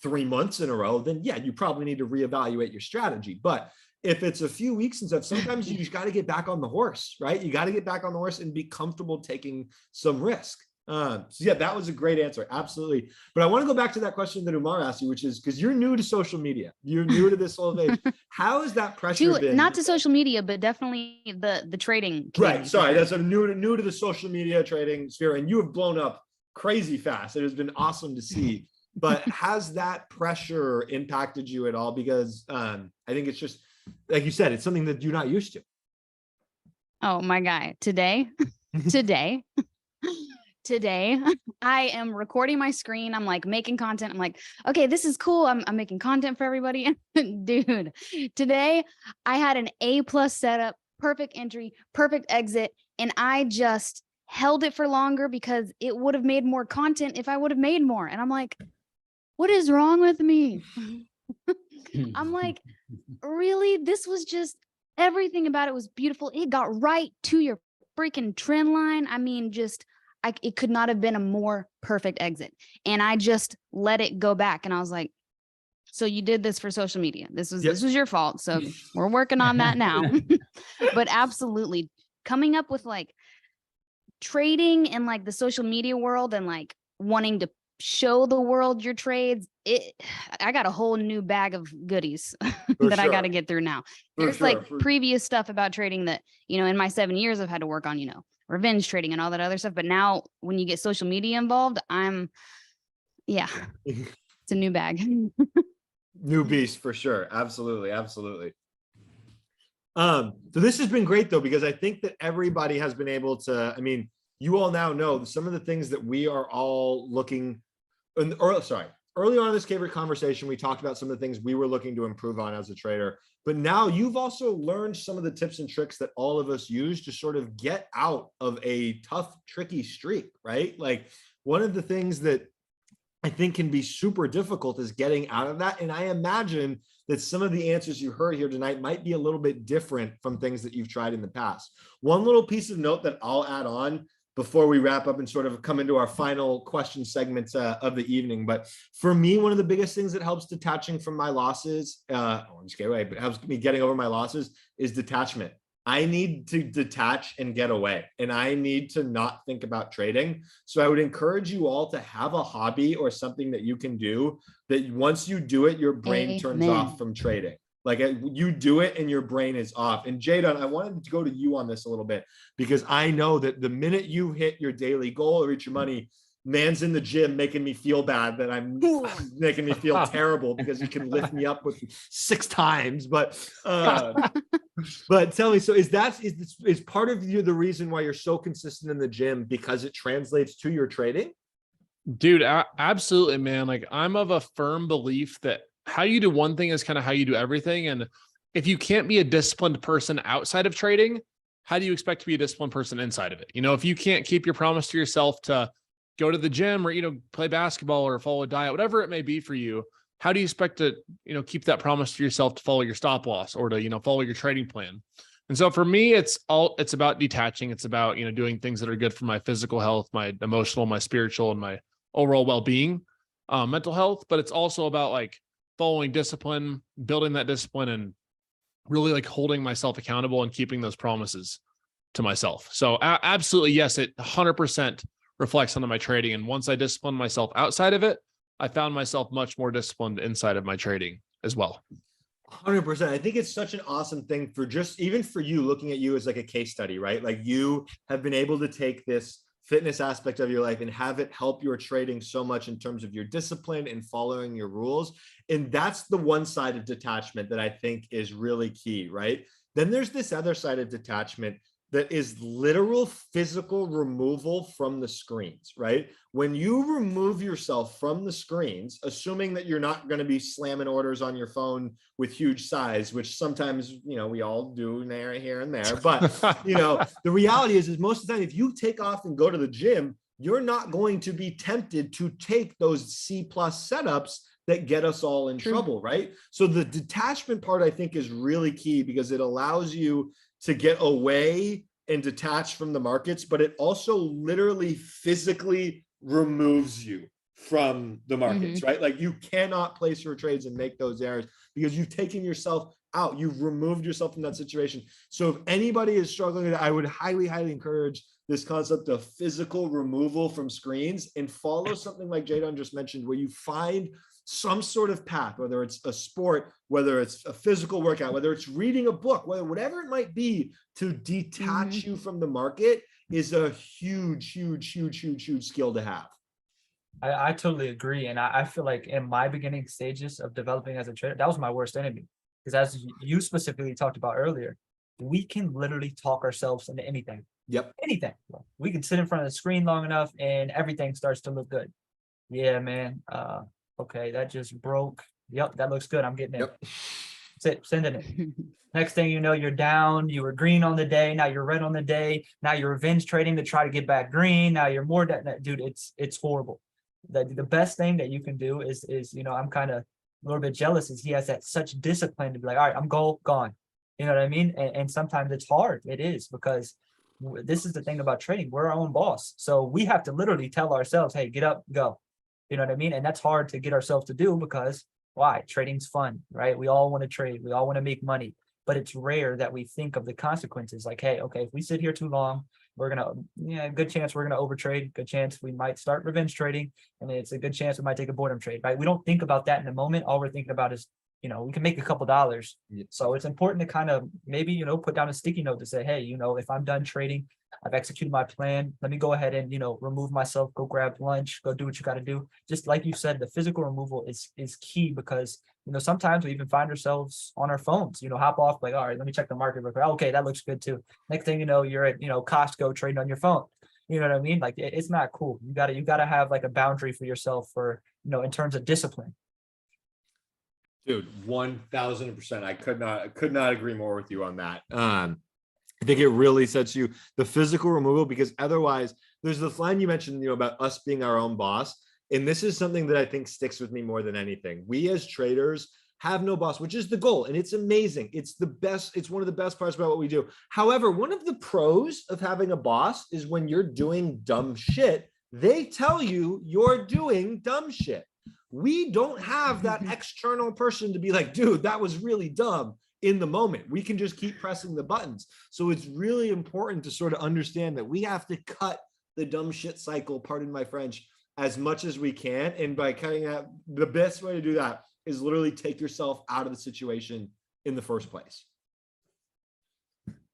3 months in a row, then yeah, you probably need to reevaluate your strategy. But if it's a few weeks and stuff, sometimes you just got to get back on the horse, right? You got to get back on the horse and be comfortable taking some risk. So yeah, that was a great answer. Absolutely. But I want to go back to that question that Umar asked you, which is because you're new to social media. You're new to this whole age. How has that pressure been? Not to social media, but definitely the trading community. Right. Sorry. That's new to the social media trading sphere. And you have blown up crazy fast. It has been awesome to see. But has that pressure impacted you at all? Because I think it's just, like you said, it's something that you're not used to. Oh, my guy. Today, I am recording my screen. I'm like making content. I'm like, okay, this is cool. I'm making content for everybody. Dude, today I had an A+ setup, perfect entry, perfect exit. And I just held it for longer because it would have made more content if I would have made more. And I'm like, what is wrong with me? I'm like, really? This was just, everything about it was beautiful. It got right to your freaking trend line. I mean, it could not have been a more perfect exit. And I just let it go back. And I was like, so you did this for social media. This was your fault. So we're working on that now. But absolutely coming up with like trading in like the social media world and like wanting to show the world your trades, I got a whole new bag of goodies that I got to get through now. There's previous stuff about trading that, you know, in my 7 years I've had to work on, you know, revenge trading and all that other stuff. But now when you get social media involved, it's a new bag. New beast for sure. Absolutely. So this has been great though, because I think that everybody has been able to, I mean, you all now know some of the things that we are all looking, early on in this favorite conversation, we talked about some of the things we were looking to improve on as a trader. But now you've also learned some of the tips and tricks that all of us use to sort of get out of a tough, tricky streak, right? Like one of the things that I think can be super difficult is getting out of that. And I imagine that some of the answers you heard here tonight might be a little bit different from things that you've tried in the past. One little piece of note that I'll add on before we wrap up and sort of come into our final question segments of the evening. But for me, one of the biggest things that helps detaching from my losses, I'm just kidding, right, but helps me getting over my losses is detachment. I need to detach and get away, and I need to not think about trading. So I would encourage you all to have a hobby or something that you can do that once you do it, your brain turns off from trading. Like you do it and your brain is off. And Jadon, I wanted to go to you on this a little bit because I know that the minute you hit your daily goal or reach your money, man's in the gym making me feel bad that I'm making me feel terrible because he can lift me up with 6 times. But tell me, so is part of you the reason why you're so consistent in the gym because it translates to your trading? Dude, absolutely, man. Like I'm of a firm belief that how you do one thing is kind of how you do everything. And if you can't be a disciplined person outside of trading, how do you expect to be a disciplined person inside of it? You know, if you can't keep your promise to yourself to go to the gym or, you know, play basketball or follow a diet, whatever it may be for you, how do you expect to, you know, keep that promise to yourself to follow your stop loss or to, you know, follow your trading plan? And so for me, it's about detaching. It's about, you know, doing things that are good for my physical health, my emotional, my spiritual, and my overall well-being, mental health. But it's also about like following discipline, building that discipline, and really like holding myself accountable and keeping those promises to myself. So absolutely, yes, it 100% reflects onto my trading. And once I disciplined myself outside of it, I found myself much more disciplined inside of my trading as well. 100%. I think it's such an awesome thing for just even for you, looking at you as like a case study, right? Like you have been able to take this fitness aspect of your life and have it help your trading so much in terms of your discipline and following your rules. And that's the one side of detachment that I think is really key, right? Then there's this other side of detachment that is literal physical removal from the screens, right? When you remove yourself from the screens, assuming that you're not going to be slamming orders on your phone with huge size, which sometimes, you know, we all do there, here and there. But, you know, the reality is most of the time, if you take off and go to the gym, you're not going to be tempted to take those C+ setups that get us all in trouble, right? So the detachment part, I think, is really key because it allows you to get away and detach from the markets, but it also literally physically removes you from the markets, right? Like you cannot place your trades and make those errors because you've taken yourself out. You've removed yourself from that situation. So if anybody is struggling with it, I would highly, highly encourage this concept of physical removal from screens and follow something like Jadon just mentioned, where you find some sort of path, whether it's a sport, whether it's a physical workout, whether it's reading a book, whatever it might be, to detach you from the market is a huge, huge, huge, huge, huge skill to have. I totally agree. And I feel like in my beginning stages of developing as a trader, that was my worst enemy. Because as you specifically talked about earlier, we can literally talk ourselves into anything. Yep. Anything. We can sit in front of the screen long enough and everything starts to look good. Yeah, man. Okay, that just broke. Yep, that looks good. I'm getting it. Yep. Sending it. Next thing you know, you're down. You were green on the day. Now you're red on the day. Now you're revenge trading to try to get back green. Now you're more dude. It's horrible. The best thing that you can do is you know, I'm kind of a little bit jealous is he has that such discipline to be like, all right, I'm gone. You know what I mean? And sometimes it's hard. It is, because this is the thing about trading. We're our own boss. So we have to literally tell ourselves, hey, get up, go. You know what I mean? And that's hard to get ourselves to do because why? Trading's fun, right? We all want to trade. We all want to make money, but it's rare that we think of the consequences. Like, hey, okay, if we sit here too long, we're going to, good chance we're going to overtrade. Good chance we might start revenge trading. And it's a good chance we might take a boredom trade, right? We don't think about that in the moment. All we're thinking about is, you know, we can make a couple dollars. So it's important to kind of maybe, you know, put down a sticky note to say, hey, you know, if I'm done trading, I've executed my plan. Let me go ahead and, you know, remove myself, go grab lunch, go do what you got to do. Just like you said, the physical removal is key because, you know, sometimes we even find ourselves on our phones, you know, hop off like, all right, let me check the market real quick. Okay, that looks good too. Next thing you know, you're at, you know, Costco trading on your phone. You know what I mean? Like it's not cool. You gotta have like a boundary for yourself for in terms of discipline. Dude, 1000%. I could not agree more with you on that. I think it really sets you the physical removal, because otherwise there's the line you mentioned, about us being our own boss. And this is something that I think sticks with me more than anything. We as traders have no boss, which is the goal. And it's amazing. It's the best. It's one of the best parts about what we do. However, one of the pros of having a boss is when you're doing dumb shit, they tell you you're doing dumb shit. We don't have that external person to be like, dude, that was really dumb in the moment. We can just keep pressing the buttons. So it's really important to sort of understand that we have to cut the dumb shit cycle, pardon my French, as much as we can. And by cutting out, the best way to do that is literally take yourself out of the situation in the first place.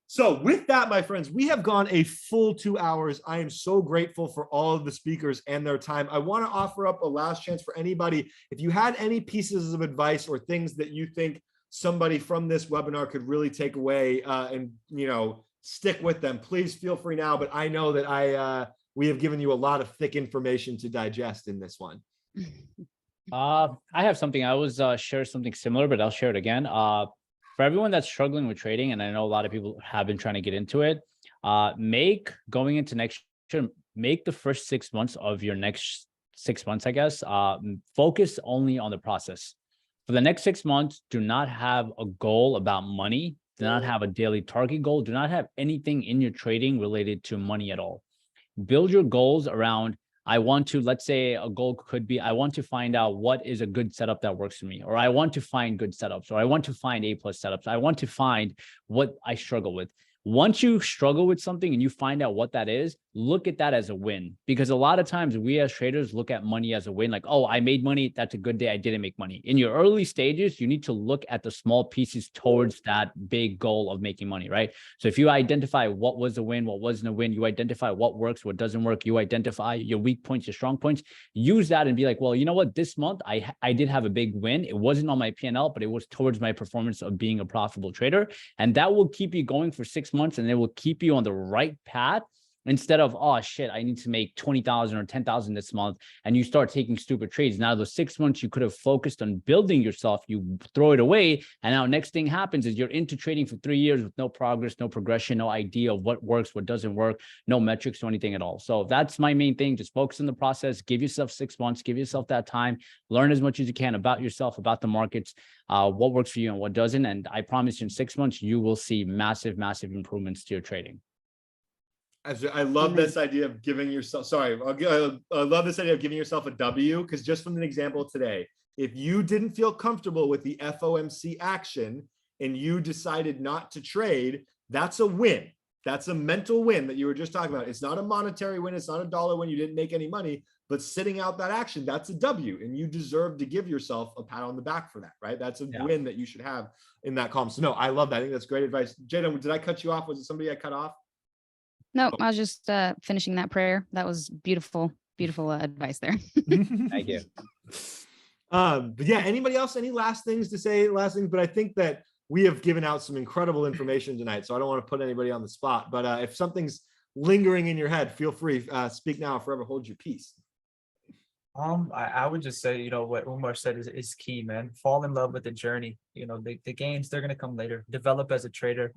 So with that, my friends, we have gone a full 2 hours. I am so grateful for all of the speakers and their time. I want to offer up a last chance for anybody. If you had any pieces of advice or things that you think somebody from this webinar could really take away and, stick with them, please feel free now. But I know that we have given you a lot of thick information to digest in this one. I have something. I always share something similar, but I'll share it again. For everyone that's struggling with trading, and I know a lot of people have been trying to get into it, going into next year, make the first 6 months of your next 6 months, I guess, focus only on the process. For the next 6 months, do not have a goal about money. Do not have a daily target goal. Do not have anything in your trading related to money at all. Build your goals around, let's say a goal could be, I want to find out what is a good setup that works for me, or I want to find good setups, or I want to find A+ setups. I want to find what I struggle with. Once you struggle with something and you find out what that is, look at that as a win. Because a lot of times we as traders look at money as a win, like, oh, I made money. That's a good day. I didn't make money. In your early stages, you need to look at the small pieces towards that big goal of making money, right? So if you identify what was a win, what wasn't a win, you identify what works, what doesn't work, you identify your weak points, your strong points, use that and be like, well, you know what, this month I did have a big win. It wasn't on my P&L, but it was towards my performance of being a profitable trader. And that will keep you going for 6 months, and it will keep you on the right path. Instead of, oh shit, I need to make 20,000 or 10,000 this month, and you start taking stupid trades. Now those 6 months you could have focused on building yourself, you throw it away, and now next thing happens is you're into trading for 3 years with no progress, no progression, no idea of what works, what doesn't work, no metrics, no anything at all. So that's my main thing. Just focus on the process. Give yourself 6 months. Give yourself that time. Learn as much as you can about yourself, about the markets, what works for you and what doesn't. And I promise you, in 6 months you will see massive, massive improvements to your trading. I love this idea of giving yourself, I love this idea of giving yourself a W, because just from an example today, if you didn't feel comfortable with the FOMC action and you decided not to trade, that's a win. That's a mental win that you were just talking about. It's not a monetary win. It's not a dollar win. You didn't make any money, but sitting out that action, that's a W, and you deserve to give yourself a pat on the back for that, right? That's a win that you should have in that column. So no, I love that. I think that's great advice. Jada, did I cut you off? Was it somebody I cut off? No, I was just finishing that prayer. That was beautiful, beautiful advice there. Thank you. But yeah, anybody else, any last things to say? But I think that we have given out some incredible information tonight, so I don't want to put anybody on the spot. But if something's lingering in your head, feel free. Speak now or forever hold your peace. I would just say, what Umar said is key, man. Fall in love with the journey. The gains, they're going to come later. Develop as a trader.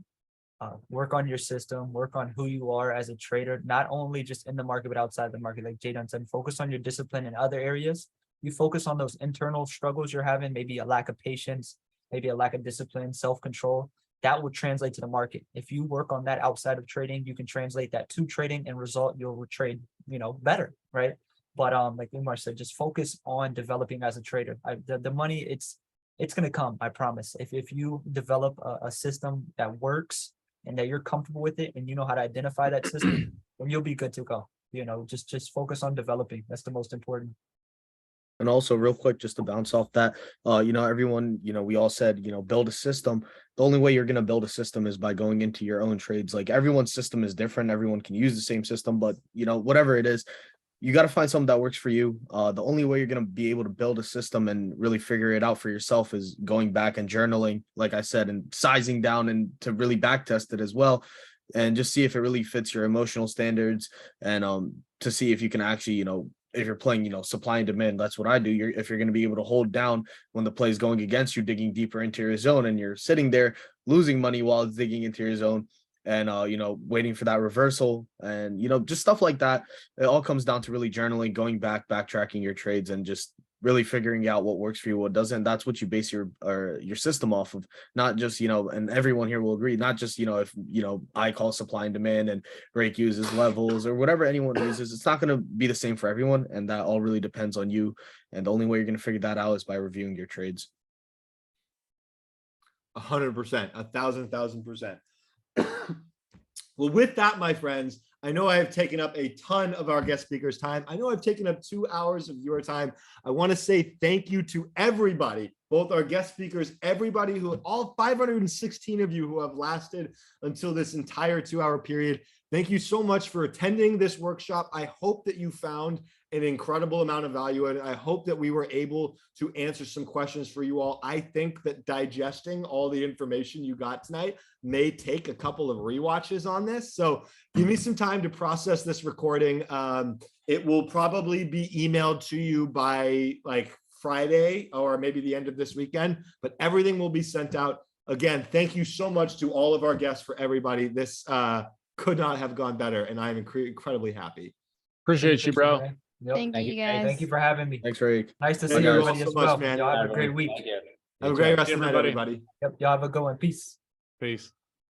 Work on your system, work on who you are as a trader, not only just in the market, but outside the market. Like Jadon said, focus on your discipline in other areas. You focus on those internal struggles you're having, maybe a lack of patience, maybe a lack of discipline, self-control. That will translate to the market. If you work on that outside of trading, you can translate that to trading and you'll trade, better, right? But like Umar said, just focus on developing as a trader. The money, it's going to come, I promise. If you develop a system that works, and that you're comfortable with it, and you know how to identify that system, then you'll be good to go. Just focus on developing. That's the most important. And also real quick, just to bounce off that, everyone, we all said, build a system. The only way you're going to build a system is by going into your own trades. Like everyone's system is different. Everyone can use the same system, but whatever it is, you got to find something that works for you. The only way you're going to be able to build a system and really figure it out for yourself is going back and journaling, like I said, and sizing down and to really back test it as well. And just see if it really fits your emotional standards, and to see if you can actually, if you're playing, supply and demand, that's what I do. If you're going to be able to hold down when the play is going against you, digging deeper into your zone, and you're sitting there losing money while it's digging into your zone, and waiting for that reversal, and just stuff like that. It all comes down to really journaling, going back, backtracking your trades, and just really figuring out what works for you, what doesn't. That's what you base your system off of. Not just, and everyone here will agree, not just, if, I call supply and demand and Rake uses levels or whatever anyone uses, it's not going to be the same for everyone. And that all really depends on you. And the only way you're going to figure that out is by reviewing your trades. 100%, 1,000%. Well, with that, my friends, I know I have taken up a ton of our guest speakers' time. I know I've taken up 2 hours of your time. I want to say thank you to everybody, both our guest speakers, everybody all 516 of you who have lasted until this entire 2-hour period. Thank you so much for attending this workshop. I hope that you found an incredible amount of value, and I hope that we were able to answer some questions for you all. I think that digesting all the information you got tonight may take a couple of rewatches on this. So give me some time to process this recording. It will probably be emailed to you by like Friday or maybe the end of this weekend, but everything will be sent out. Again, thank you so much to all of our guests, for everybody. This could not have gone better, and I'm incredibly happy. Appreciate you, bro. Yep. Thank you Hey, guys. thank you for having me. Thanks, Rake. Nice to see Thank you everybody so as much, well. man. Y'all have a great week. Thank you. Have a great rest of the night, everybody. everybody. Yep. Y'all have a good one. Peace. Peace.